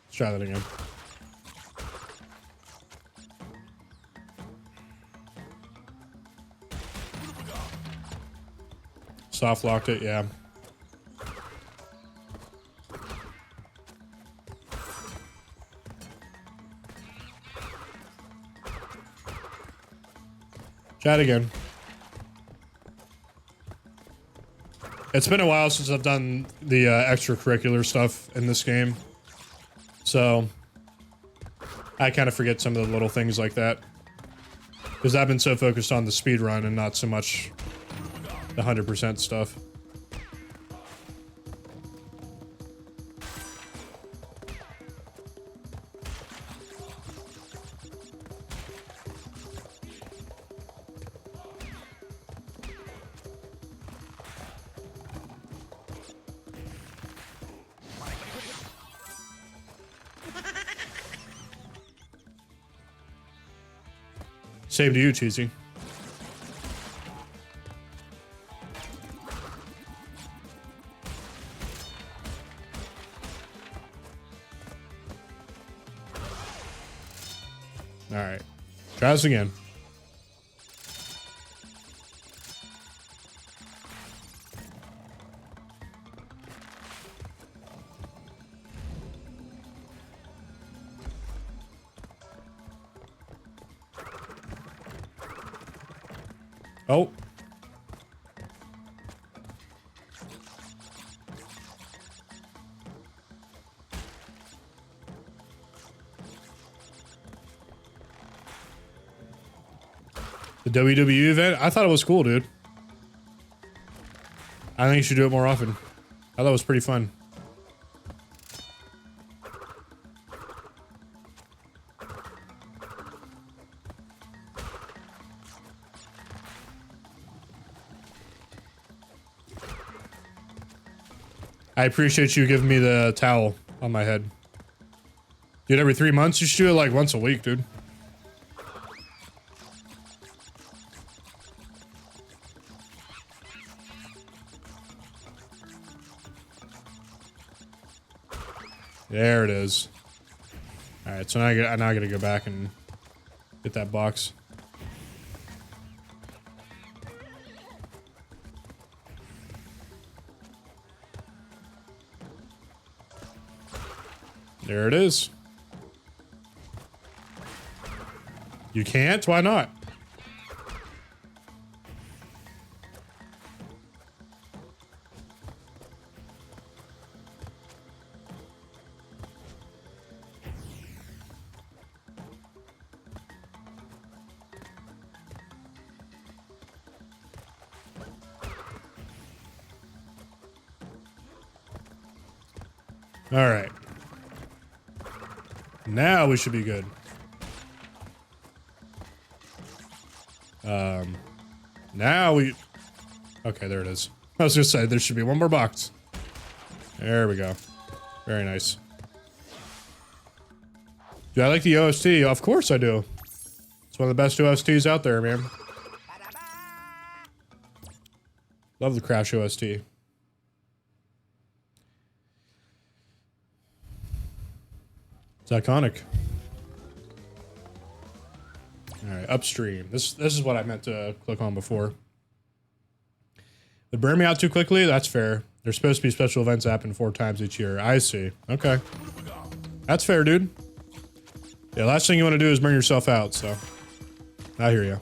Let's try that again. Soft locked it, yeah. Chat again. It's been a while since I've done the extracurricular stuff in this game. So, I kind of forget some of the little things like that. Because I've been so focused on the speed run and not so much the 100% stuff. Same to you, Cheesy. Alright. Try this again. Oh. The WWE event? I thought it was cool, dude. I think you should do it more often. I thought it was pretty fun. I appreciate you giving me the towel on my head. Dude, every 3 months? You should do it like once a week, dude. There it is. Alright, so now I gotta go back and get that box. There it is. You can't? Why not? All right. Now we should be good. Now we... Okay, there it is. I was just saying there should be one more box. There we go. Very nice. Do I like the OST? Of course I do. It's one of the best OSTs out there, man. Love the Crash OST. It's iconic. Alright, upstream. This is what I meant to click on before. They burn me out too quickly? That's fair. There's supposed to be special events that happen 4 times each year. I see. Okay. That's fair, dude. Yeah, last thing you want to do is burn yourself out, so. I hear you.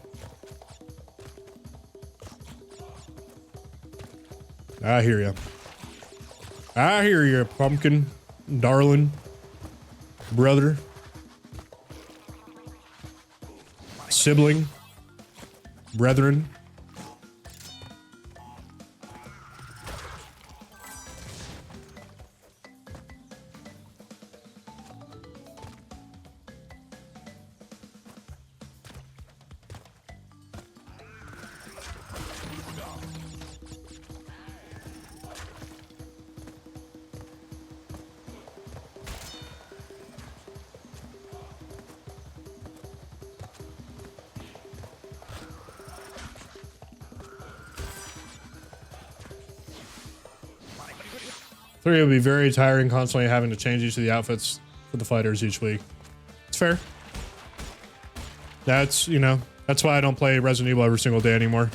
I hear you. I hear you, pumpkin, darling, brother, sibling, brethren. 3 would be very tiring, constantly having to change each of the outfits for the fighters each week. It's fair. That's, you know, that's why I don't play Resident Evil every single day anymore.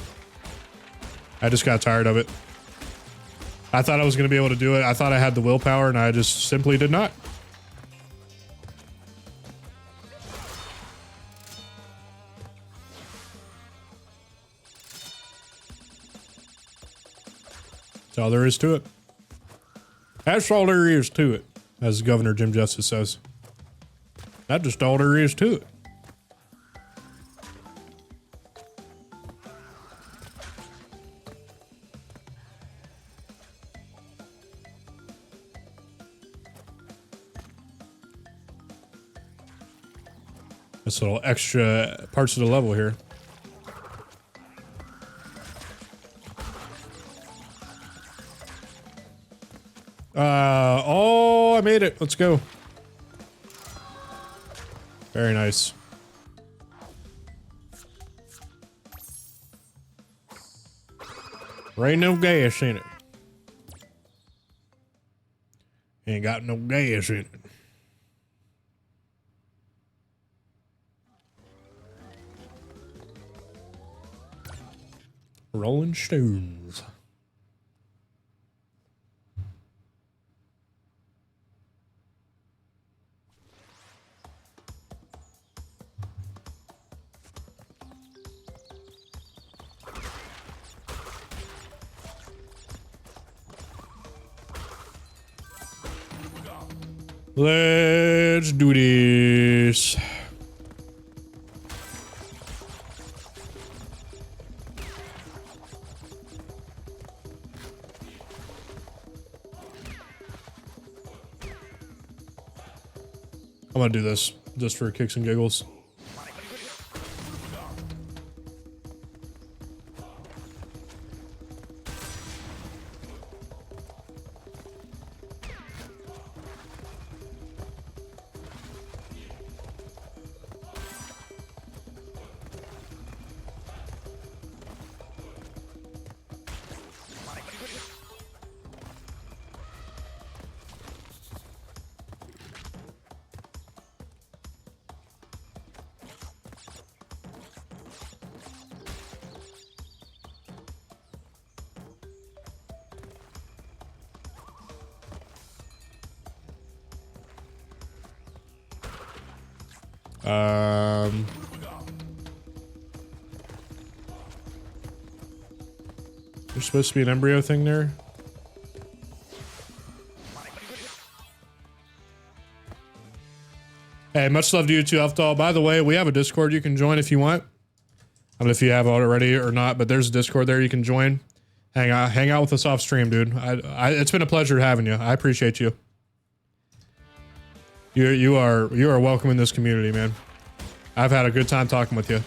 I just got tired of it. I thought I was going to be able to do it. I thought I had the willpower, and I just simply did not. That's all there is to it. That's all there is to it, as Governor Jim Justice says. That's just all there is to it. This little extra parts of the level here. Oh, I made it. Let's go. Very nice. There ain't no gas in it. Ain't got no gas in it. Rolling Stones. Let's do this. I'm gonna do this just for kicks and giggles. There's supposed to be an embryo thing there. Hey, much love to you too, Elfdoll. By the way, we have a Discord you can join if you want. I don't know if you have already or not, but there's a Discord there you can join. Hang out with us off stream, dude. It's been a pleasure having you. I appreciate you. You are welcome in this community, man. I've had a good time talking with you.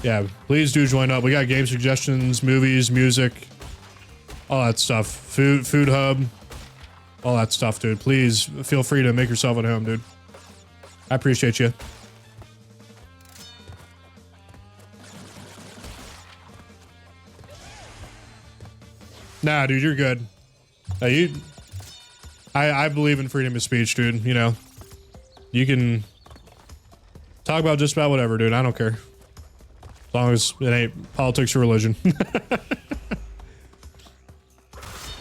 Yeah, please do join up. We got game suggestions, movies, music, all that stuff. Food hub, all that stuff, dude. Please feel free to make yourself at home, dude. I appreciate you. Nah, dude, you're good. I believe in freedom of speech, dude. You know, you can talk about just about whatever, dude. I don't care. As long as it ain't politics or religion.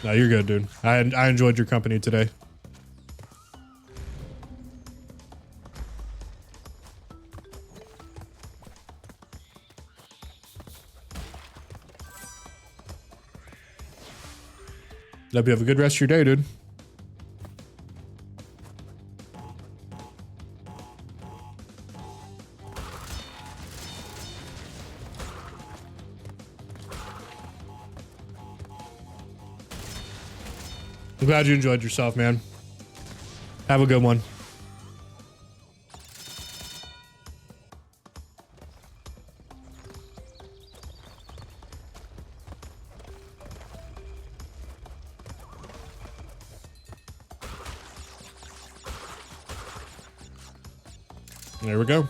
No, you're good, dude. I enjoyed your company today. Hope you have a good rest of your day, dude. I'm glad you enjoyed yourself, man. Have a good one. There we go.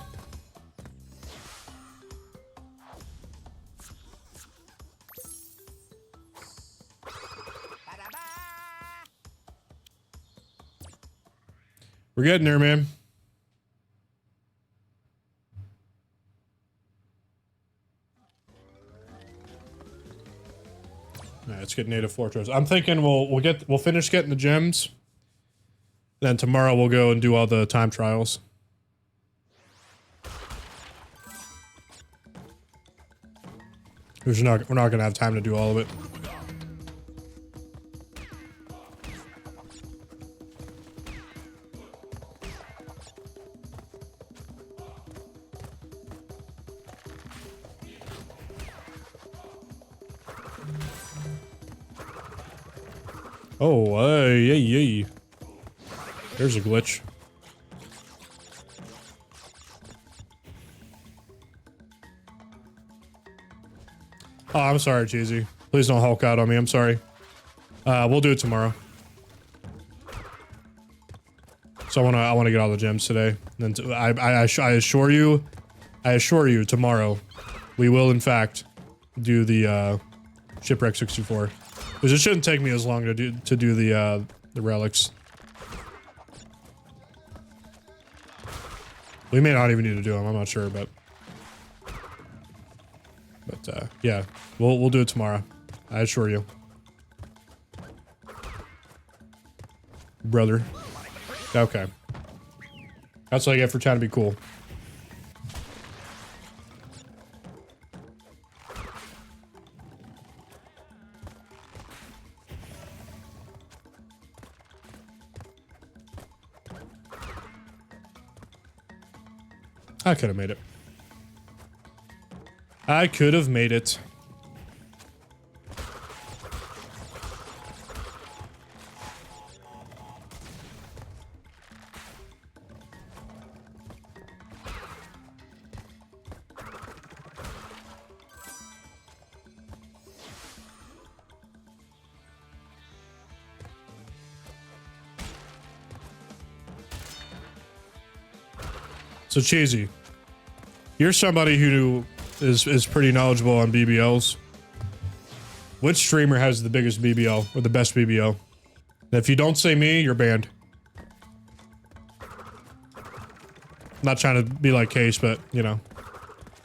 We're getting there, man. All right, let's get Native Fortress. I'm thinking we'll finish getting the gems. Then tomorrow we'll go and do all the time trials. We're not gonna have time to do all of it. Oh, yay. There's a glitch. Oh, I'm sorry, Cheesy. Please don't Hulk out on me. I'm sorry. We'll do it tomorrow. So I wanna get all the gems today. Then I assure you, tomorrow, we will in fact do the Shipwreck 64. Because it shouldn't take me as long to do the relics. We may not even need to do them. I'm not sure, but yeah, we'll do it tomorrow. I assure you, brother. Okay, that's what I get for trying to be cool. I could have made it. I could have made it. So Cheesy, you're somebody who is pretty knowledgeable on BBLs. Which streamer has the biggest BBL or the best BBL? And if you don't say me, you're banned. Not trying to be like Case, but you know,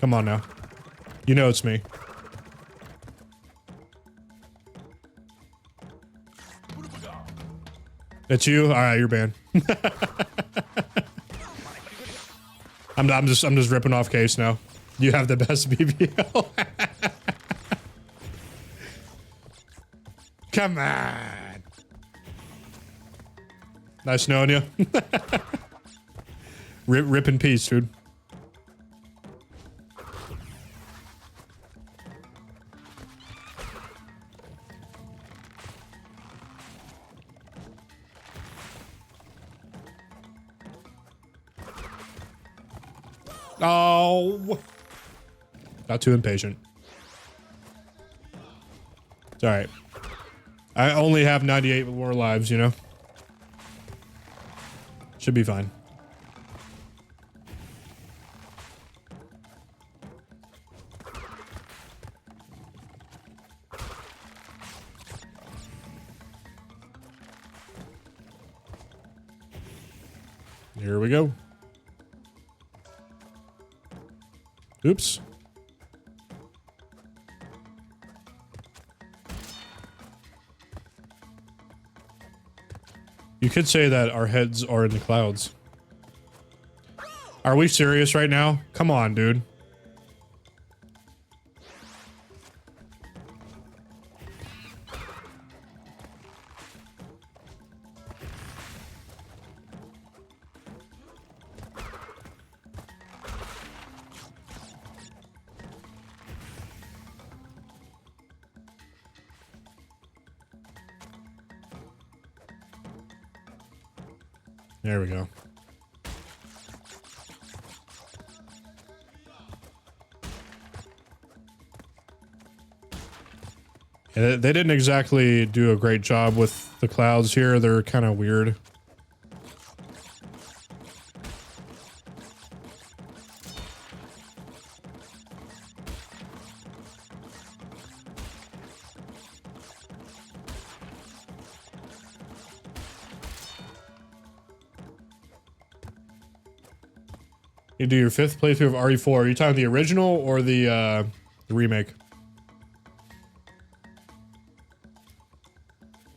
come on now. You know it's me. It's you? All right, you're banned. I'm just ripping off Case now. You have the best BBL. Come on. Nice knowing you. Rip in peace, dude. Oh. Got too impatient. It's alright. I only have 98 more lives, you know? Should be fine. Here we go. Oops. You could say that our heads are in the clouds. Are we serious right now? Come on, dude. There we go. Yeah, they didn't exactly do a great job with the clouds here. They're kind of weird. You do your 5th playthrough of RE4. Are you talking the original or the remake?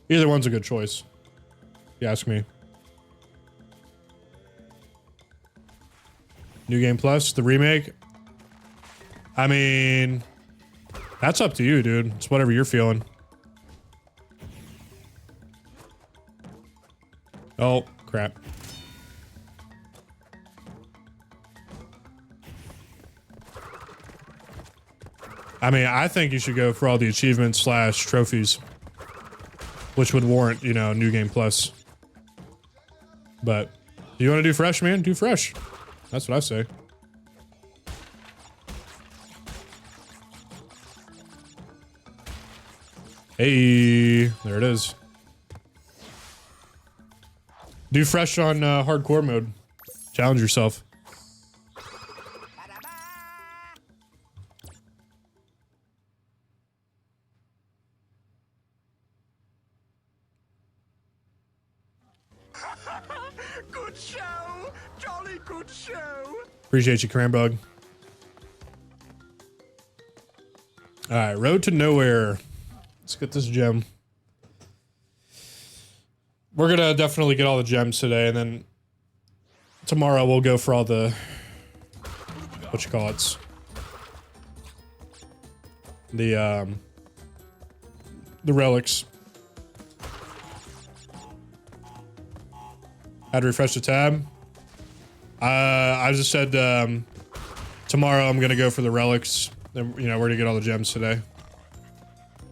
Either one's a good choice. If you ask me. New Game Plus, the remake. I mean, that's up to you, dude. It's whatever you're feeling. Oh, crap. I mean, I think you should go for all the achievements / trophies, which would warrant, you know, New Game Plus. But you want to do fresh, man? Do fresh. That's what I say. Hey, there it is. Do fresh on hardcore mode. Challenge yourself. Good show! Jolly good show! Appreciate you, Crambug. Alright, Road to Nowhere. Let's get this gem. We're gonna definitely get all the gems today, and then tomorrow we'll go for all the what you call it? The relics. Had to refresh the tab. I just said tomorrow I'm gonna go for the relics. Then you know we're gonna get all the gems today.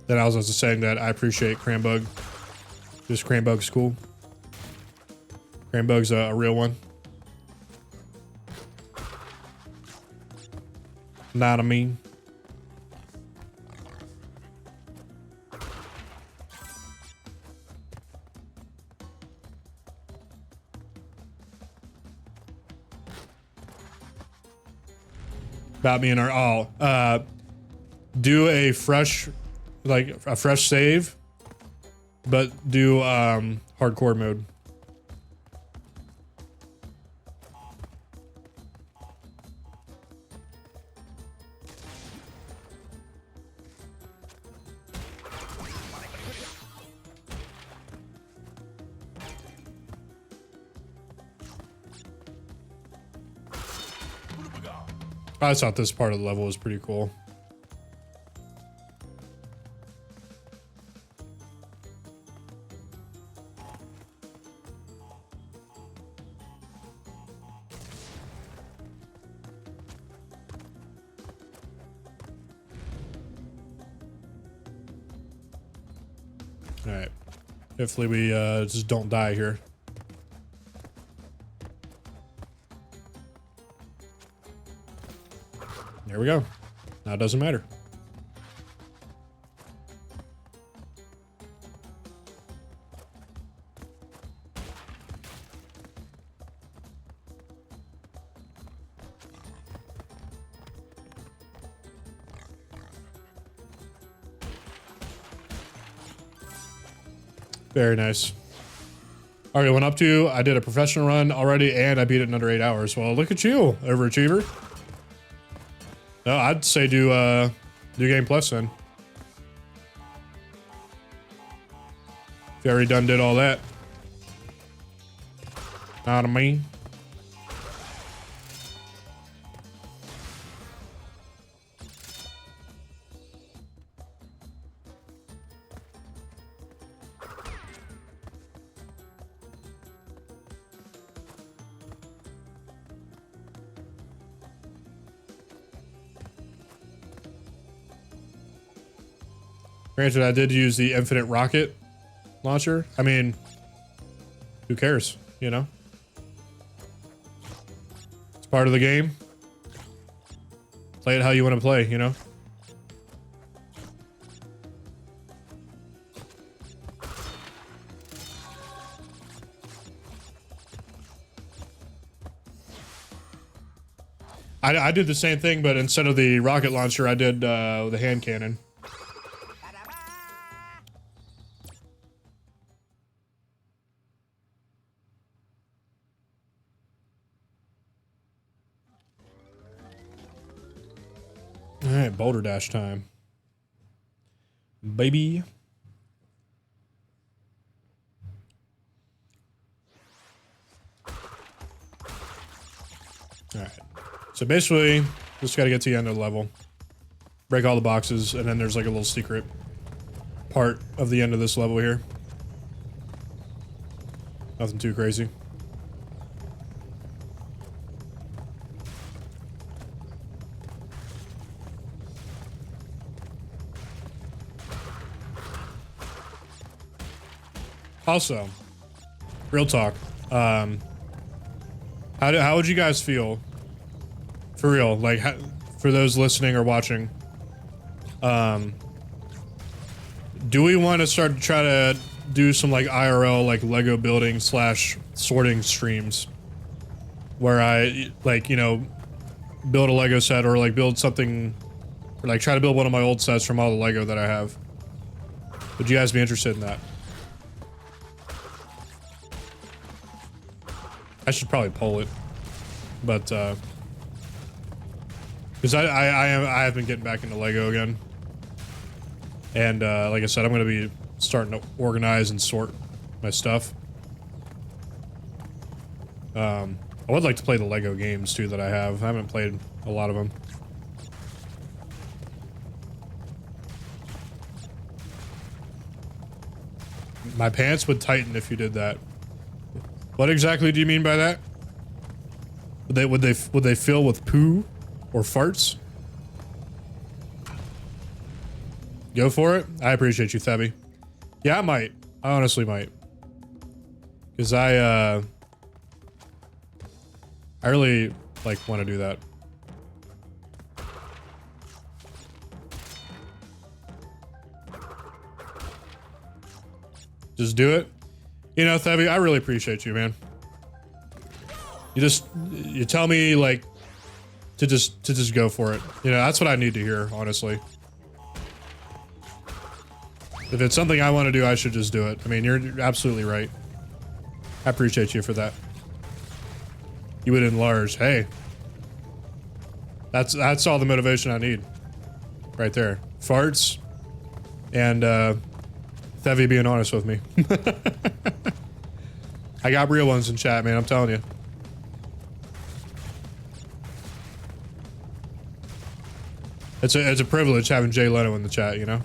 Then I was also saying that I appreciate Crambug. This Crambug's cool. Crambug's a real one. Not a mean. About me and our do a fresh, like a fresh save, but do hardcore mode. I thought this part of the level was pretty cool. All right. Hopefully we just don't die here. There we go. Now it doesn't matter. Very nice. Already went up to, I did a professional run already and I beat it in under 8 hours. Well, look at you, overachiever. No, I'd say do New Game Plus then. If you already did all that. Not a me. Granted, I did use the infinite rocket launcher. I mean, who cares, you know? It's part of the game. Play it how you want to play, you know? I did the same thing, but instead of the rocket launcher, I did the hand cannon. All right, Boulder Dash time. Baby. All right. So basically, just got to get to the end of the level. Break all the boxes, and then there's like a little secret part of the end of this level here. Nothing too crazy. Also, real talk. How would you guys feel? For real, like for those listening or watching, do we want to start to try to do some like IRL like Lego building / sorting streams, where I like, you know, build a Lego set or like build something, or like try to build one of my old sets from all the Lego that I have? Would you guys be interested in that? I should probably poll it, but because I have been getting back into Lego again, and like I said, I'm gonna be starting to organize and sort my stuff. I would like to play the Lego games too that I have. I haven't played a lot of them. My pants would tighten if you did that. What exactly do you mean by that? Would they fill with poo or farts? Go for it. I appreciate you, Thebby. Yeah, I might. I honestly might. Because I really like want to do that. Just do it. You know, Thebby, I really appreciate you, man. You tell me like to just go for it. You know, that's what I need to hear, honestly. If it's something I want to do, I should just do it. I mean, you're absolutely right. I appreciate you for that. You would enlarge. Hey. That's all the motivation I need. Right there. Farts and Thevy being honest with me. I got real ones in chat, man, I'm telling you. It's a privilege having Jay Leno in the chat, you know?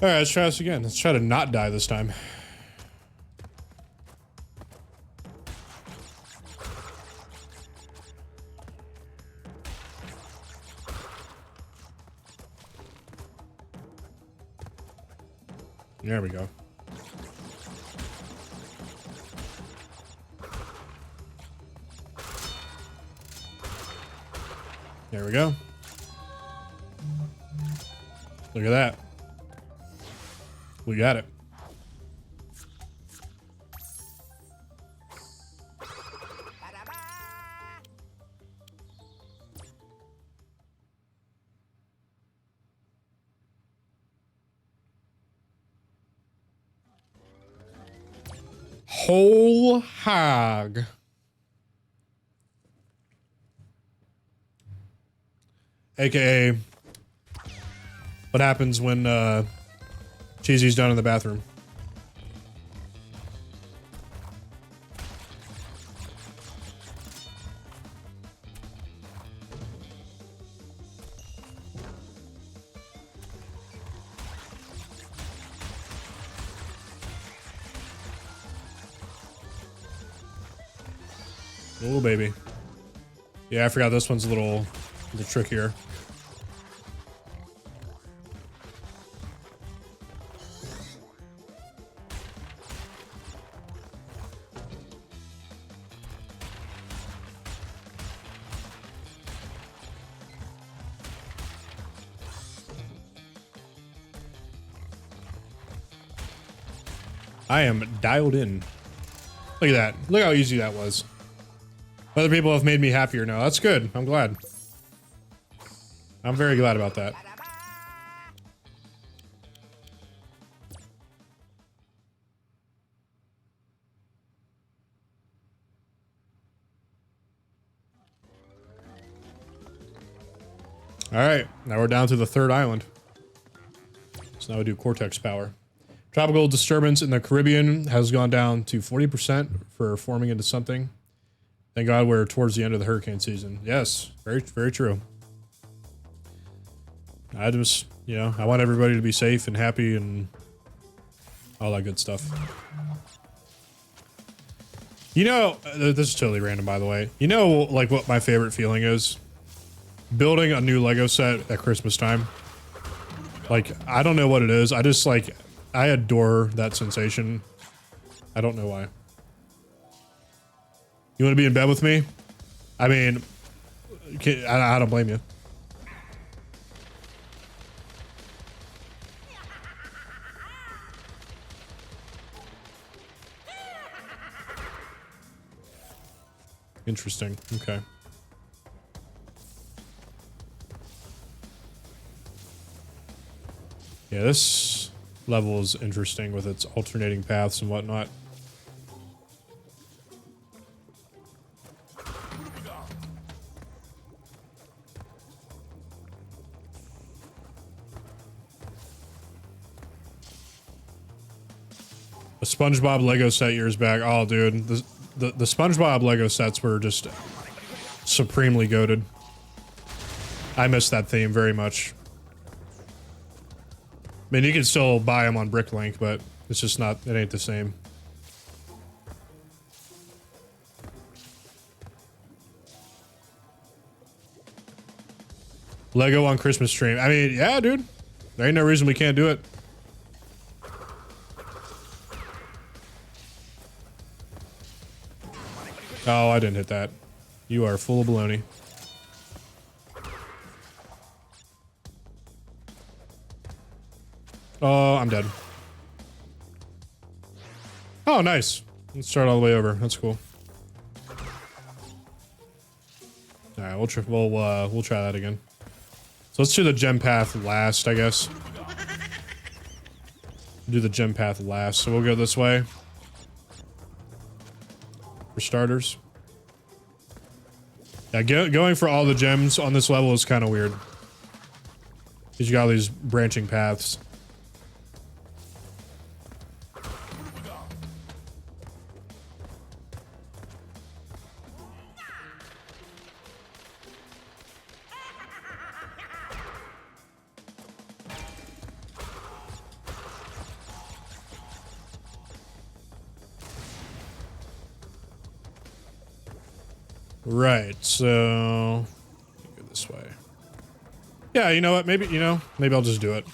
Alright, let's try this again. Let's try to not die this time. There we go. There we go. Look at that. We got it. Whole hog. AKA what happens when Cheesy's done in the bathroom. Oh, baby. Yeah, I forgot this one's a little trickier. I am dialed in. Look at that. Look how easy that was. Other people have made me happier now. That's good. I'm glad. I'm very glad about that. All right, now we're down to the third island. So now we do Cortex power. Tropical disturbance in the Caribbean has gone down to 40% for forming into something. Thank God we're towards the end of the hurricane season. Yes, very, very true. I just, you know, I want everybody to be safe and happy and all that good stuff. You know, this is totally random, by the way. You know, like what my favorite feeling is? Building a new Lego set at Christmas time. Like, I don't know what it is. I just like, I adore that sensation. I don't know why. You want to be in bed with me? I mean, I don't blame you. Interesting. Okay. Yeah, this level is interesting with its alternating paths and whatnot. A SpongeBob Lego set years back. Oh, dude, the SpongeBob Lego sets were just supremely goated. I miss that theme very much. I mean, you can still buy them on Bricklink, but it's just not, it ain't the same. Lego on Christmas stream. I mean, yeah, dude. There ain't no reason we can't do it. Oh, I didn't hit that. You are full of baloney. Oh, I'm dead. Oh, nice. Let's start all the way over. That's cool. All right, we'll try that again. So let's do the gem path last, I guess. Do the gem path last. So we'll go this way. For starters. Yeah, going for all the gems on this level is kind of weird. Because you got all these branching paths. Right, so go this way. Yeah, you know what? Maybe I'll just do it.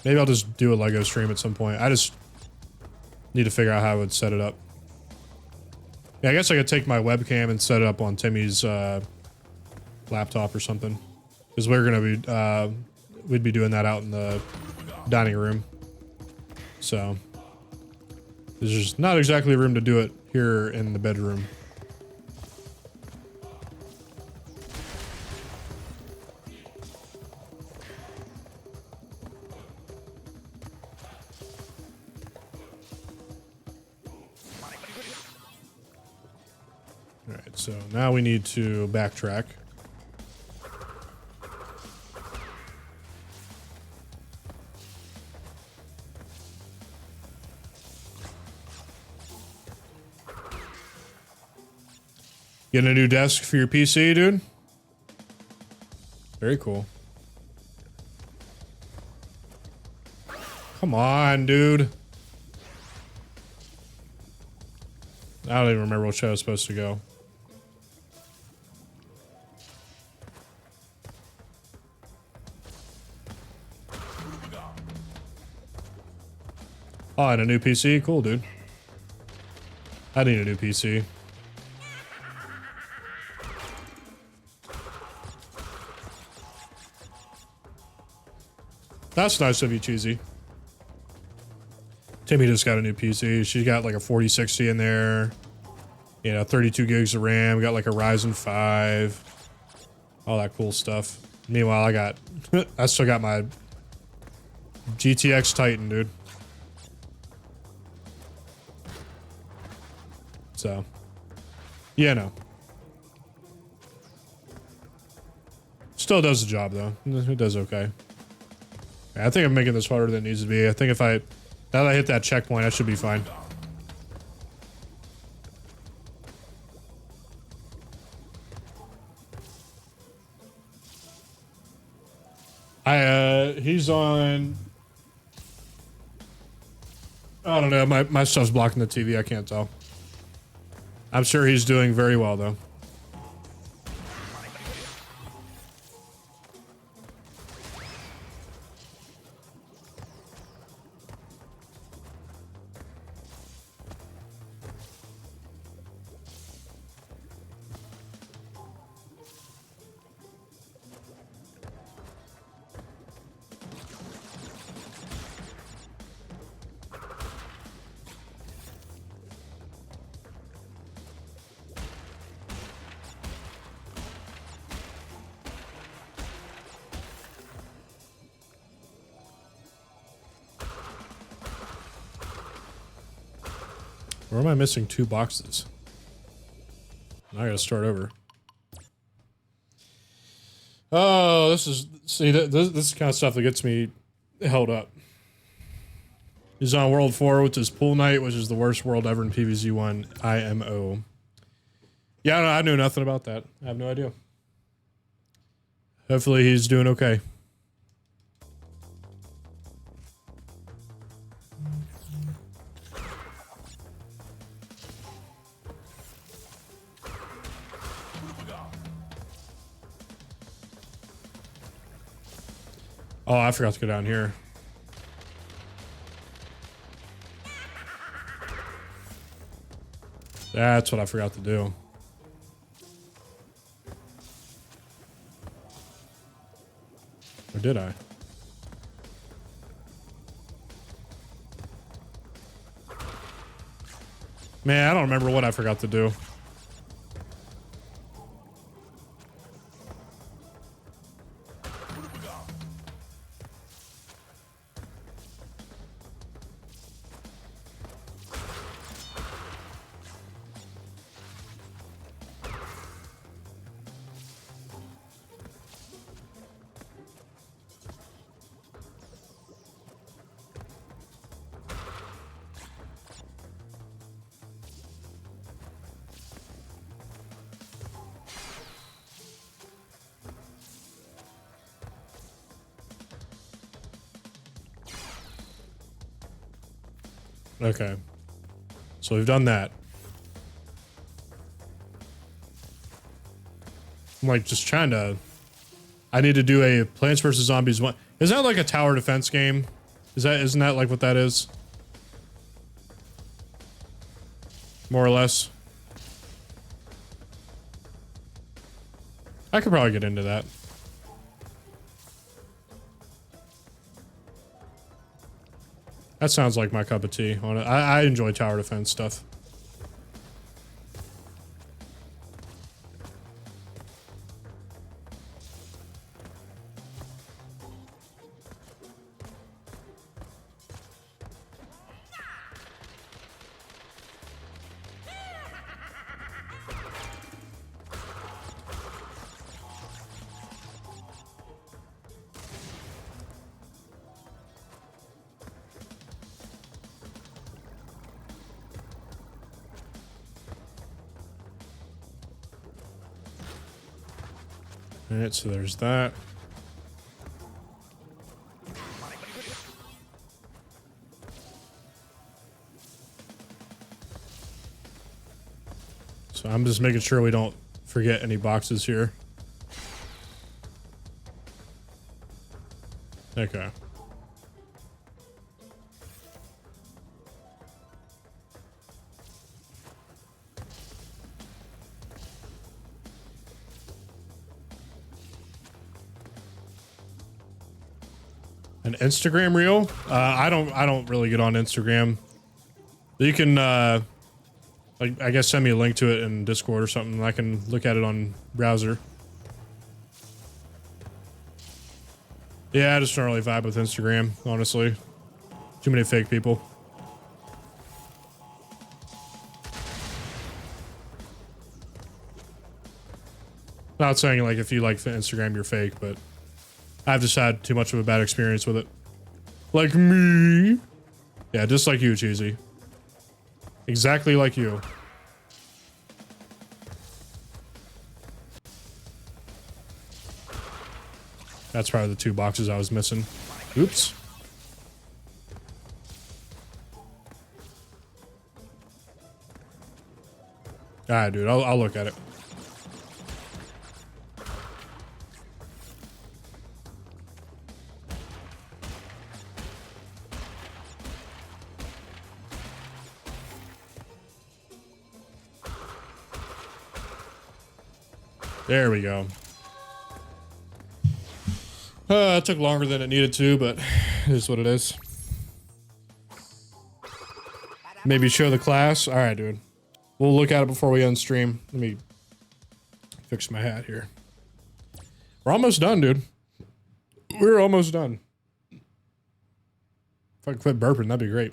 Maybe I'll just do a Lego stream at some point. I just need to figure out how I would set it up. Yeah, I guess I could take my webcam and set it up on Timmy's laptop or something. Because we're gonna be we'd be doing that out in the dining room. So there's just not exactly room to do it here in the bedroom. Alright, so now we need to backtrack. Getting a new desk for your PC, dude? Very cool. Come on, dude. I don't even remember which way I was supposed to go. Oh, and a new PC? Cool, dude. I need a new PC. That's nice of you, Cheesy. Timmy just got a new PC. She got like a 4060 in there. You know, 32 gigs of RAM. Got like a Ryzen 5. All that cool stuff. Meanwhile, I still got my GTX Titan, dude. So, yeah, no. Still does the job though. It does okay. I think I'm making this harder than it needs to be. I think if I, now that I hit that checkpoint, I should be fine. He's on, I don't know, my stuff's blocking the TV, I can't tell. I'm sure he's doing very well though. Where am I missing 2 boxes? Now I gotta start over. Oh, this is, see, this is the kind of stuff that gets me held up. He's on World 4, which is Pool Night, which is the worst world ever in PvZ1 IMO. Yeah, I knew nothing about that. I have no idea. Hopefully he's doing okay. Oh, I forgot to go down here. That's what I forgot to do. Or did I? Man, I don't remember what I forgot to do. Okay. So we've done that. I'm like just trying to, I need to do a Plants vs. Zombies 1. Is that like a tower defense game? Isn't that like what that is? More or less. I could probably get into that. That sounds like my cup of tea on it. I enjoy tower defense stuff. Alright, so there's that. So I'm just making sure we don't forget any boxes here. Okay. An Instagram reel? I don't really get on Instagram. You can like I guess send me a link to it in Discord or something and I can look at it on browser. Yeah, I just don't really vibe with Instagram, honestly. Too many fake people. Not saying like if you like Instagram, you're fake, but I've just had too much of a bad experience with it. Like me. Yeah, just like you, Cheesy. Exactly like you. That's probably the 2 boxes I was missing. Oops. Alright, dude. I'll look at it. There we go. It took longer than it needed to, but it is what it is. Maybe show the class. All right, dude. We'll look at it before we end stream. Let me fix my hat here. We're almost done, dude. We're almost done. If I could quit burping, that'd be great.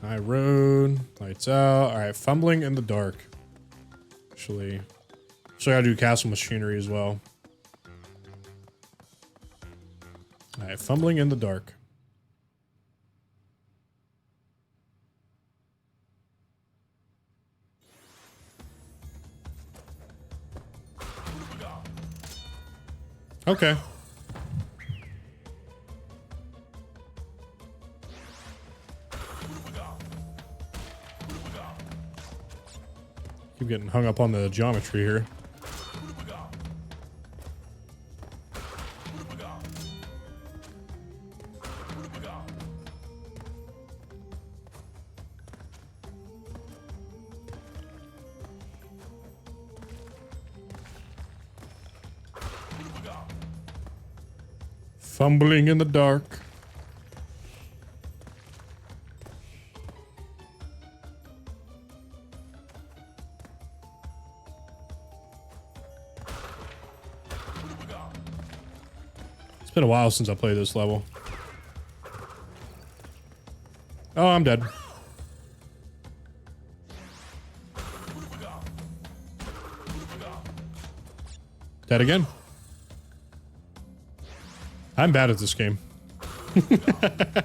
High road, lights out. All right, fumbling in the dark. Actually, so I gotta do castle machinery as well. All right, fumbling in the dark. Okay. Keep getting hung up on the geometry here. Fumbling in the dark. It's been a while since I played this level. Oh, I'm dead. Dead again. I'm bad at this game.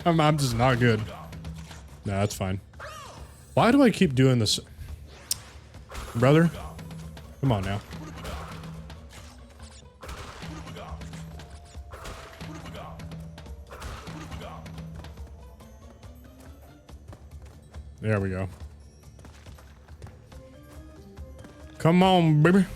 I'm just not good. No, that's fine. Why do I keep doing this? Brother? Come on now. There we go. Come on, baby.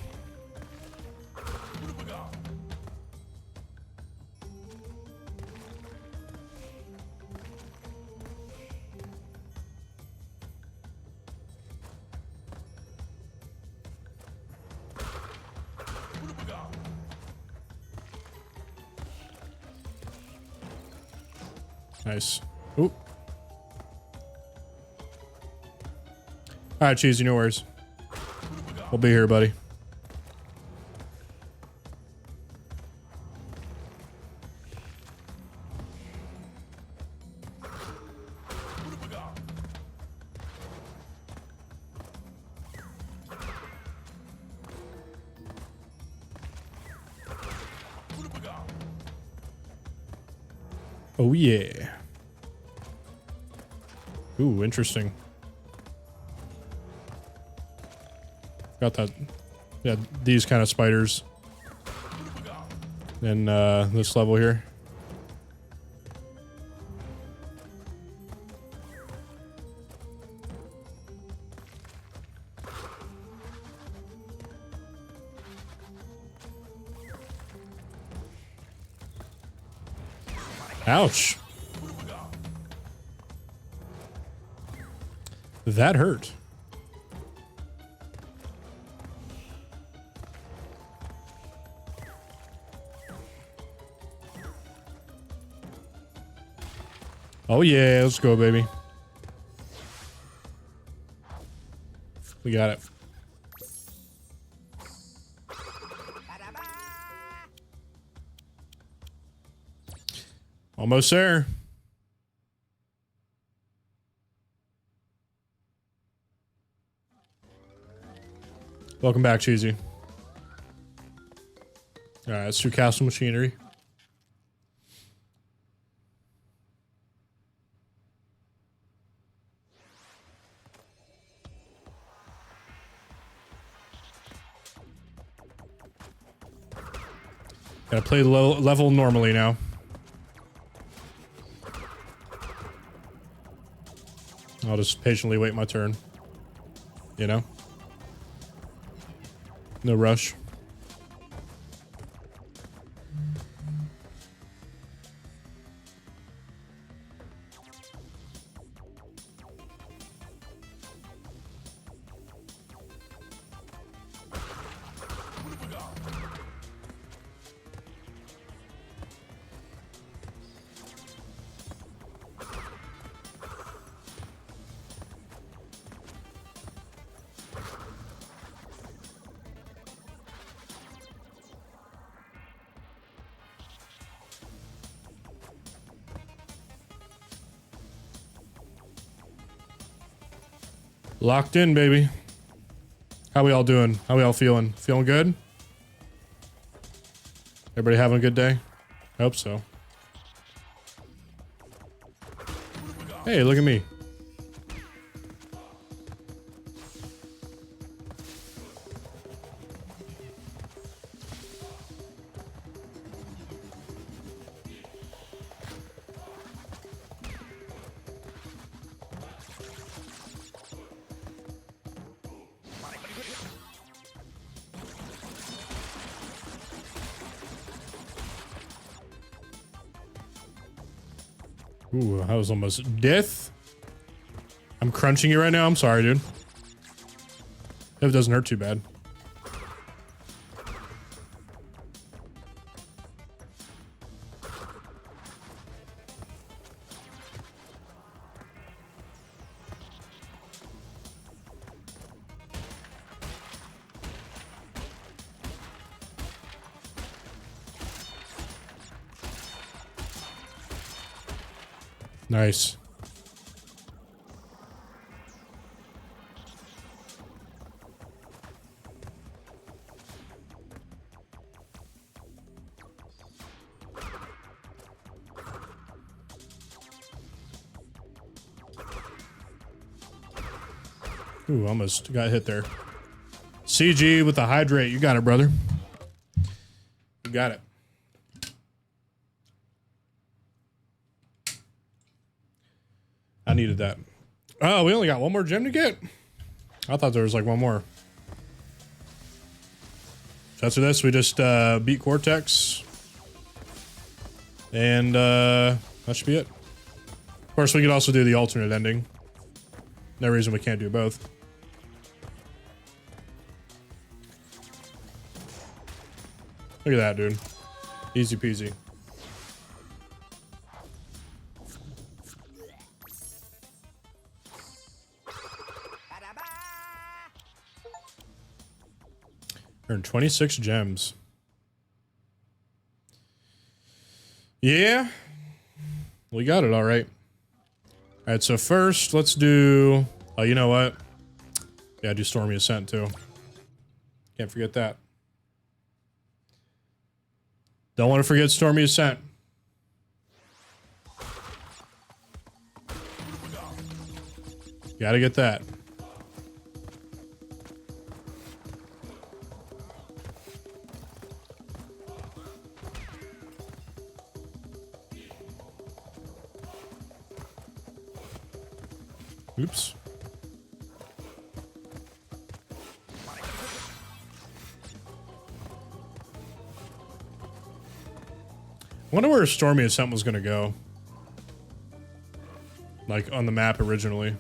Nice. Oop. All right, Cheesy, no worries. We'll be here, buddy. Oh, yeah. Ooh, interesting. Got that. Yeah, these kind of spiders in this level here. Ouch. That hurt. Oh yeah, let's go, baby. We got it. Almost there. Welcome back, Cheesy. All right, let's do Castle Machinery. Gotta play low level normally now. I'll just patiently wait my turn. You know? No rush. Locked in, baby. How we all doing? How we all feeling? Feeling good? Everybody having a good day? Hope so. Hey, look at me. Ooh, that was almost death. I'm crunching you right now. I'm sorry, dude. Hope it doesn't hurt too bad. Nice. Ooh, almost got hit there. CG with the hydrate. You got it, brother. You got it. I needed that. Oh, we only got one more gem to get? I thought there was like one more. So after this, we just beat Cortex. And that should be it. Of course, we could also do the alternate ending. No reason we can't do both. Look at that, dude. Easy peasy. Earned 26 gems. Yeah. We got it all right. All right, so first, let's do... Oh, you know what? Yeah, do Stormy Ascent, too. Can't forget that. Don't want to forget Stormy Ascent. Gotta get that. Oops. I wonder where Stormy Ascent was gonna go. Like on the map originally.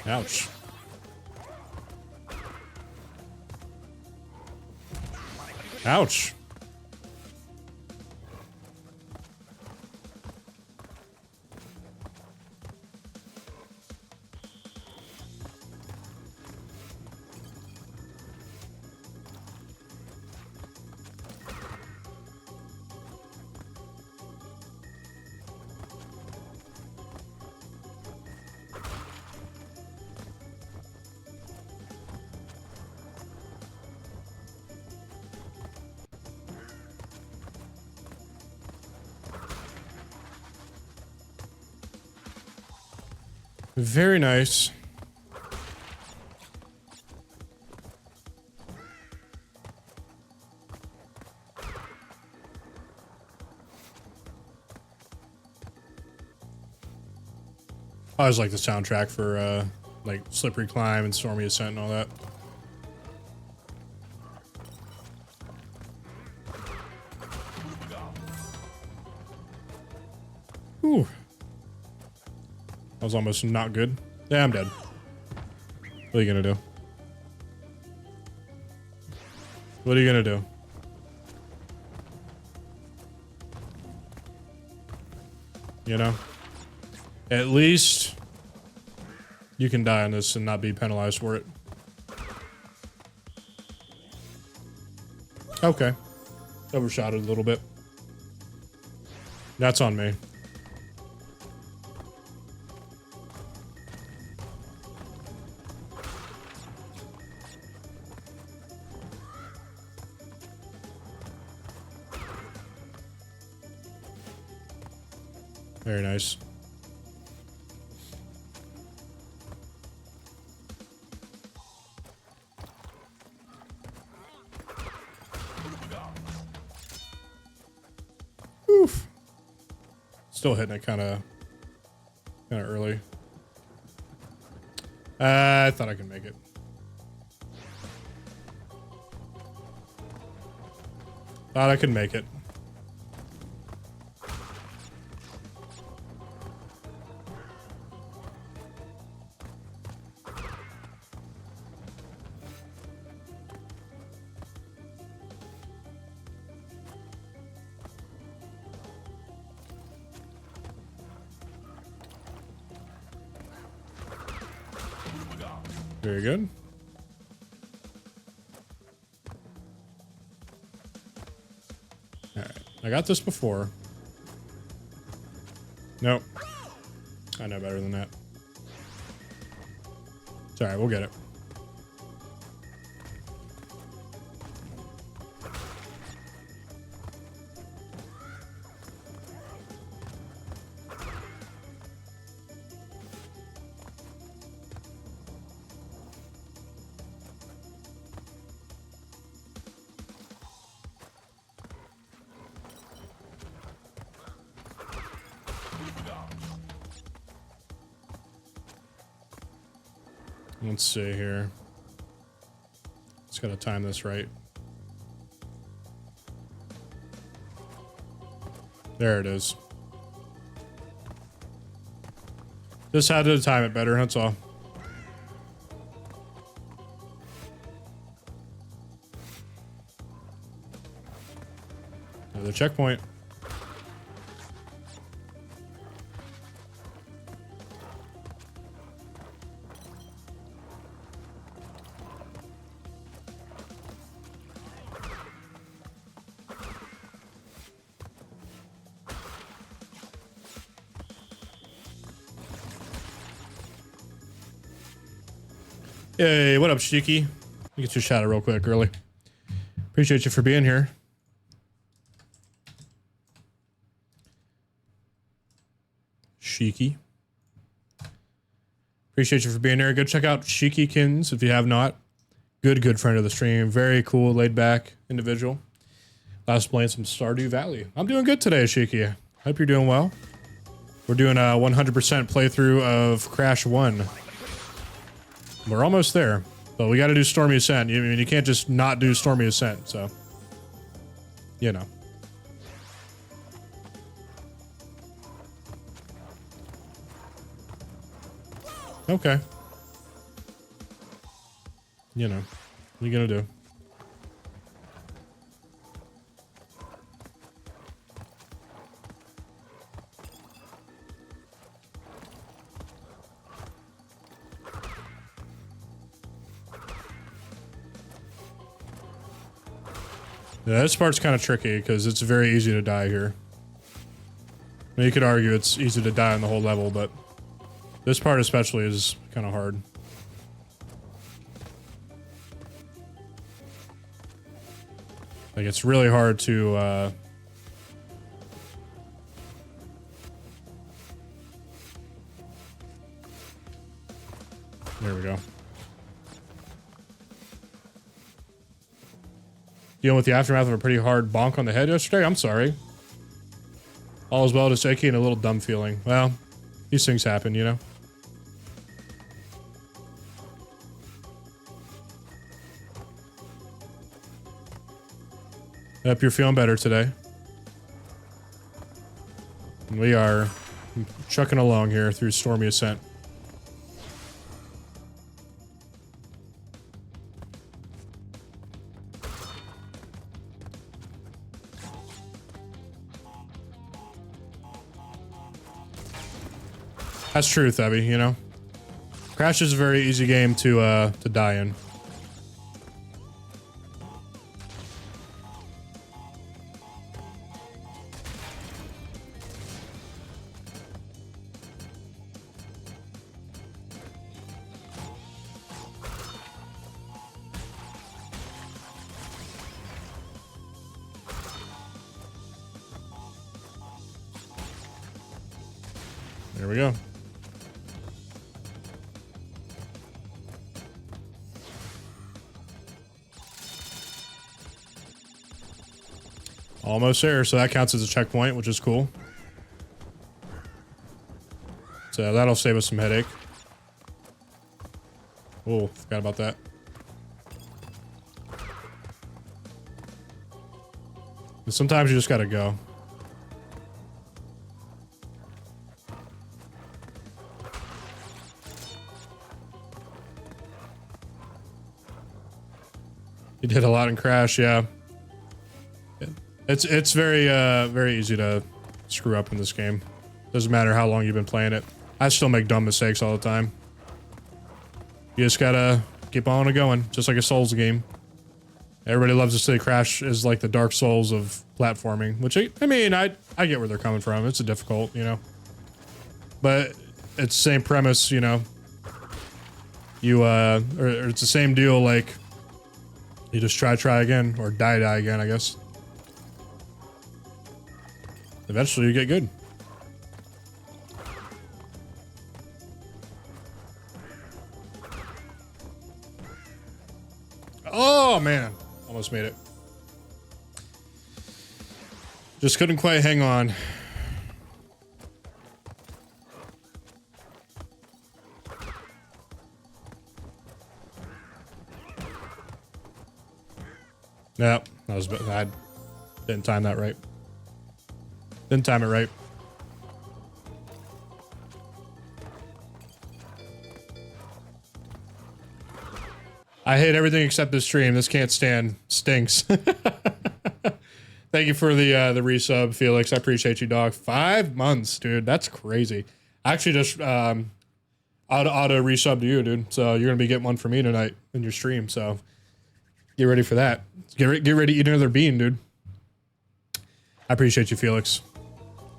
Ouch. Ouch. Very nice. I always like the soundtrack for like Slippery Climb and Stormy Ascent and all that. Ooh. That was almost not good. Yeah, I'm dead. What are you gonna do? What are you gonna do? You know? At least you can die on this and not be penalized for it. Okay. Overshot it a little bit. That's on me. Very nice. Oof. Still hitting it kind of early. I thought I could make it. Thought I could make it. Very good. All right. I got this before. Nope. I know better than that. It's all right. We'll get it. Let's see here. Just gotta time this right. There it is. Just had to time it better, that's all. Another checkpoint. Hey, what up, Shiki? Let me get your shout out real quick, early. Appreciate you for being here. Shiki. Appreciate you for being here. Go check out Shikikins if you have not. Good friend of the stream. Very cool, laid back individual. Last playing some Stardew Valley. I'm doing good today, Shiki. Hope you're doing well. We're doing a 100% playthrough of Crash 1. We're almost there, but we got to do Stormy Ascent. I mean, you can't just not do Stormy Ascent, so, you know. Okay. You know, what are you gonna do? Yeah, this part's kind of tricky because it's very easy to die here. I mean, you could argue it's easy to die on the whole level, but this part especially is kind of hard. Like, it's really hard to, There we go. Dealing with the aftermath of a pretty hard bonk on the head yesterday? I'm sorry. All is well, just aching and a little dumb feeling. Well, these things happen, you know? Hope you're feeling better today. We are chucking along here through stormy ascent. That's true, Thebby, you know? Crash is a very easy game to die in. There we go. Almost there, so that counts as a checkpoint, which is cool. So that'll save us some headache. Oh, forgot about that. But sometimes you just gotta go. You did a lot in Crash, yeah. It's very very easy to screw up in this game. Doesn't matter how long you've been playing it. I still make dumb mistakes all the time. You just gotta keep on going, just like a Souls game. Everybody loves to say Crash is like the Dark Souls of platforming, which I mean, I get where they're coming from. It's a difficult, you know. But it's the same premise, you know. You or it's the same deal, like you just try again, or die again, I guess. Eventually you get good. Oh man, almost made it. Just couldn't quite hang on. No, that was I didn't time that right. Didn't time it right. I hate everything except this stream. This can't stand. Stinks. Thank you for the resub, Felix. I appreciate you, dog. 5 months, dude. That's crazy. I actually just auto resub to you, dude. So you're gonna be getting one from me tonight in your stream. So get ready for that. Get ready to eat another bean, dude. I appreciate you, Felix.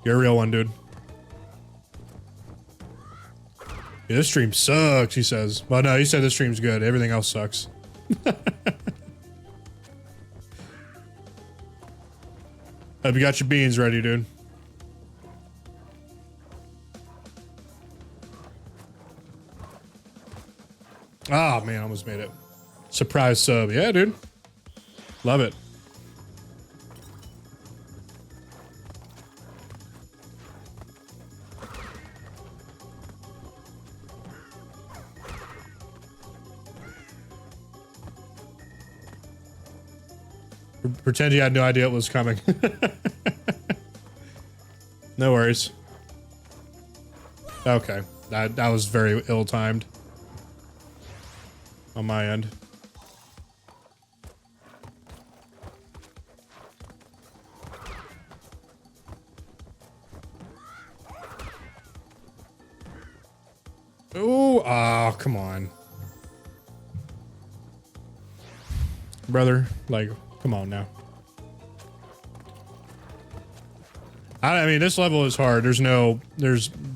You're a real one, dude. Yeah, this stream sucks, he says. Well, no, he said this stream's good. Everything else sucks. Hope you got your beans ready, dude. Ah, man, almost made it. Surprise sub. Yeah, dude. Love it. Pretend you had no idea it was coming. No worries. Okay. That was very ill-timed on my end. Ooh, oh, come on. Brother, like, come on now. I mean, this level is hard. Doesn't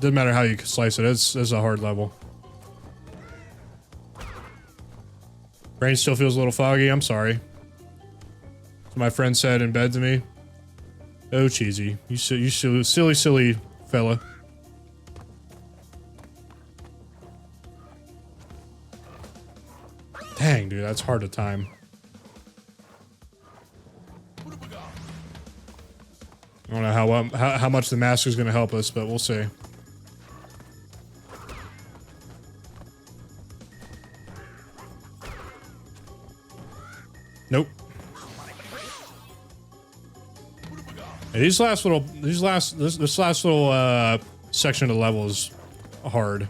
matter how you slice it. It's a hard level. Brain still feels a little foggy. I'm sorry. So my friend said in bed to me. Oh, cheesy. You silly fella. Dang, dude, that's hard to time. I don't know how much the mask is going to help us, but we'll see. Nope. Hey, this last little section of the level is hard.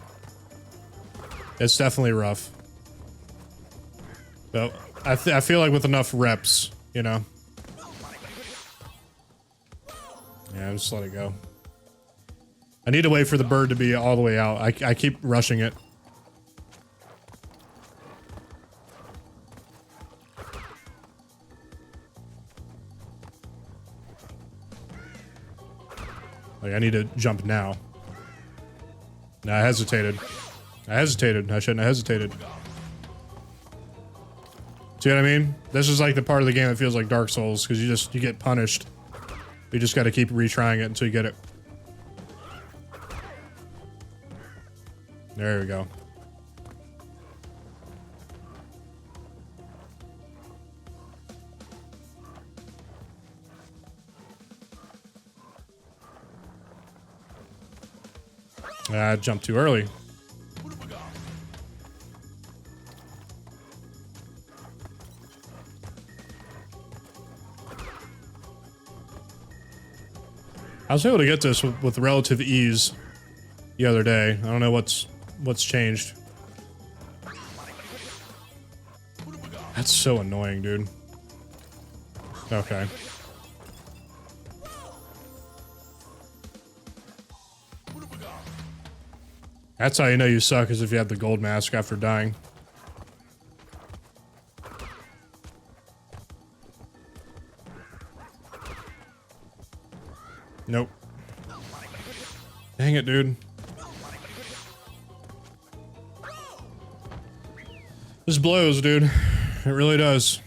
It's definitely rough. But I feel like with enough reps, you know. Yeah, just let it go. I need to wait for the bird to be all the way out. I keep rushing it. Like, I need to jump now. No, I hesitated. I shouldn't have hesitated. See what I mean? This is like the part of the game that feels like Dark Souls, because you get punished. You just gotta keep retrying it until you get it. There we go. I jumped too early. I was able to get this with relative ease the other day. I don't know what's changed. That's so annoying, dude. Okay. That's how you know you suck, is if you have the gold mask after dying. Nope. Dang it, dude. This blows, dude. It really does.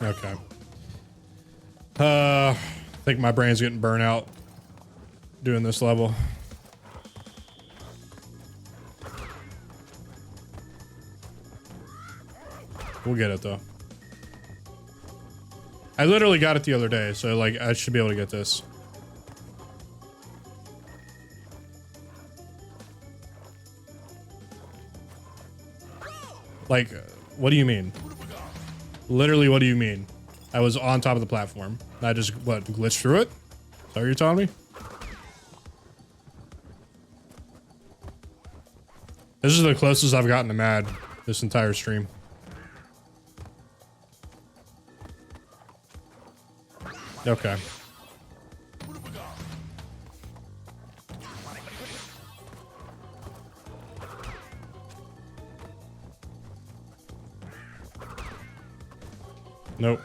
Okay. I think my brain's getting burnt out doing this level. We'll get it though. I literally got it the other day, so like I should be able to get this. Like, what do you mean? Literally, what do you mean? I was on top of the platform. I just, what, glitched through it? Is that what you're telling me? This is the closest I've gotten to mad this entire stream. Okay. Nope.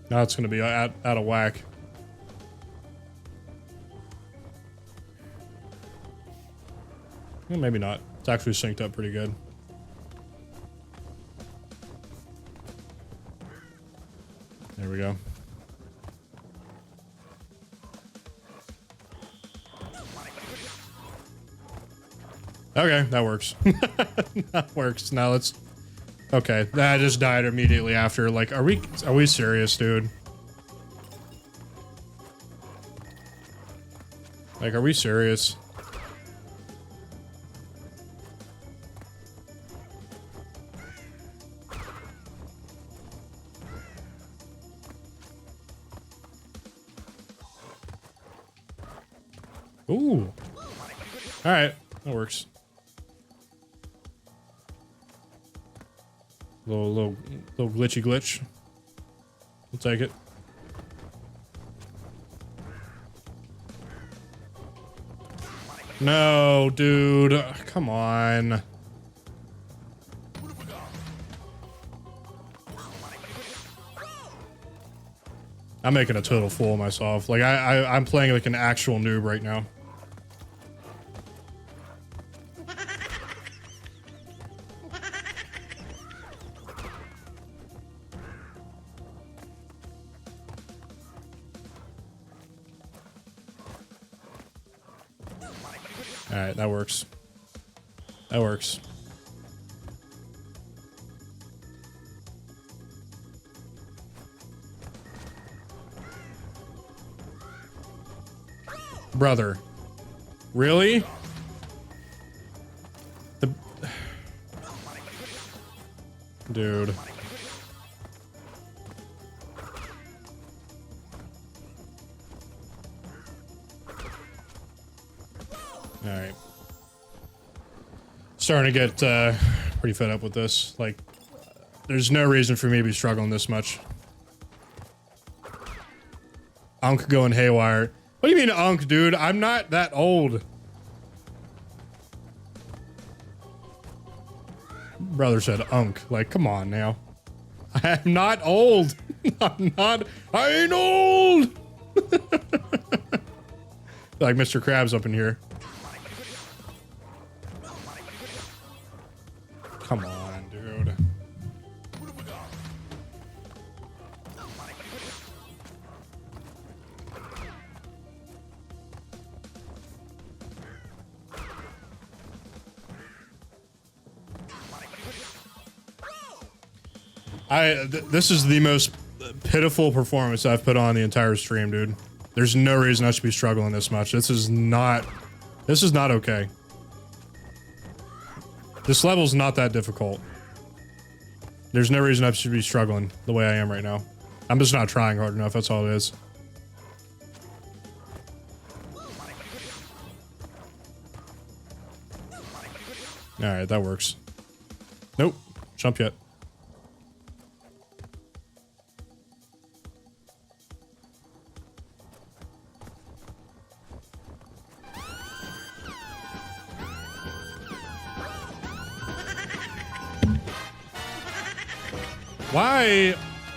Now it's gonna be out of whack. Well, maybe not. It's actually synced up pretty good. There we go. Okay, that works. That works. Now let's... Okay, that just died immediately after. Like, are we serious, dude? Like, are we serious? Ooh. All right, that works. Little glitchy glitch. We'll take it. No, dude. Come on. I'm making a total fool of myself. Like I'm playing like an actual noob right now. All right, that works. That works. Brother. Really? The... Dude. Alright. Starting to get pretty fed up with this. Like, there's no reason for me to be struggling this much. Unk going haywire. What do you mean, Unk, dude? I'm not that old. Brother said Unk. Like, come on now. I'm not old. I'm not. I ain't old. Like Mr. Krabs up in here. Come on, dude. This is the most pitiful performance I've put on the entire stream, dude. There's no reason I should be struggling this much. This is not okay. This level's not that difficult. There's no reason I should be struggling the way I am right now. I'm just not trying hard enough, that's all it is. Alright, that works. Nope. Jump yet.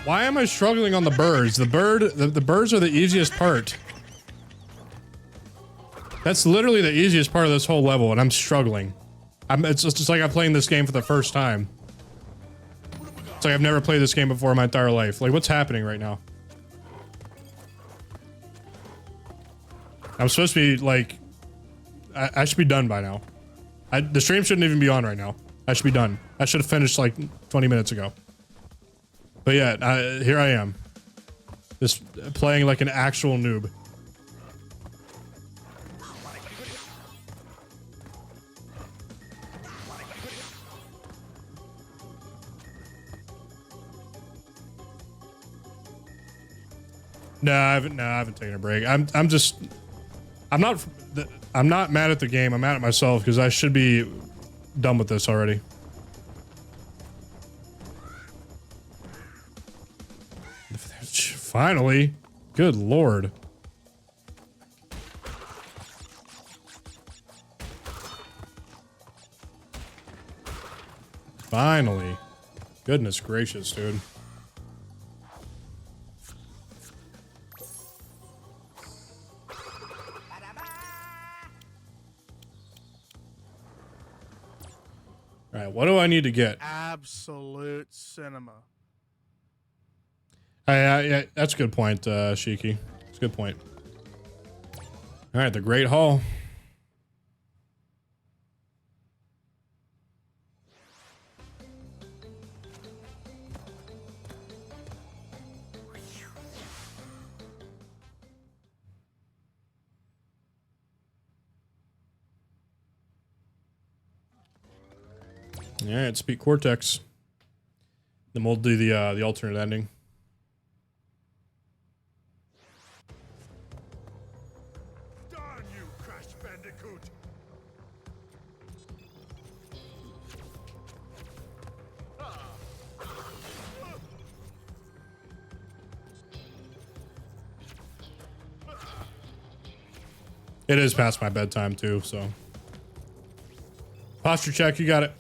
Why am I struggling on the birds? The birds are the easiest part. That's literally the easiest part of this whole level, and I'm struggling. It's just like I'm playing this game for the first time. It's like I've never played this game before in my entire life. Like, what's happening right now? I'm supposed to be, like... I should be done by now. The stream shouldn't even be on right now. I should be done. I should have finished, like, 20 minutes ago. But yeah, here I am. Just playing like an actual noob. No, I haven't taken a break. I'm not mad at the game. I'm mad at myself because I should be done with this already. Finally. Good lord. Finally. Goodness gracious, dude. Alright, what do I need to get? Absolute cinema. Yeah, that's a good point, Shiki. It's a good point. Alright, the Great Hall. Alright, speak Cortex. Then we'll do the alternate ending. Darn you, Crash Bandicoot! It is past my bedtime too, so. Posture check, you got it.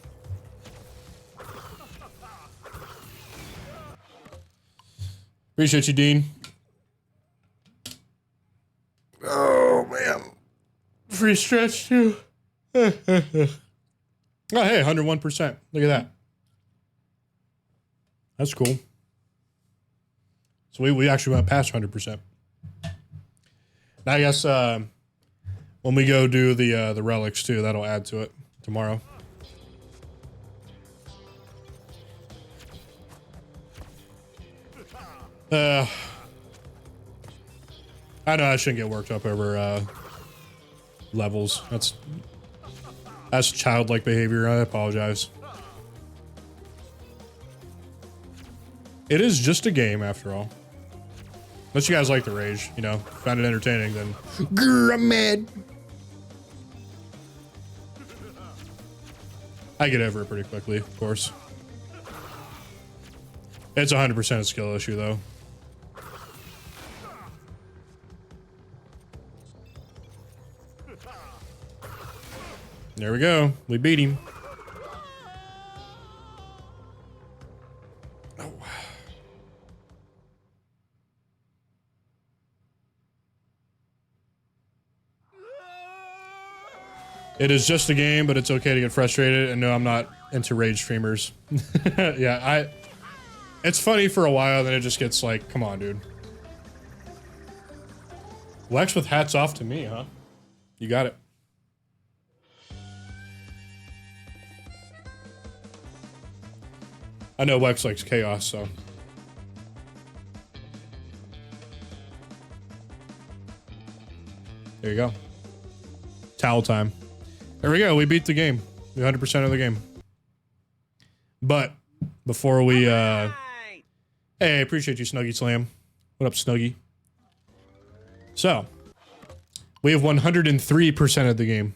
Appreciate you, Dean. free stretch too. Oh, hey, 101%. Look at that. That's cool. So we actually went past 100%. Now I guess when we go do the relics too, that'll add to it tomorrow. I know I shouldn't get worked up over levels. That's childlike behavior. I apologize. It is just a game after all. Unless you guys like the rage, you know, find it entertaining, then grr, I'm mad. I get over it pretty quickly, of course. It's 100% a skill issue, though. There we go. We beat him. Oh. It is just a game, but it's okay to get frustrated. And no, I'm not into rage streamers. Yeah, it's funny for a while, then it just gets like, come on, dude. Lex with hats off to me, huh? You got it. I know Wex likes chaos, so. There you go. Towel time. There we go. We beat the game. 100% of the game. But before we, hey, appreciate you, Snuggy Slam. What up, Snuggy? So, we have 103% of the game.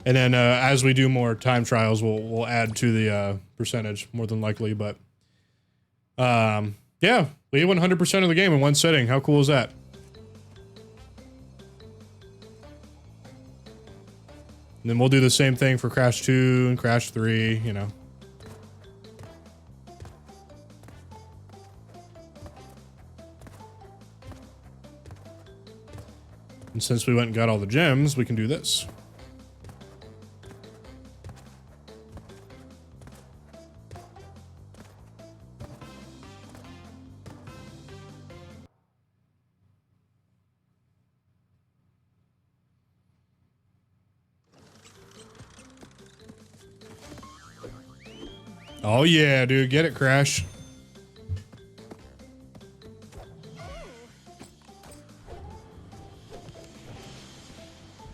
And then as we do more time trials, we'll add to the percentage more than likely. But yeah, we have 100% of the game in one sitting. How cool is that? And then we'll do the same thing for Crash 2 and Crash 3, you know. And since we went and got all the gems, we can do this. Oh yeah, dude, get it, Crash.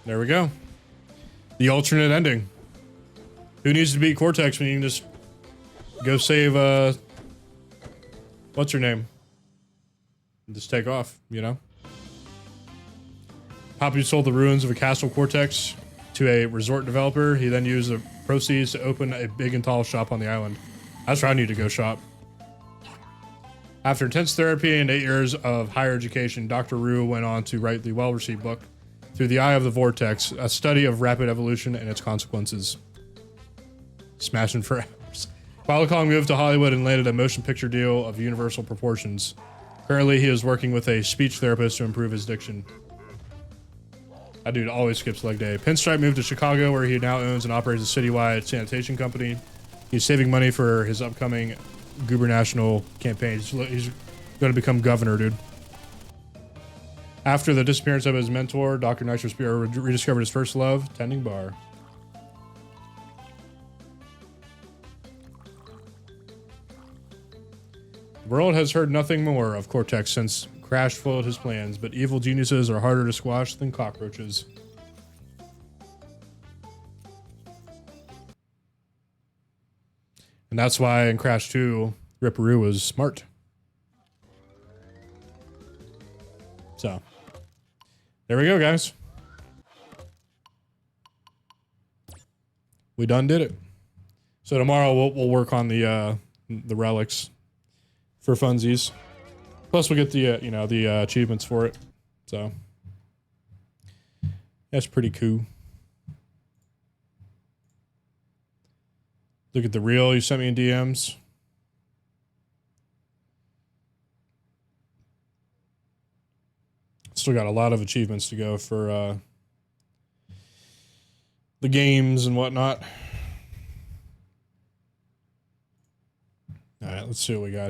There we go. The alternate ending. Who needs to beat Cortex when you can just go save, what's her name? And just take off, you know? Poppy sold the ruins of a castle Cortex to a resort developer. He then used the proceeds to open a big and tall shop on the island. That's where I need to go shop. After intense therapy and 8 years of higher education, Dr. Rue went on to write the well-received book, Through the Eye of the Vortex, a study of rapid evolution and its consequences. Smashing for hours. Kong moved to Hollywood and landed a motion picture deal of universal proportions. Currently, he is working with a speech therapist to improve his diction. That dude always skips leg day. Pinstripe moved to Chicago, where he now owns and operates a citywide sanitation company. He's saving money for his upcoming gubernatorial campaign. He's going to become governor, dude. After the disappearance of his mentor, Dr. Nitro Spear rediscovered his first love, tending bar. The world has heard nothing more of Cortex since Crash foiled his plans, but evil geniuses are harder to squash than cockroaches. And that's why in Crash 2, Ripperoo was smart. So, there we go, guys. We done did it. So tomorrow we'll work on the relics for funsies. Plus, we'll get the you know, the achievements for it. So that's pretty cool. Look at the reel you sent me in DMs. Still got a lot of achievements to go for the games and whatnot. All right, let's see what we got here.